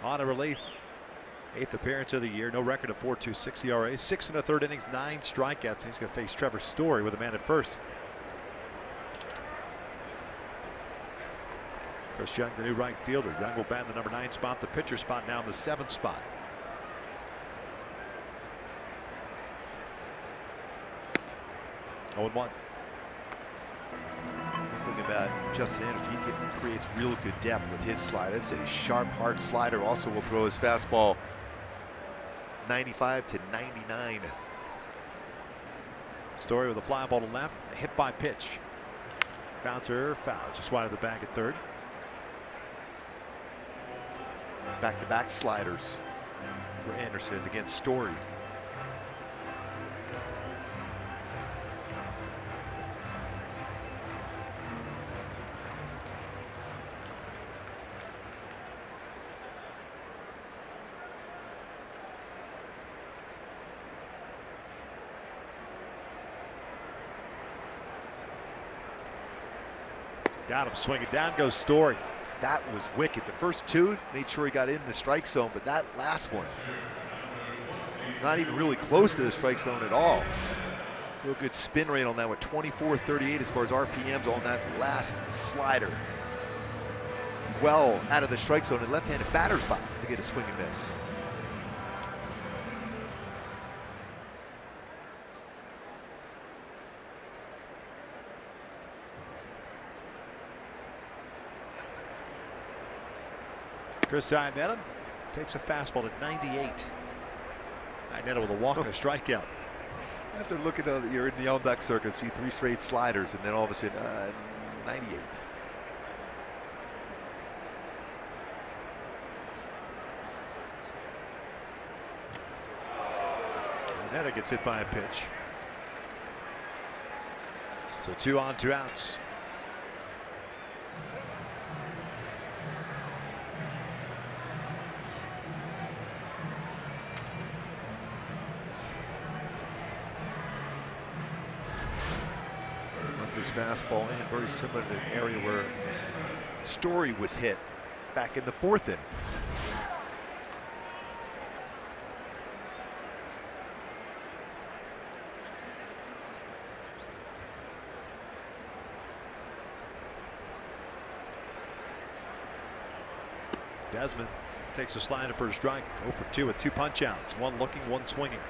on a relief. 8th appearance of the year. No record of 4.26 ERA. 6 1/3 innings, 9 strikeouts. He's going to face Trevor Story with a man at first. Chris Young, the new right fielder. Young will bat in the number 9 spot. The pitcher spot now in the 7th spot. Oh, 1. One thing about Justin Anderson, he creates real good depth with his slider. It's a sharp, hard slider. Also will throw his fastball 95 to 99. Story with a fly ball to left. A hit by pitch. Bouncer foul. Just wide of the bag at third. Back-to-back sliders for Anderson against Story. Got him swinging. Down goes Story. That was wicked. The first 2 made sure he got in the strike zone, but that last one, not even really close to the strike zone at all. Real good spin rate on that with 24.38 as far as RPMs on that last slider. Well out of the strike zone and left-handed batter's box to get a swing and miss. Chris Iannetta takes a fastball at 98. Iannetta with a walk and a strikeout. After looking at you're in the on deck circuit, see 3 straight sliders, and then all of a sudden 98. Iannetta gets hit by a pitch. So 2 on, 2 outs. His fastball in very similar to the area where Story was hit back in the 4th inning. Desmond takes a slider for a strike. 0 for 2 with 2 punch outs. 1 looking, 1 swinging.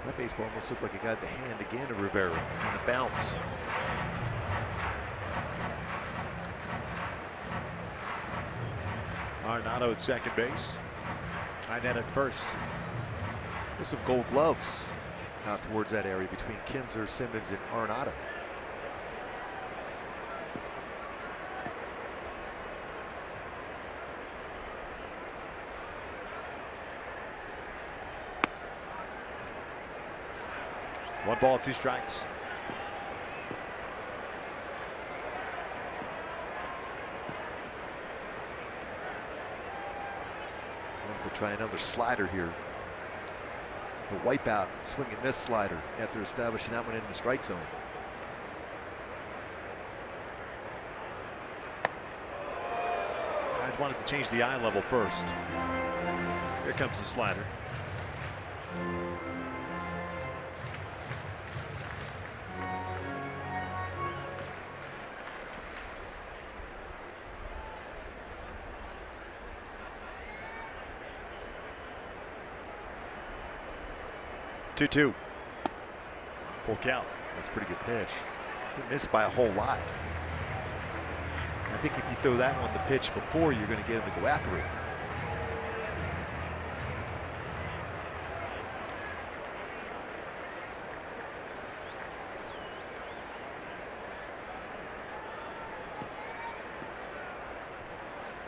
That baseball almost looked like it got the hand again of Rivera on the bounce. Arenado at second base. Iannetta at first. There's some gold gloves out towards that area between Kinsler, Simmons, and Arenado. One ball, 2 strikes. We'll try another slider here. The wipeout, swing and miss slider after establishing that one in the strike zone. I wanted to change the eye level first. Here comes the slider. Two. Full count. That's a pretty good pitch. He missed by a whole lot. I think if you throw that on the pitch before, you're going to get him to go after it.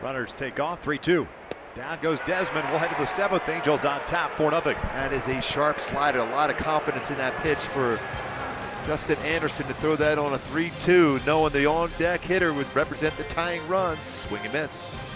Runners take off, 3-2. Down goes Desmond. We'll head to the 7th. Angels on top, 4-0. That is a sharp slider. A lot of confidence in that pitch for Justin Anderson to throw that on a 3-2, knowing the on-deck hitter would represent the tying runs. Swing and miss.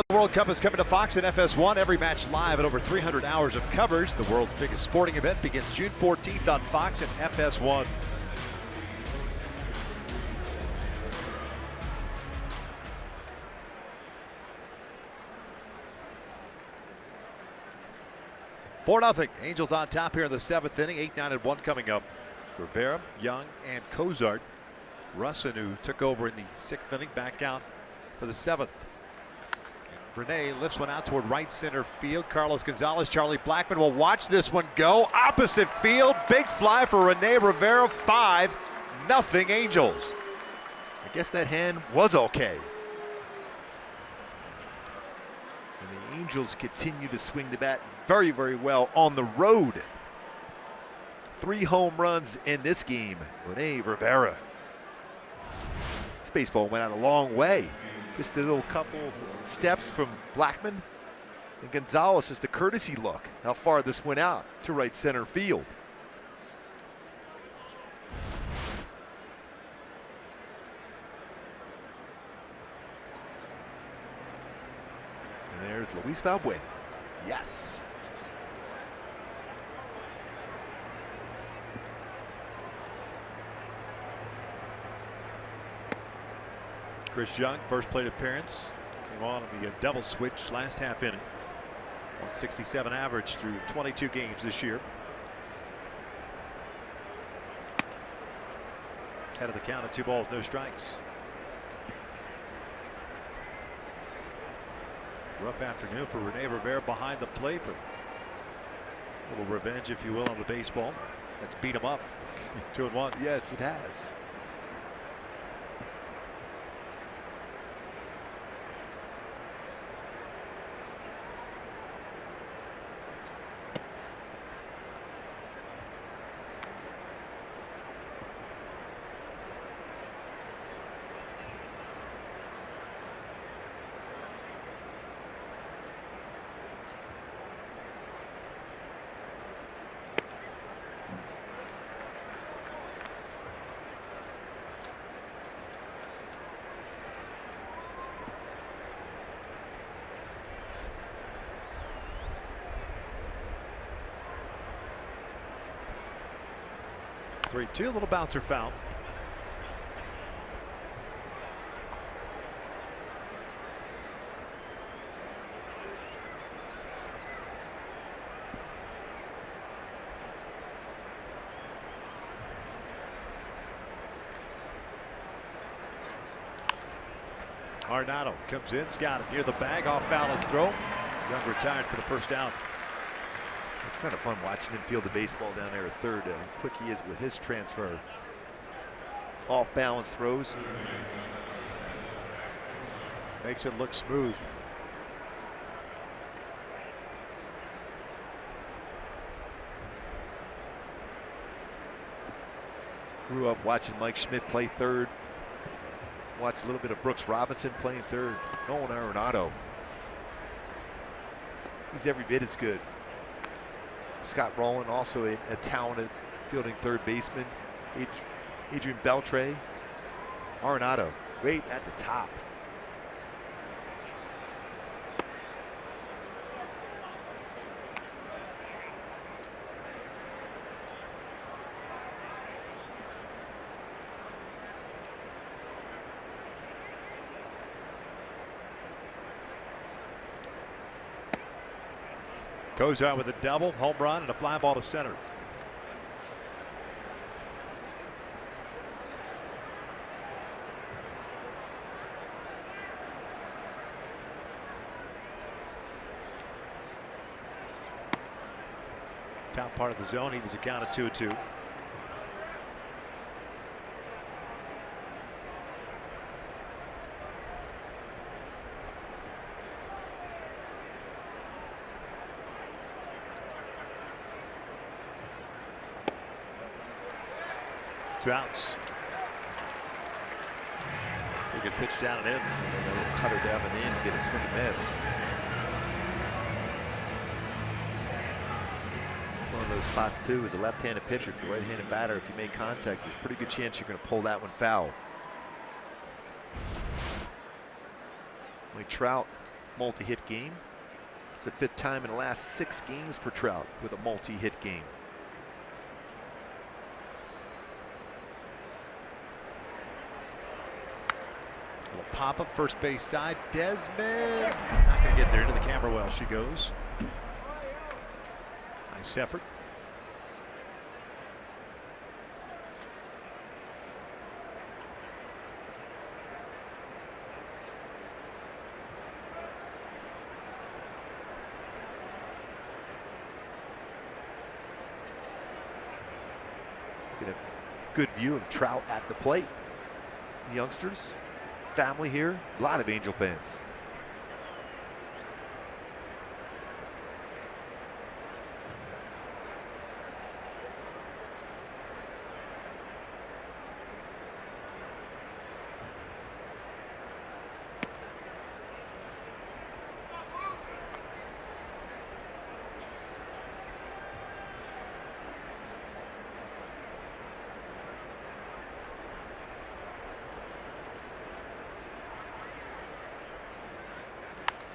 The World Cup is coming to Fox and FS1. Every match live and over 300 hours of coverage. The world's biggest sporting event begins June 14th on Fox and FS1. Four nothing. Angels on top here in the 7th inning. 8-9-1 coming up. Rivera, Young, and Cozart. Russin, who took over in the 6th inning, back out for the 7th. Rene lifts one out toward right center field. Carlos Gonzalez, Charlie Blackmon will watch this one go opposite field. Big fly for Rene Rivera. 5-0 Angels. I guess that hand was okay. And the Angels continue to swing the bat very, very well on the road. 3 home runs in this game. Rene Rivera. This baseball went out a long way. Just a little couple steps from Blackmon and Gonzalez, just a courtesy look how far this went out to right center field. And there's Luis Valbuena. Yes. Chris Young, first plate appearance, came on in the double switch last half inning. 167 average through 22 games this year. Head of the count at 2 balls, no strikes. Rough afternoon for Rene Rivera behind the plate, but a little revenge, if you will, on the baseball. That's beat him up. 2-1. Yes, it has. A little bouncer foul. Arenado comes in, has got it near the bag, off balance throw. Young retired for the first down. It's kind of fun watching him field the baseball down there at third. How quick he is with his transfer. Off balance throws. Makes it look smooth. Grew up watching Mike Schmidt play third. Watched a little bit of Brooks Robinson playing third. Nolan Arenado. He's every bit as good. Scott Rowland, also a talented fielding third baseman. Adrian Beltre. Arenado, right at the top. Goes out with a double, home run, and a fly ball to center. Top part of the zone, he was accounted 2-2. Two outs. He could pitch down and in. They'll cut her down and in, get a swing and miss. One of those spots too is a left-handed pitcher. If you're a right-handed batter, if you make contact, there's a pretty good chance you're going to pull that one foul. Like Trout, multi-hit game. It's the 5th time in the last 6 games for Trout with a multi-hit game. Little pop up first base side. Desmond not going to get there. Into the camera well she goes. Nice effort. Get a good view of Trout at the plate. Youngsters, family here, a lot of Angel fans.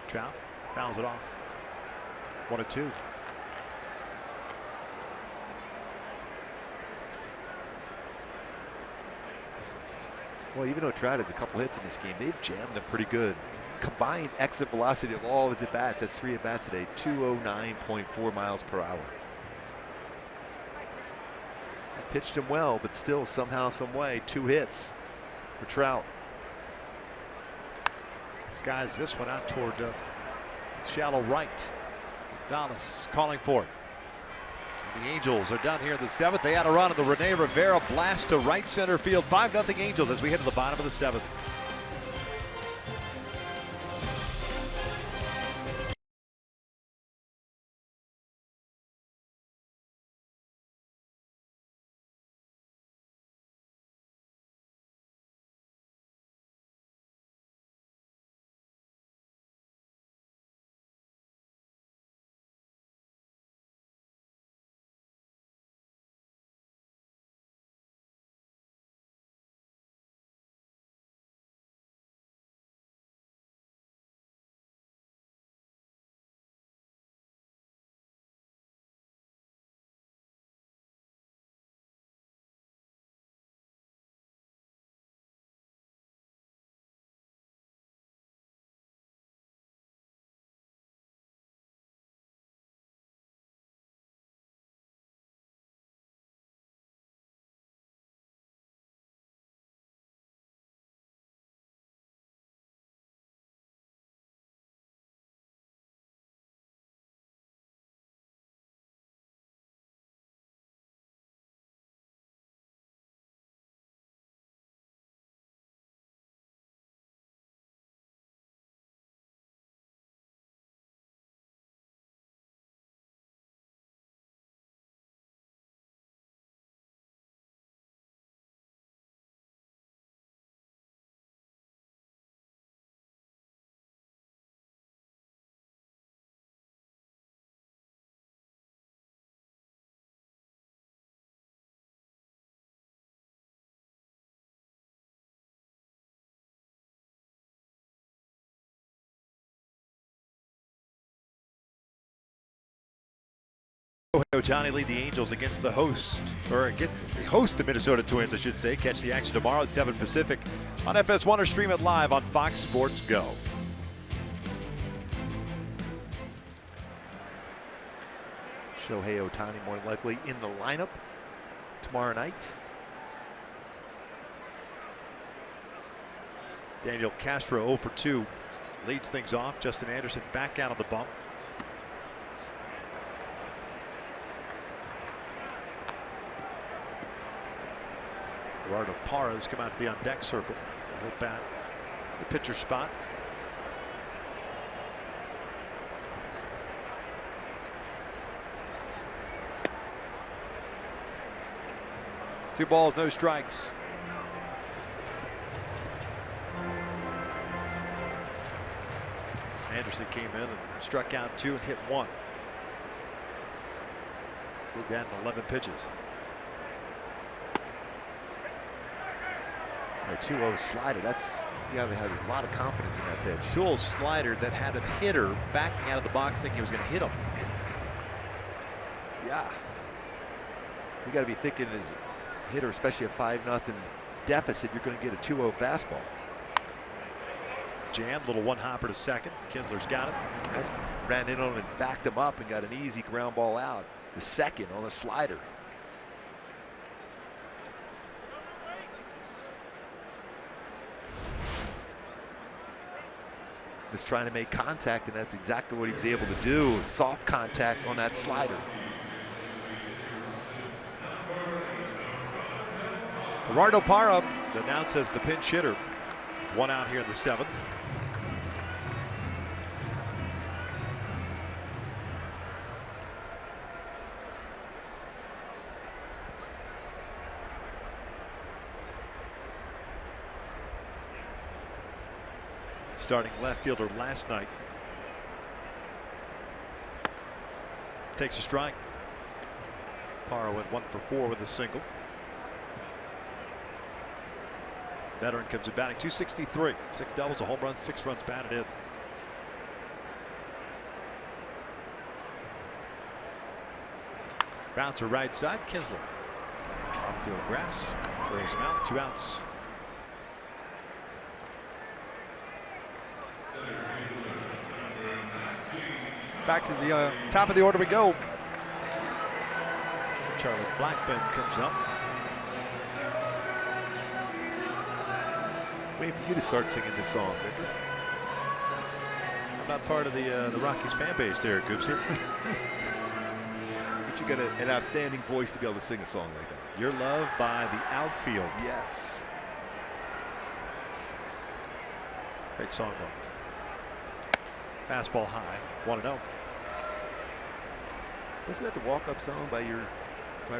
Trout fouls it off. 1-2. Well, even though Trout has a couple hits in this game, they've jammed them pretty good. Combined exit velocity of all of his at-bats, that's 3 at-bats today, 209.4 miles per hour. I pitched him well, but still somehow, some way, 2 hits for Trout. Skies this one out toward shallow right. Gonzalez calling for it. And the Angels are done here in the 7th. They had a run of the Rene Rivera blast to right center field. 5-0 Angels as we head to the bottom of the 7th. Ohtani lead the Angels against the host, or against the host, the Minnesota Twins, I should say. Catch the action tomorrow at 7 Pacific on FS1 or stream it live on Fox Sports Go. Shohei Ohtani more than likely in the lineup tomorrow night. Daniel Castro 0 for 2 leads things off. Justin Anderson back out of the bump. Gerardo Parra has come out to the on-deck circle. So he'll bat the pitcher spot. Two balls, no strikes. Anderson came in and struck out 2 and hit 1. Did that in 11 pitches. A 2-0 slider. That's, you gotta have a lot of confidence in that pitch. 2-0 slider that had a hitter backing out of the box thinking he was going to hit him. Yeah. You gotta be thinking as a hitter, especially a 5-0 deficit, you're going to get a 2-0 fastball. Jammed, little one hopper to second. Kinsler's got it. Ran in on him and backed him up and got an easy ground ball out. The second on a slider. Was trying to make contact, and that's exactly what he was able to do. Soft contact on that slider. Gerardo Parra announced as the pinch hitter. 1 out here in the 7th. Starting left fielder last night. Takes a strike. Parra went 1 for 4 with a single. Veteran comes in batting .263. 6 doubles, a home run, 6 runs batted in. Bouncer right side, Kinsler. Outfield grass, throws him out, 2 outs. Back to the top of the order we go. Charlie Blackman comes up. Wait for you to start singing this song, Richard. I'm not part of the Rockies fan base there, Goobster. But you got an outstanding voice to be able to sing a song like that. Your Love by the Outfield. Yes. Great song though. Fastball high, 1-0. Wasn't that the walk-up song by your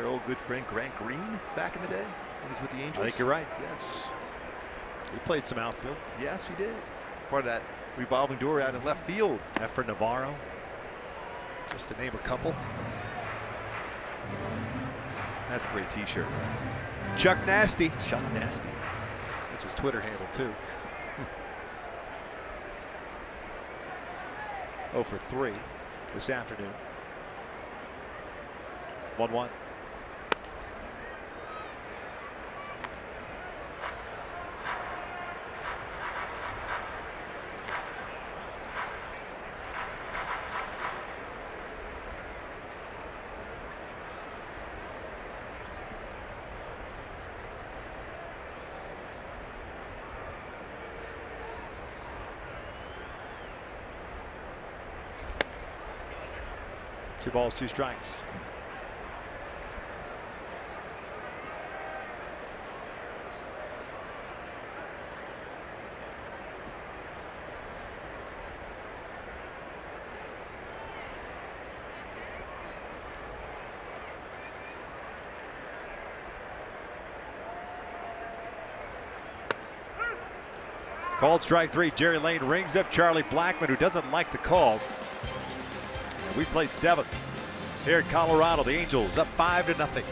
old good friend Grant Green back in the day when he was with the Angels? I think you're right. Yes. He played some outfield. Yes, he did. Part of that revolving door out in left field. Efren Navarro, just to name a couple. That's a great T-shirt. Chuck Nasty. Chuck Nasty. That's his Twitter handle too. 0 for 3 this afternoon. 1-1. Two balls, 2 strikes. Called strike 3. Jerry Lane rings up Charlie Blackman, who doesn't like the call. And we played 7th here in Colorado. The Angels up 5-0.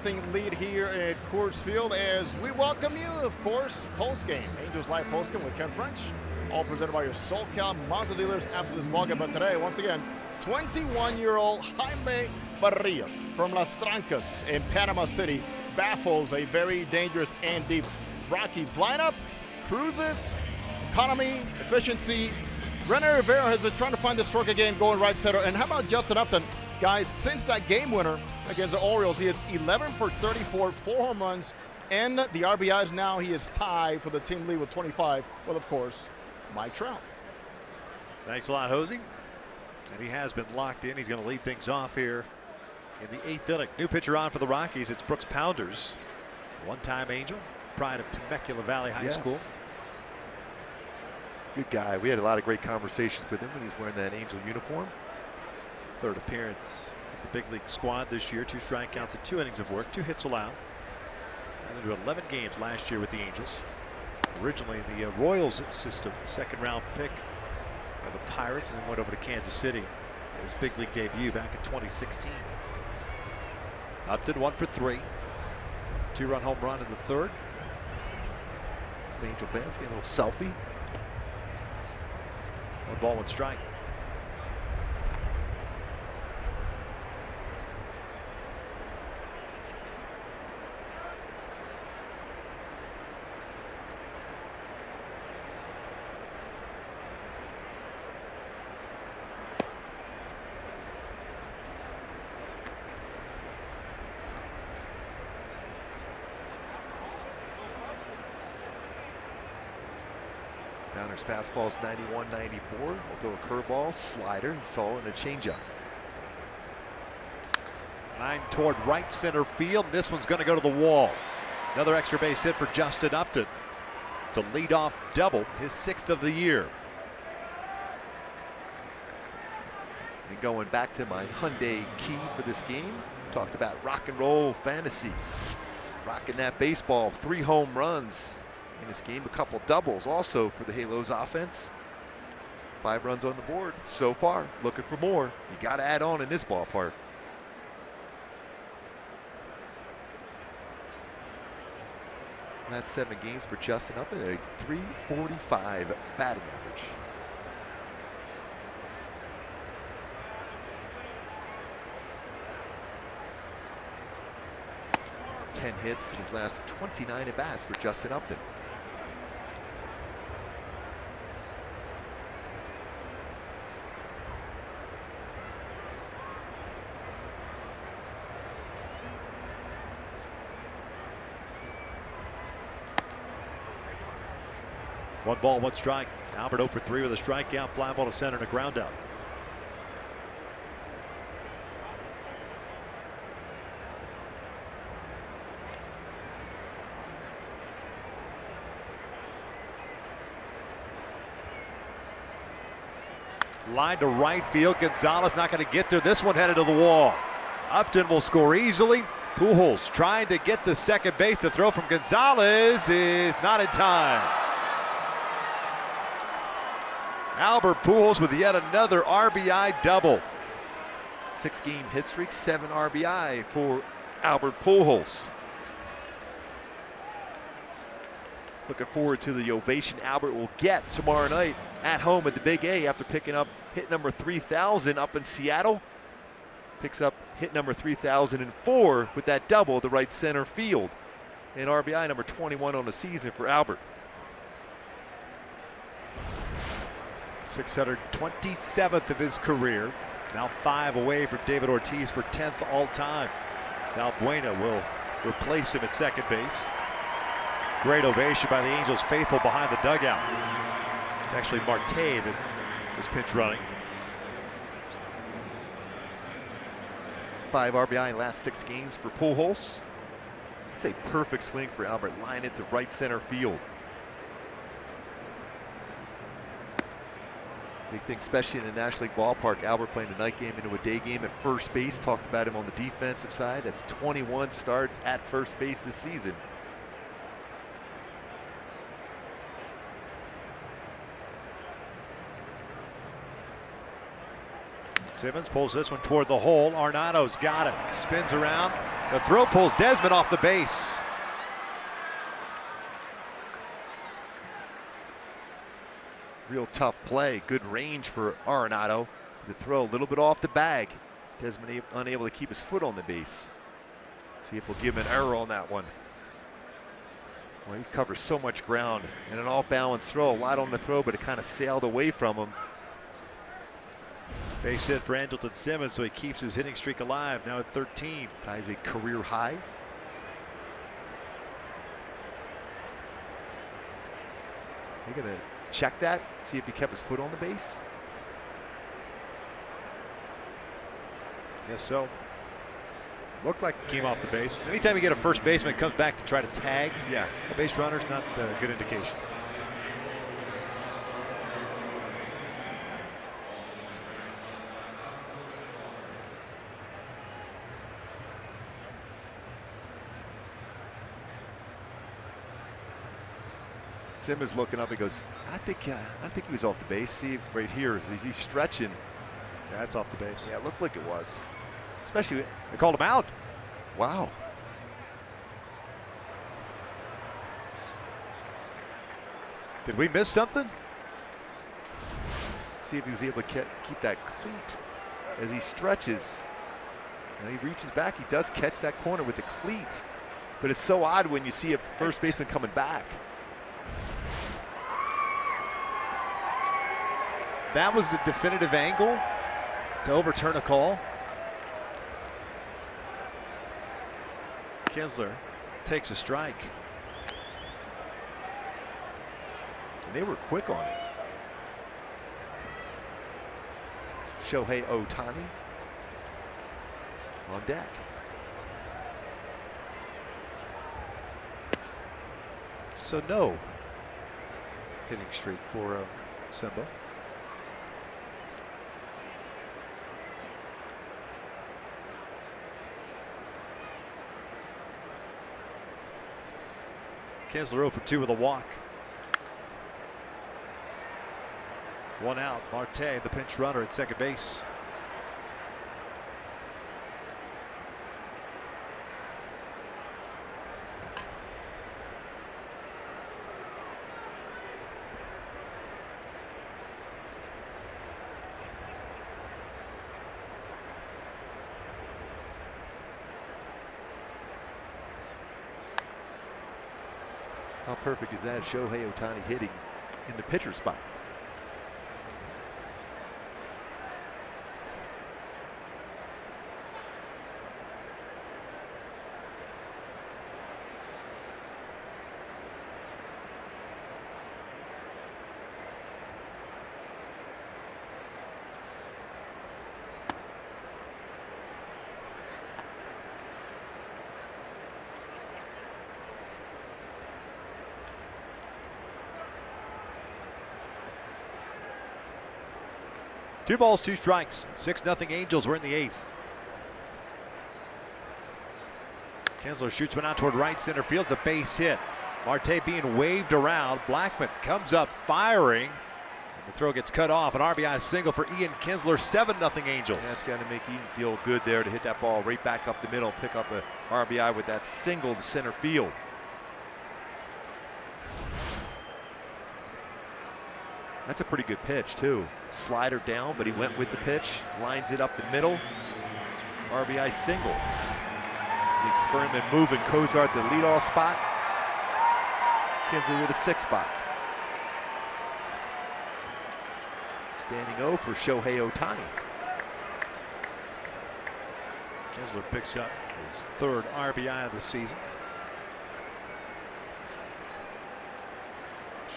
1-0 lead here at Coors Field as we welcome you, of course, post-game. Angels Live post-game with Ken French, all presented by your SoCal Mazda dealers after this ballgame. But today, once again, 21-year-old Jaime Barria from Las Trancas in Panama City baffles a very dangerous and deep Rockies lineup, cruises, economy, efficiency. Renner Rivera has been trying to find the stroke again, going right center. And how about Justin Upton? Guys, since that game winner against the Orioles, he is 11 for 34, 4 home runs, and the RBIs now he is tied for the team lead with 25. Well, of course, Mike Trout. Thanks a lot, Hosey. And he has been locked in. He's going to lead things off here in the 8th inning. New pitcher on for the Rockies. It's Brooks Pounders, one-time Angel, pride of Temecula Valley High School. Good guy. We had a lot of great conversations with him when he was wearing that Angel uniform. Third appearance with the big league squad this year. 2 strikeouts and 2 innings of work, 2 hits allowed. And into 11 games last year with the Angels. Originally in the Royals system, 2nd round pick by the Pirates, and then went over to Kansas City. His big league debut back in 2016. Upton 1 for 3. 2-run home run in the 3rd. Some Angel fans getting a little selfie. 1 ball, 1 strike. Downers fastball's 91-94. We'll throw a curveball, slider, saw, and a changeup. Line toward right center field. This one's going to go to the wall. Another extra base hit for Justin Upton to lead off double, his 6th of the year. And going back to my Hyundai key for this game, talked about rock and roll fantasy. Rocking that baseball, 3 home runs in this game, a couple doubles also for the Halos offense. 5 runs on the board so far. Looking for more. You got to add on in this ballpark. Last 7 games for Justin Upton, a .345 batting average. It's 10 hits in his last 29 at bats for Justin Upton. One ball, 1 strike. Albert 0 for 3 with a strikeout, fly ball to center, and a ground out. Line to right field. Gonzalez not going to get there. This one headed to the wall. Upton will score easily. Pujols trying to get the second base. The throw from Gonzalez is not in time. Albert Pujols with yet another RBI double. 6-game hit streak, 7 RBI for Albert Pujols. Looking forward to the ovation Albert will get tomorrow night at home at the Big A after picking up hit number 3,000 up in Seattle. Picks up hit number 3,004 with that double to right center field. And RBI number 21 on the season for Albert. 627th of his career. Now 5 away from David Ortiz for 10th all time. Valbuena will replace him at second base. Great ovation by the Angels faithful behind the dugout. It's actually Marte that is pinch running. It's 5 RBI in last 6 games for Pujols. It's a perfect swing for Albert. Line it to right center field. Big thing, especially in the National League ballpark. Albert playing a night game into a day game at first base. Talked about him on the defensive side. That's 21 starts at first base this season. Simmons pulls this one toward the hole. Arenado's got it. Spins around. The throw pulls Desmond off the base. Real tough play. Good range for Arenado. The throw a little bit off the bag. Desmond unable to keep his foot on the base. See if we'll give him an error on that one. Well, he covers so much ground and an off-balance throw. A lot on the throw, but it kind of sailed away from him. Base hit for Andrelton Simmons, so he keeps his hitting streak alive, now at 13. Ties a career high. They're gonna check that, see if he kept his foot on the base. Guess so. Looked like he came off the base. Anytime you get a first baseman comes back to try to tag a base runner, is not a good indication. Simmons looking up, he goes, I think he was off the base. See right here, is he stretching? Yeah, that's off the base. Yeah, it looked like it was. Especially, they called him out. Wow. Did we miss something? See if he was able to keep that cleat as he stretches. And he reaches back, he does catch that corner with the cleat. But it's so odd when you see a first baseman coming back. That was the definitive angle to overturn a call. Kinsler takes a strike. And they were quick on it. Shohei Ohtani on deck. So no hitting streak for Simba. Kinsler 0 for 2 with a walk. One out. Marte, the pinch runner at second base. How perfect is that? Shohei Ohtani hitting in the pitcher spot. Two balls, two strikes. 6-0 Angels. We're in the 8th. Kinsler shoots one out toward right center field. It's a base hit. Marte being waved around. Blackman comes up firing. And the throw gets cut off. An RBI single for Ian Kinsler. 7-0 Angels. That's got to make Ian feel good there to hit that ball right back up the middle. Pick up a RBI with that single to center field. That's a pretty good pitch too. Slider down, but he went with the pitch. Lines it up the middle. RBI single. The experiment moving. Kozar at the leadoff spot. Kinsler with a 6th spot. Standing O for Shohei Ohtani. Kinsler picks up his 3rd RBI of the season.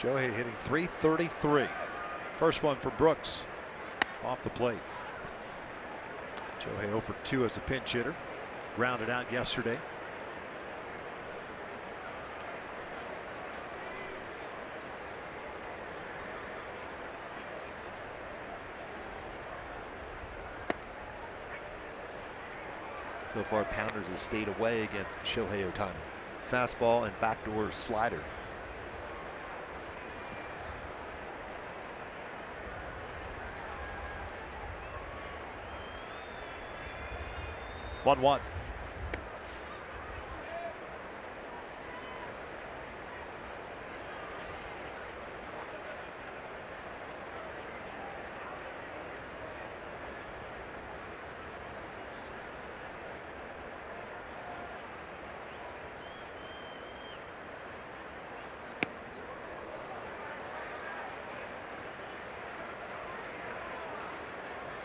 Shohei hitting .333. First one for Brooks off the plate. Shohei 0 for 2 as a pinch hitter. Grounded out yesterday. So far, Pounders has stayed away against Shohei Ohtani. Fastball and backdoor slider.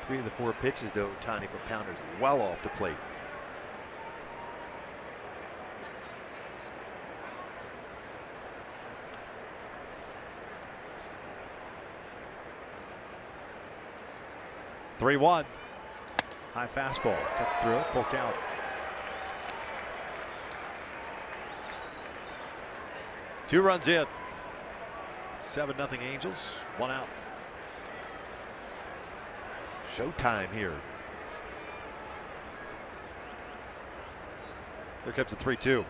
3 of the 4 pitches, though, Tiny, for Pounders well off the plate. Three one. High fastball. Cuts through it. Full count. Two runs in. 7-0 Angels. One out. Showtime here. Here comes the 3-2.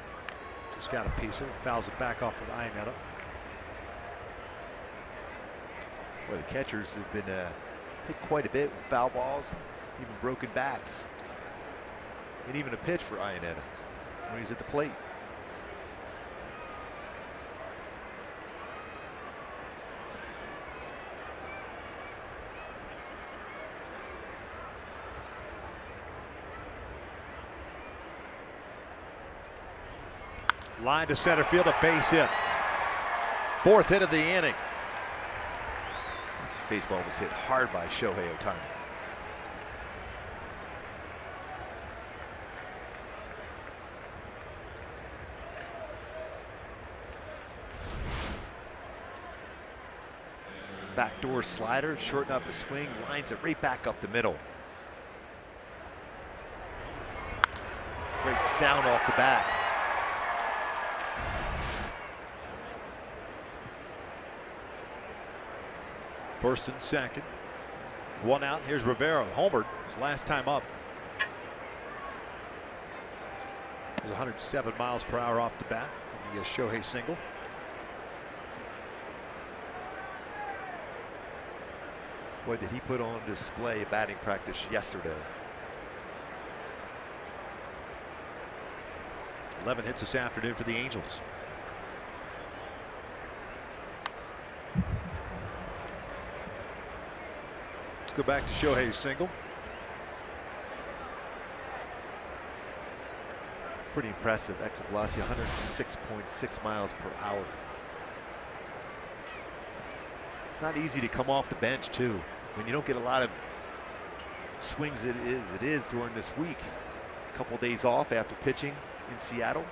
Just got a piece of it. Fouls it back off of Iannetta. Well, the catchers have been hit quite a bit with foul balls, even broken bats, and even a pitch for Iannetta when he's at the plate. Line to center field, a base hit. Fourth hit of the inning. Baseball was hit hard by Shohei Ohtani. Backdoor slider, shorten up his swing, lines it right back up the middle. Great sound off the bat. First and second. One out. Here's Rivera. Homered his last time up. It was 107 miles per hour off the bat. The Shohei single. Boy, did he put on display batting practice yesterday. 11 hits this afternoon for the Angels. Let's go back to Shohei's single. It's pretty impressive. Exit velocity 106.6 miles per hour. Not easy to come off the bench too. When you don't get a lot of swings, it is during this week. A couple days off after pitching in Seattle.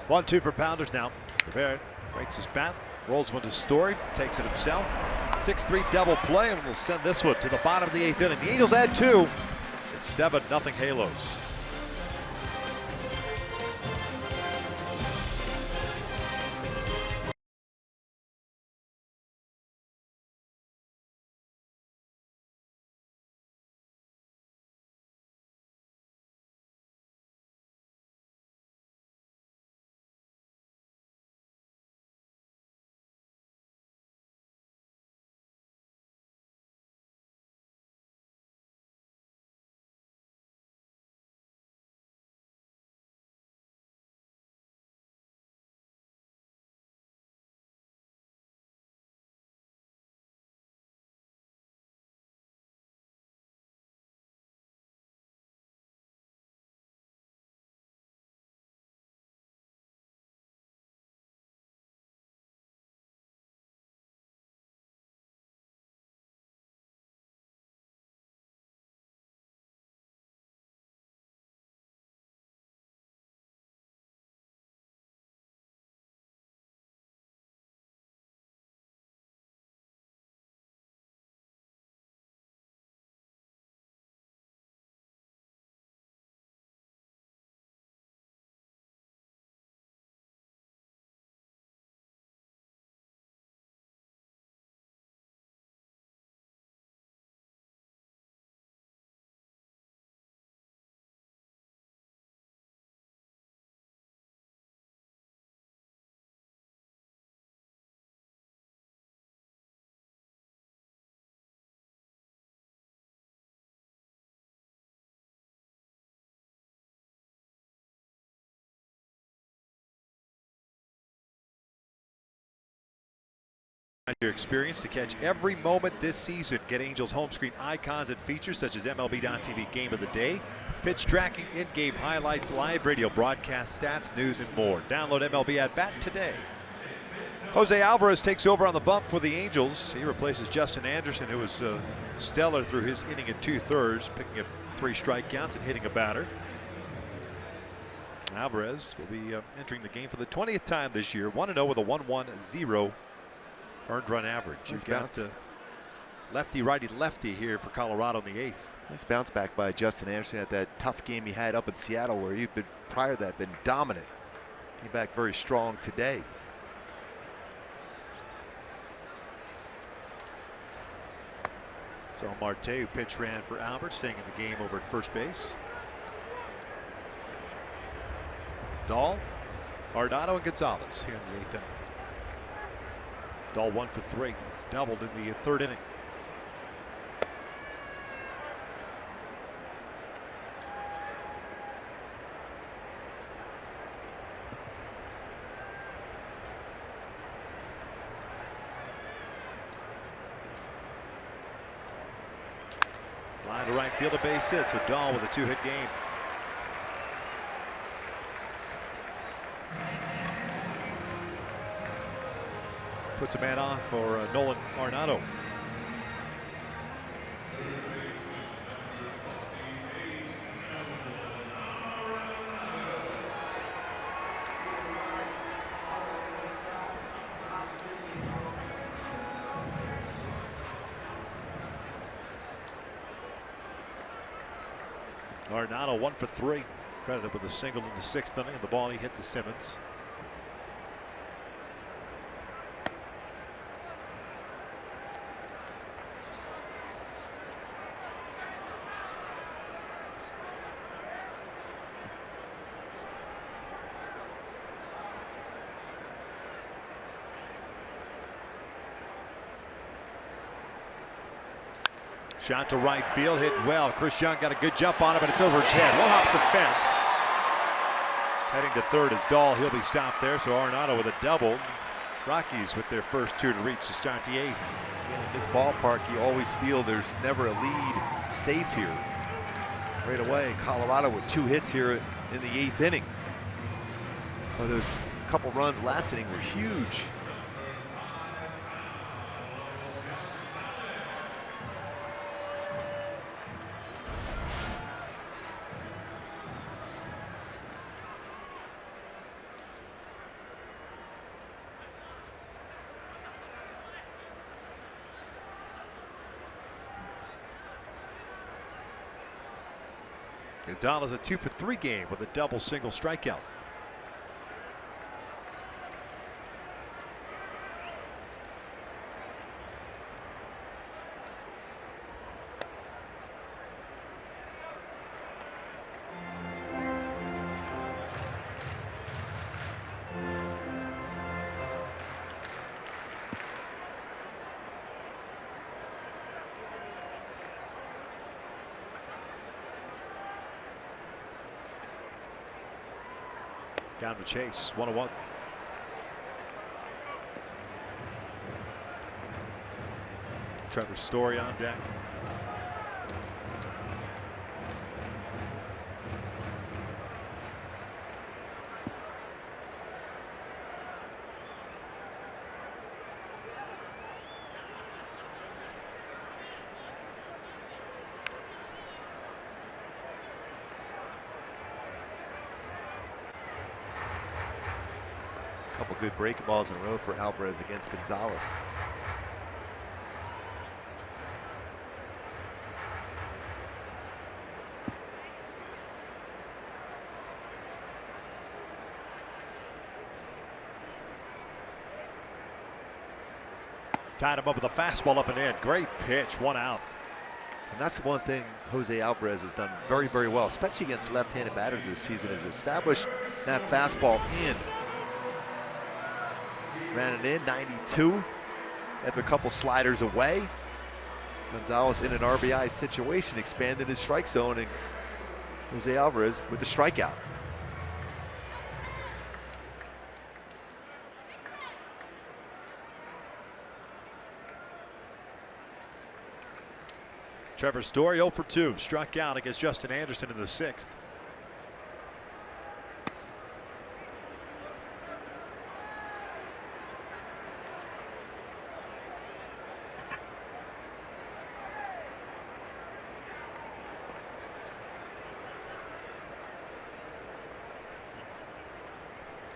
One, two for Pounders now. Rivera breaks his bat, rolls one to Story, takes it himself. 6-3 double play, and we'll send this one to the bottom of the 8th inning. The Angels add 2. It's 7-0 Halos. your experience to catch every moment this season. Get Angels home screen icons and features such as MLB.TV Game of the Day, pitch tracking, in-game highlights, live radio broadcast, stats, news, and more. Download MLB at Bat today. Jose Alvarez takes over on the bump for the Angels. He replaces Justin Anderson, who was stellar through his inning and 2/3, picking up 3 strikeouts and hitting a batter. Alvarez will be entering the game for the 20th time this year, 1-0 with a 1.10 earned run average. You've got lefty, righty, lefty here for Colorado in the 8th. Nice bounce back by Justin Anderson at that tough game he had up in Seattle, where he'd been prior to that been dominant. Came back very strong today. So Marte, who pitch ran for Albert, staying in the game over at first base. Dahl, Arenado, and Gonzalez here in the 8th inning. Dahl 1 for 3, doubled in the 3rd inning. Line to right field, a base hit, so Dahl with a 2-hit game. Puts a man on for Nolan Arenado. Arenado 1 for 3, credited with a single in the 6th inning, and the ball he hit to Simmons. Shot to right field, hit well. Chris Young got a good jump on it, but it's over his head. One hops the fence. Heading to 3rd is Dahl. He'll be stopped there, so Arenado with a double. Rockies with their first 2 to reach to start the 8th. In this ballpark, you always feel there's never a lead safe here. Right away, Colorado with 2 hits here in the 8th inning. But those couple runs last inning were huge. Gonzalez a 2 for 3 game with a double single strikeout. Down to Chase, 1-1. Trevor Story on deck. Couple good breaking balls in a row for Alvarez against Gonzalez. Tied him up with a fastball up and in. Great pitch, 1 out. And that's the one thing Jose Alvarez has done very, very well, especially against left-handed batters this season, is established that fastball in. Ran it in, 92, after a couple sliders away. Gonzalez in an RBI situation, expanded his strike zone, and Jose Alvarez with the strikeout. Trevor Story 0 for 2, struck out against Justin Anderson in the 6th.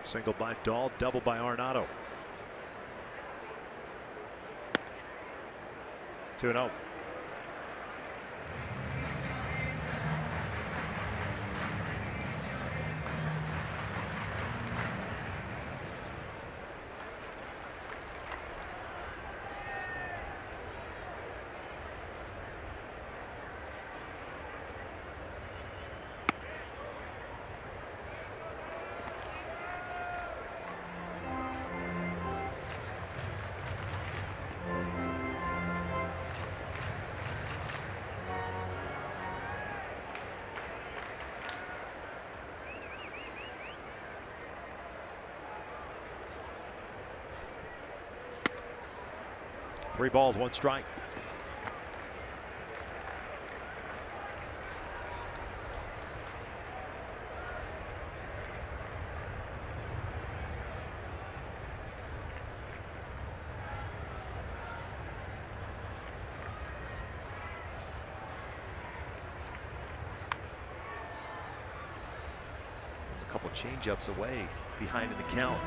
Single by Dahl, double by Arenado. 2-0. Three balls, one strike. A couple change-ups away behind in the count.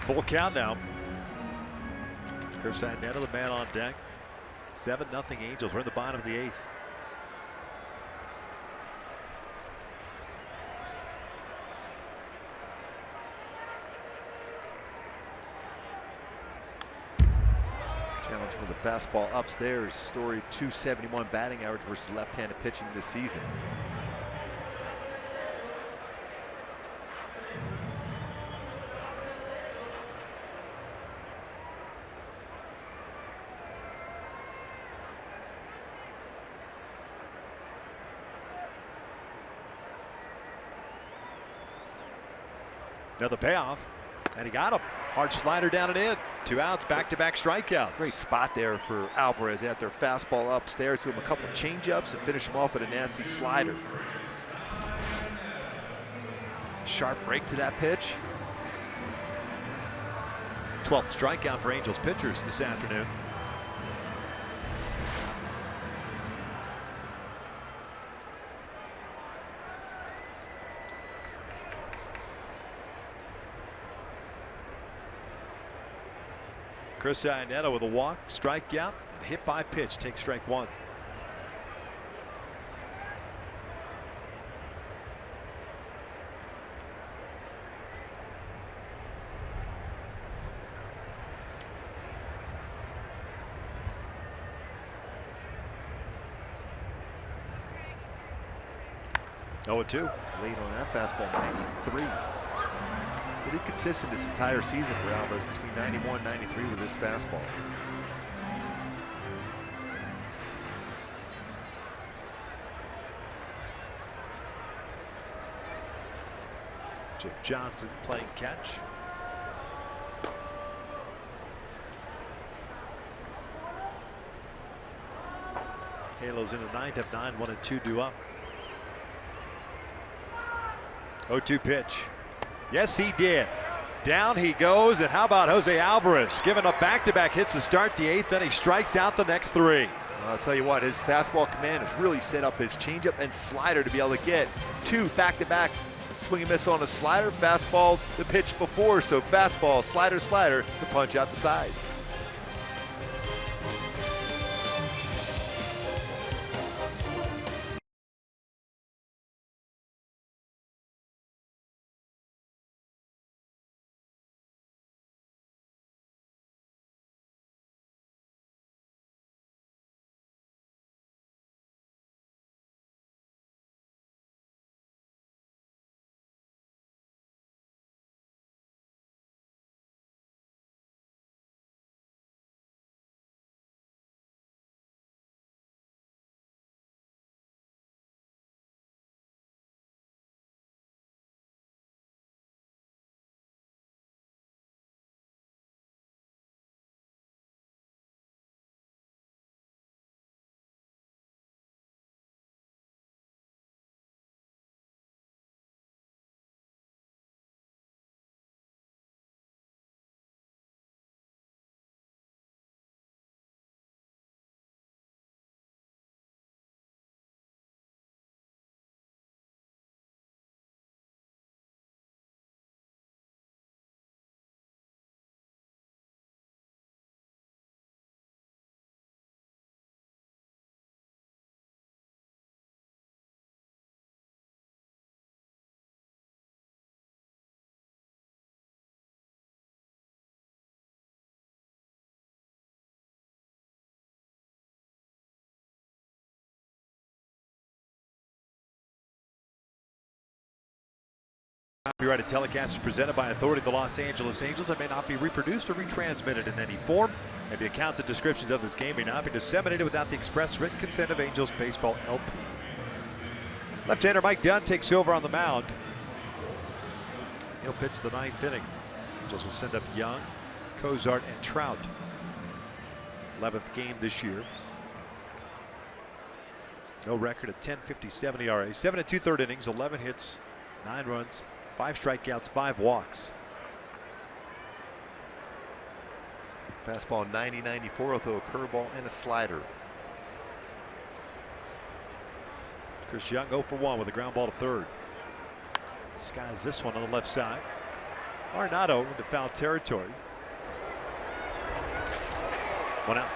Full count now. Chris Iannetta, the man on deck. 7-0 Angels. We're in the bottom of the 8th. Challenge with the fastball upstairs. Story 271 batting average versus left-handed pitching this season. Another payoff, and he got him. Hard slider down and in. 2 outs, back-to-back strikeouts. Great spot there for Alvarez at their fastball upstairs. To him a couple of change-ups and finish him off with a nasty slider. Sharp break to that pitch. 12th strikeout for Angels pitchers this afternoon. Chris Iannetta with a walk, strikeout, and hit by pitch takes strike 1. Oh, 2. Late on that fastball, 93. Pretty consistent this entire season for Alvarez, between 91 and 93 with this fastball. Chip Johnson playing catch. Halos in the 9th have 9, 1 and 2 due up. 0-2 pitch. Yes, he did. Down he goes, and how about Jose Alvarez giving up back-to-back hits to start the 8th, then he strikes out the next 3. I'll tell you what, his fastball command has really set up his changeup and slider to be able to get 2 back-to-backs. Swing and miss on a slider, fastball the pitch before, so fastball, slider, slider to punch out the sides. Copyrighted telecast is presented by authority of the Los Angeles Angels and may not be reproduced or retransmitted in any form. And the accounts and descriptions of this game may not be disseminated without the express written consent of Angels Baseball LP. Left-hander Mike Dunn takes over on the mound. He'll pitch the 9th inning. Angels will send up Young, Cozart, and Trout. 11th game this year. No record at 10.57 ERA. 7 2/3 innings, 11 hits, 9 runs, 5 strikeouts, 5 walks. Fastball 90-94, throw a curveball and a slider. Chris Young 0 for 1 with a ground ball to third. Skies this one on the left side. Arenado into foul territory. 1 out.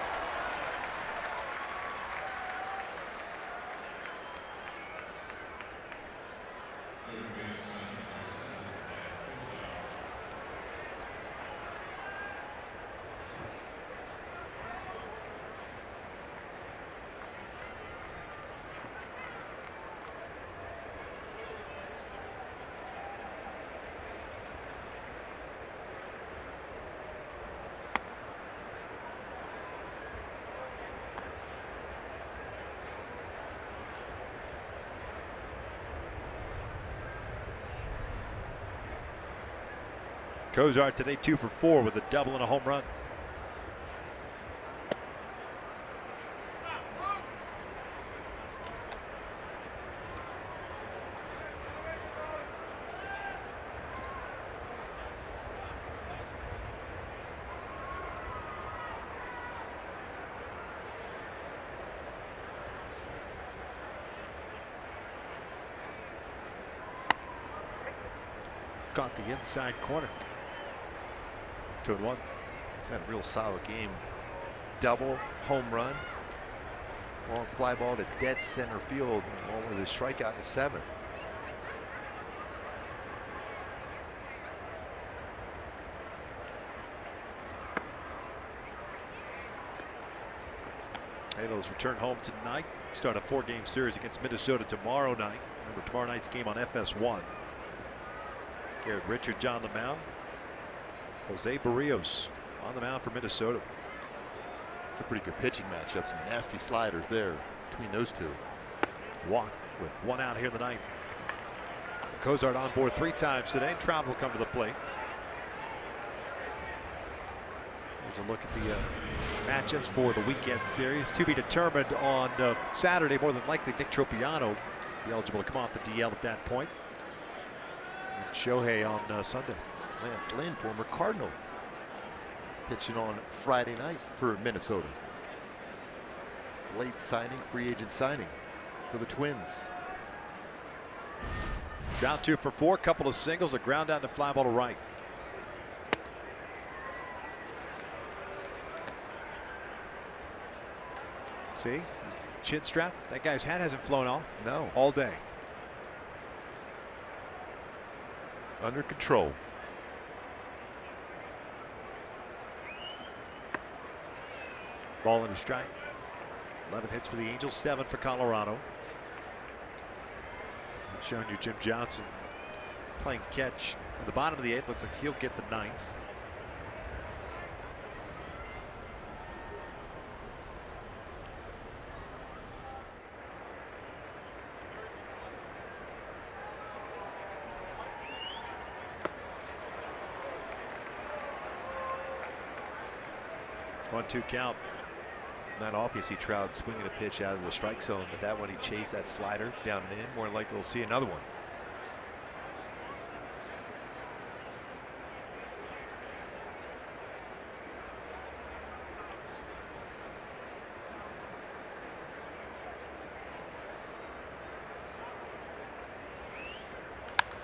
Cozart today 2 for 4 with a double and a home run. Caught the inside corner. 2-1. He's had a real solid game. Double, home run, long fly ball to dead center field, along with a strikeout in the 7th. Halos return home tonight. Start a 4-game series against Minnesota tomorrow night. Remember, tomorrow night's game on FS1. Garrett Richards on the mound. Jose Barrios on the mound for Minnesota. It's a pretty good pitching matchup. Some nasty sliders there between those two. Walk with 1 out here in the 9th. So Cozart on board 3 times today. Trout will come to the plate. Here's a look at the matchups for the weekend series. To be determined on Saturday. More than likely, Nick Tropiano be eligible to come off the DL at that point. And Shohei on Sunday. Lance Lynn, former Cardinal, pitching on Friday night for Minnesota. Late signing, free agent signing for the Twins. Trout 2 for 4, couple of singles, a ground out to fly ball to right. See, chin strap. That guy's hat hasn't flown off. No, all day. Under control. Ball in a strike. 11 hits for the Angels, 7 for Colorado. I'm showing you Jim Johnson playing catch at the bottom of the 8th. Looks like he'll get the 9th. One-two count. Not often you see Trout swinging a pitch out of the strike zone, but that one he chased that slider down and in. More likely we'll see another one.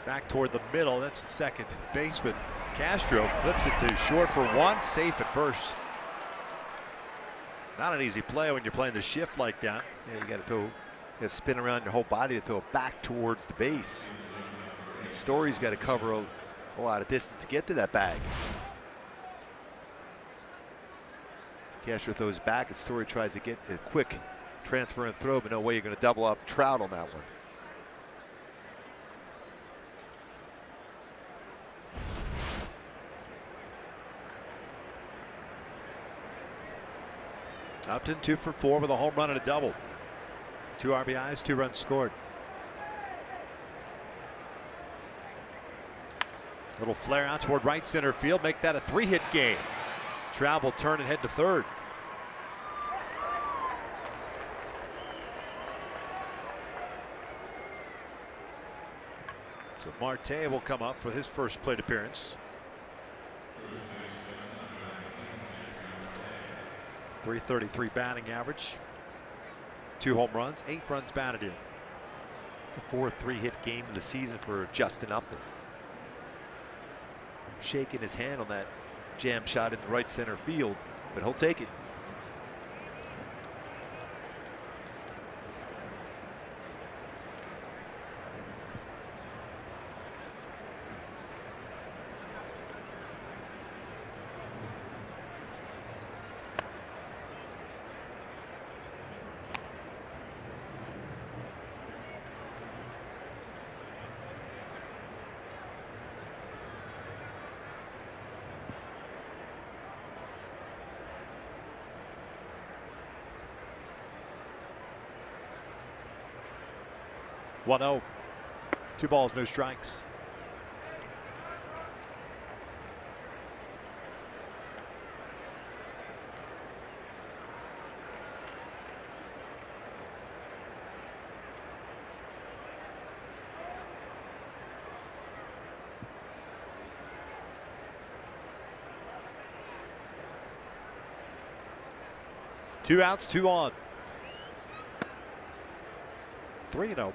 Back toward the middle. That's the second baseman. Castro flips it to short for 1, safe at first. Not an easy play when you're playing the shift like that. Yeah, you got to throw, you got to spin around your whole body to throw it back towards the base. And Story's got to cover a lot of distance to get to that bag. So Castro throws back, and Story tries to get a quick transfer and throw, but no way you're going to double up Trout on that one. Upton 2 for 4 with a home run and a double. 2 RBIs, 2 runs scored. Little flare out toward right center field, make that a 3-hit game. Traub will turn and head to third. So Marte will come up for his first plate appearance. .333 batting average. 2 home runs, 8 runs batted in. It's a 4-3 hit game of the season for Justin Upton. Shaking his hand on that jam shot in the right center field, but he'll take it. One 0. 2 balls, no strikes. Two outs, 2 on. 3-0.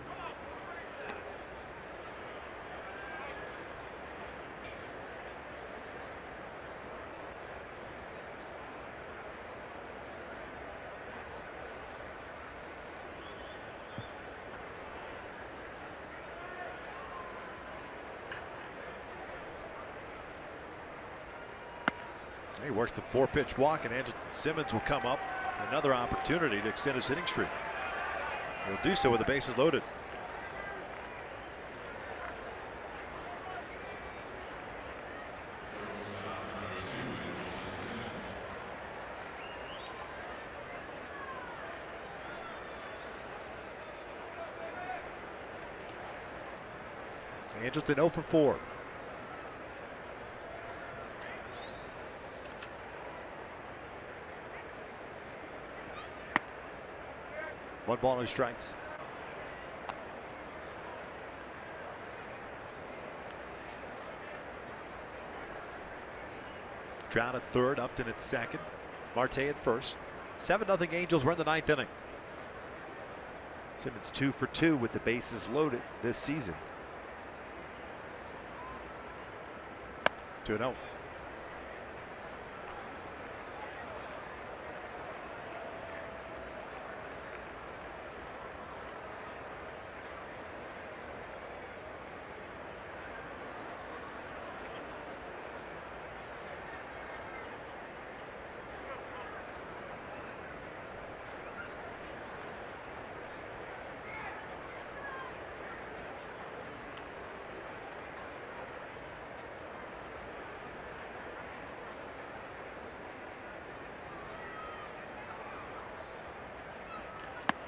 He works the 4-pitch walk, and Andrew Simmons will come up. Another opportunity to extend his hitting streak. He'll do so with the bases loaded. Angelton 0 for 4. One ball, no strikes. Trout at third, Upton at second, Marte at first. 7-0 Angels. We're in the 9th inning. Simmons 2 for 2 with the bases loaded this season. 2-0.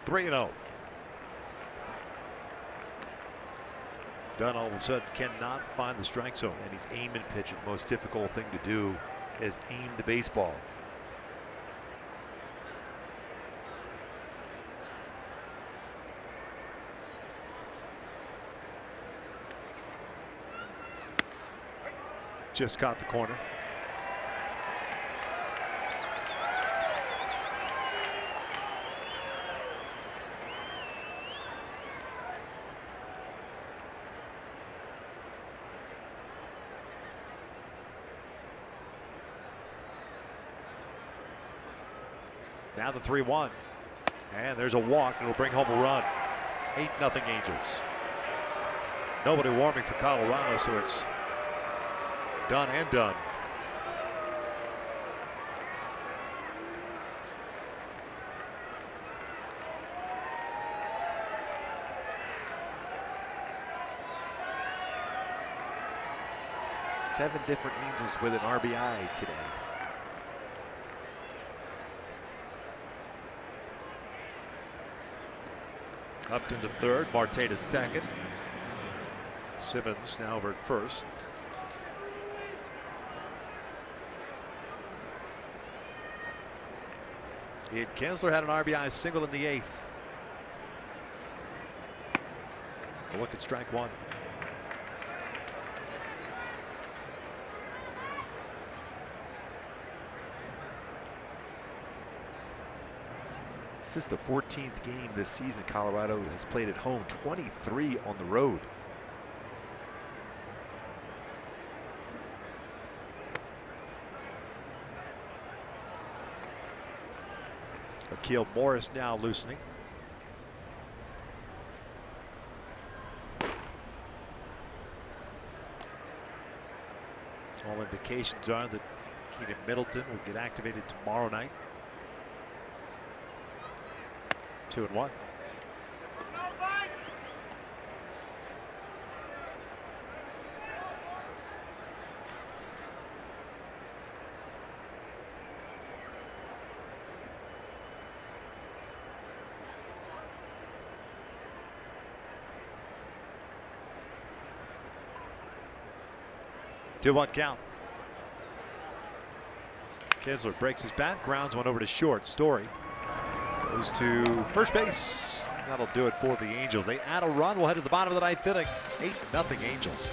Three and 0. Dunn all of a sudden cannot find the strike zone. And he's aiming pitch is the most difficult thing to do, is aim the baseball. Just caught the corner. Now the 3-1. And there's a walk. It'll bring home a run. 8-0 Angels. Nobody warming for Colorado, so it's done and done. Seven different Angels with an RBI today. Upton to third, Marte to second. Simmons now over at first. Ian Kinsler had an RBI single in the 8th. A look at strike one. This is the 14th game this season Colorado has played at home, 23 on the road. Akil Morris now loosening. All indications are that Keenan Middleton will get activated tomorrow night. 2-1.2-1 count. Kinsler breaks his bat, grounds one over to short. Story goes to first base. That'll do it for the Angels. They add a run. We'll head to the bottom of the 9th inning. 8-0 Angels.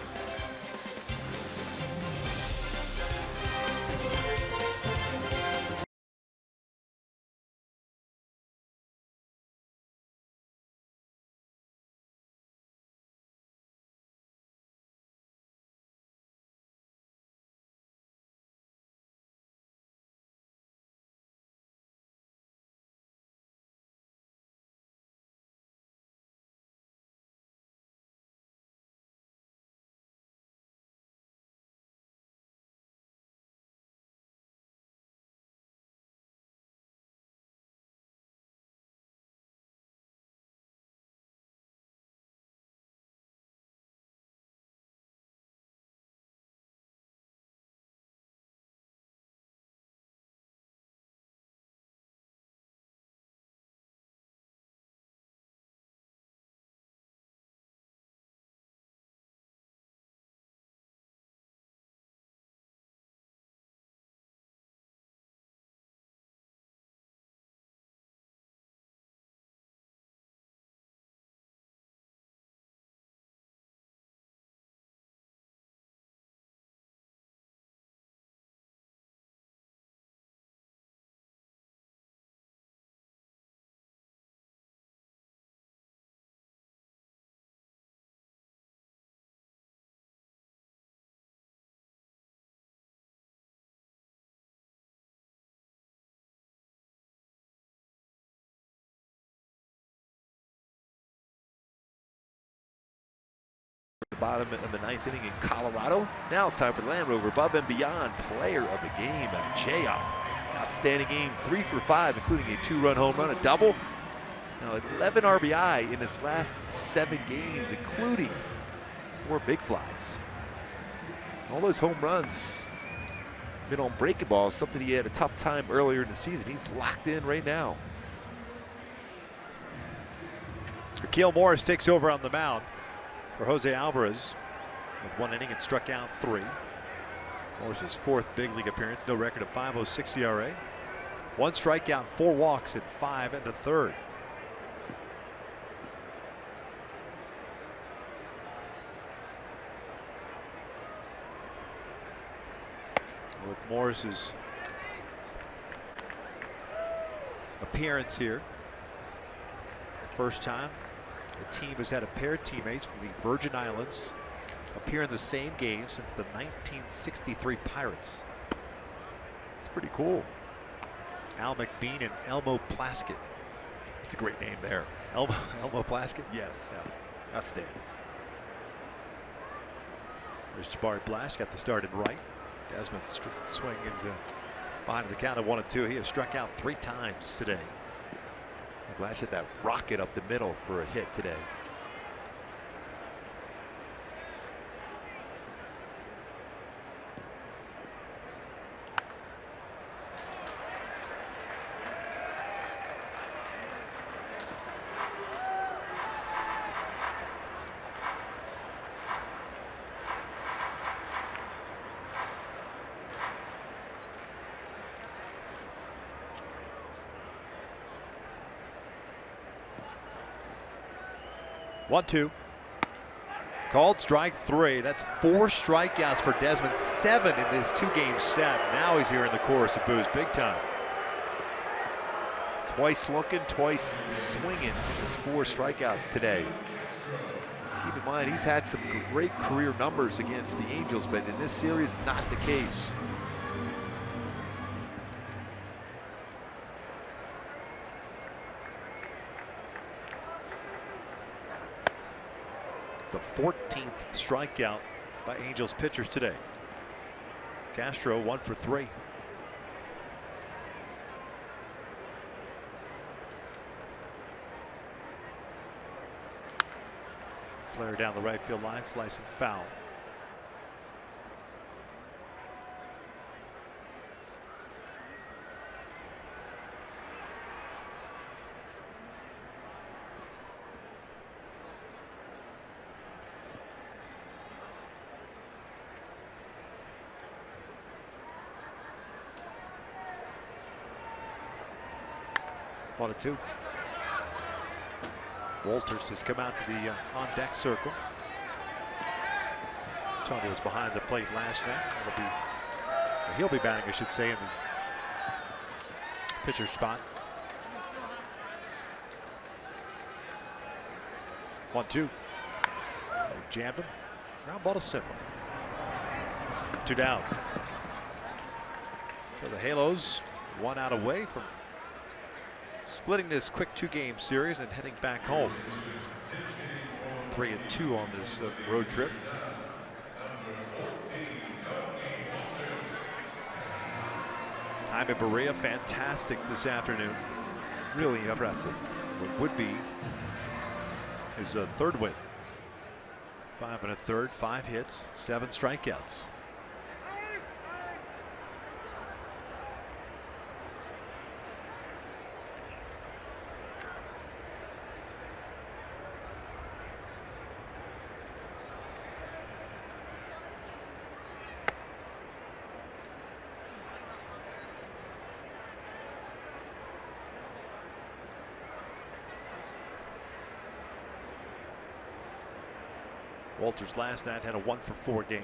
Bottom of the 9th inning in Colorado. Now it's time for the Land Rover above and beyond player of the game, J.R. Outstanding game, 3 for 5, including a 2-run home run, a double. Now 11 RBI in his last 7 games, including 4 big flies. All those home runs been on breaking balls, something he had a tough time earlier in the season. He's locked in right now. Akil Morris takes over on the mound for Jose Alvarez with 1 inning and struck out 3. Morris's 4th big league appearance, no record of .506 ERA. 1 strikeout, 4 walks in 5 1/3. With Morris's appearance here, first time the team has had a pair of teammates from the Virgin Islands appear in the same game since the 1963 Pirates. It's pretty cool. Al McBean and Elmo Plaskett. It's a great name there. Elmo Plaskett? Yes. Yeah. Outstanding. There's Jabari Blash, got the start in right. Desmond swings behind the count of 1-2. He has struck out 3 times today. Blash hit that rocket up the middle for a hit today. 1-2. Called strike 3. That's 4 strikeouts for Desmond. 7 in this 2-game set. Now he's here in the chorus of boos big time. Twice looking, twice swinging. His 4 strikeouts today. Keep in mind, he's had some great career numbers against the Angels, but in this series, not the case. It's a 14th strikeout by Angels pitchers today. Castro 1 for 3. Flare down the right field line, slicing foul. One and 2. Walters has come out to the on-deck circle. Tony was behind the plate last night. He'll be batting, I should say, in the pitcher spot. 1-2. They jammed him. Ground ball to Simple. 2 down. So the Halos 1 out away from splitting this quick 2-game series and heading back home. 3-2 on this road trip. Jaime Barria, fantastic this afternoon. Really impressive. What would be his 3rd win. 5 1/3, 5 hits, 7 strikeouts. Walters last night had a 1 for 4 game.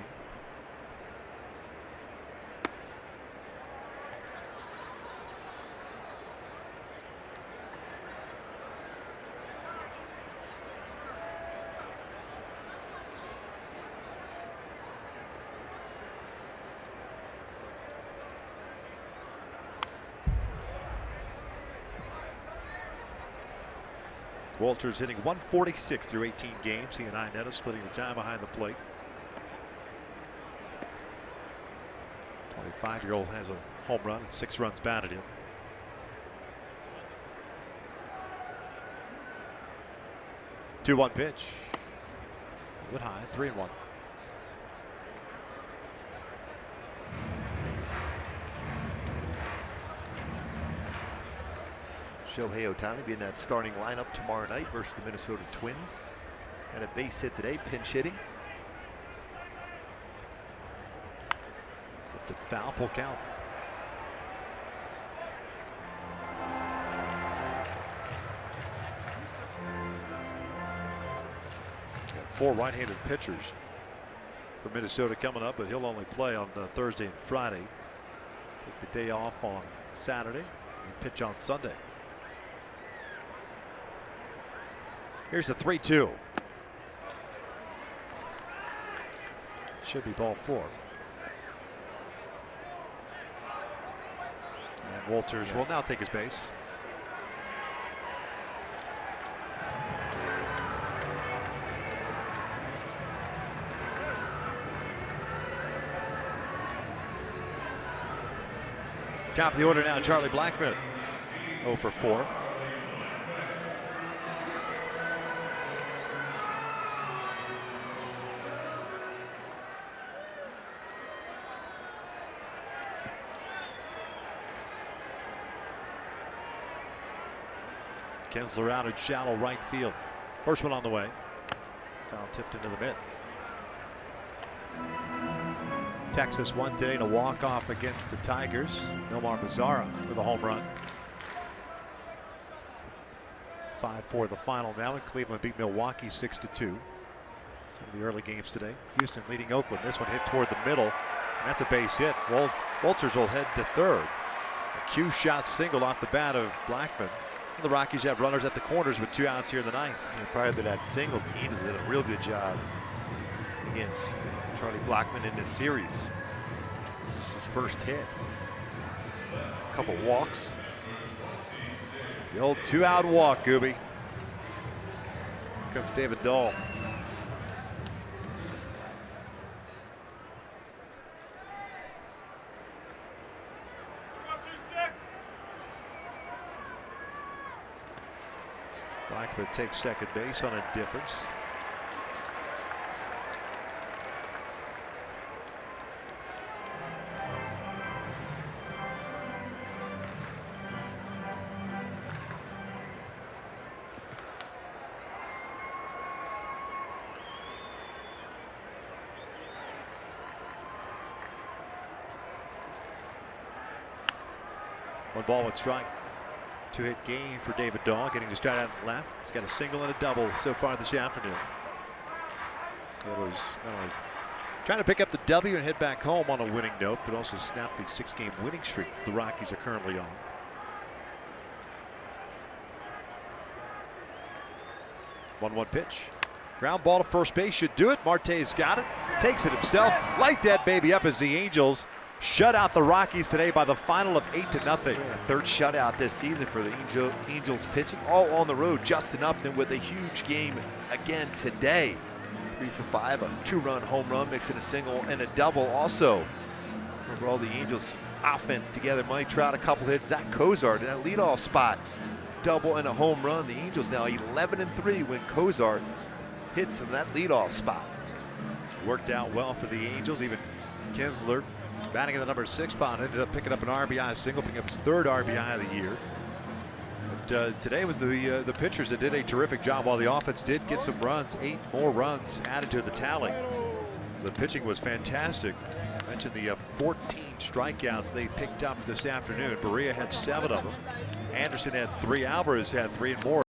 Walters hitting 146 through 18 games. He and Inetta splitting the time behind the plate. 25-year-old has a home run and 6 runs batted in. Two 2-1 pitch. A bit high, 3-1. Shohei Ohtani be in that starting lineup tomorrow night versus the Minnesota Twins. Had a base hit today, pinch hitting. It's a foul, full count. Got 4 right-handed pitchers for Minnesota coming up, but he'll only play on Thursday and Friday. Take the day off on Saturday and pitch on Sunday. Here's the 3-2. Should be ball 4. And Walters will now take his base. Top of the order now, Charlie Blackmon. 0 for 4. Kinsler out in shallow right field. First one on the way. Foul tipped into the mid. Texas won today to walk off against the Tigers. Nomar Mazara with a home run. 5-4 the final now, and Cleveland beat Milwaukee 6-2. Some of the early games today. Houston leading Oakland. This one hit toward the middle, and that's a base hit. Walters will head to third. A cue shot single off the bat of Blackman. And the Rockies have runners at the corners with 2 outs here in the ninth. And prior to that single, the Angels did a real good job against Charlie Blackman in this series. This is his first hit. A couple walks. The old 2-out walk, Gooby. Here comes David Dahl. Blackman takes second base on a difference. One ball, one strike. 2-hit game for David Dahl, getting to start out and left. He's got a single and a double so far this afternoon. It was not only trying to pick up the W and head back home on a winning note, but also snap the 6-game winning streak the Rockies are currently on. One pitch. Ground ball to first base should do it. Marte's got it. Takes it himself. Light that baby up as the Angels shut out the Rockies today by the final of 8-0. Yeah, third shutout this season for the Angels pitching, all on the road. Justin Upton with a huge game again today. 3 for 5, a 2-run home run, mixing a single and a double. Also, overall the Angels offense together. Mike Trout, a couple hits. Zach Cozart in that leadoff spot, double and a home run. The Angels now 11-3 when Cozart hits from that leadoff spot. Worked out well for the Angels. Even Kinsler, batting in the number 6 spot, ended up picking up an RBI single, picking up his 3rd RBI of the year. But today was the pitchers that did a terrific job, while the offense did get some runs. 8 more runs added to the tally. The pitching was fantastic. I mentioned the 14 strikeouts they picked up this afternoon. Berea had 7 of them. Anderson had 3. Alvarez had 3 and more.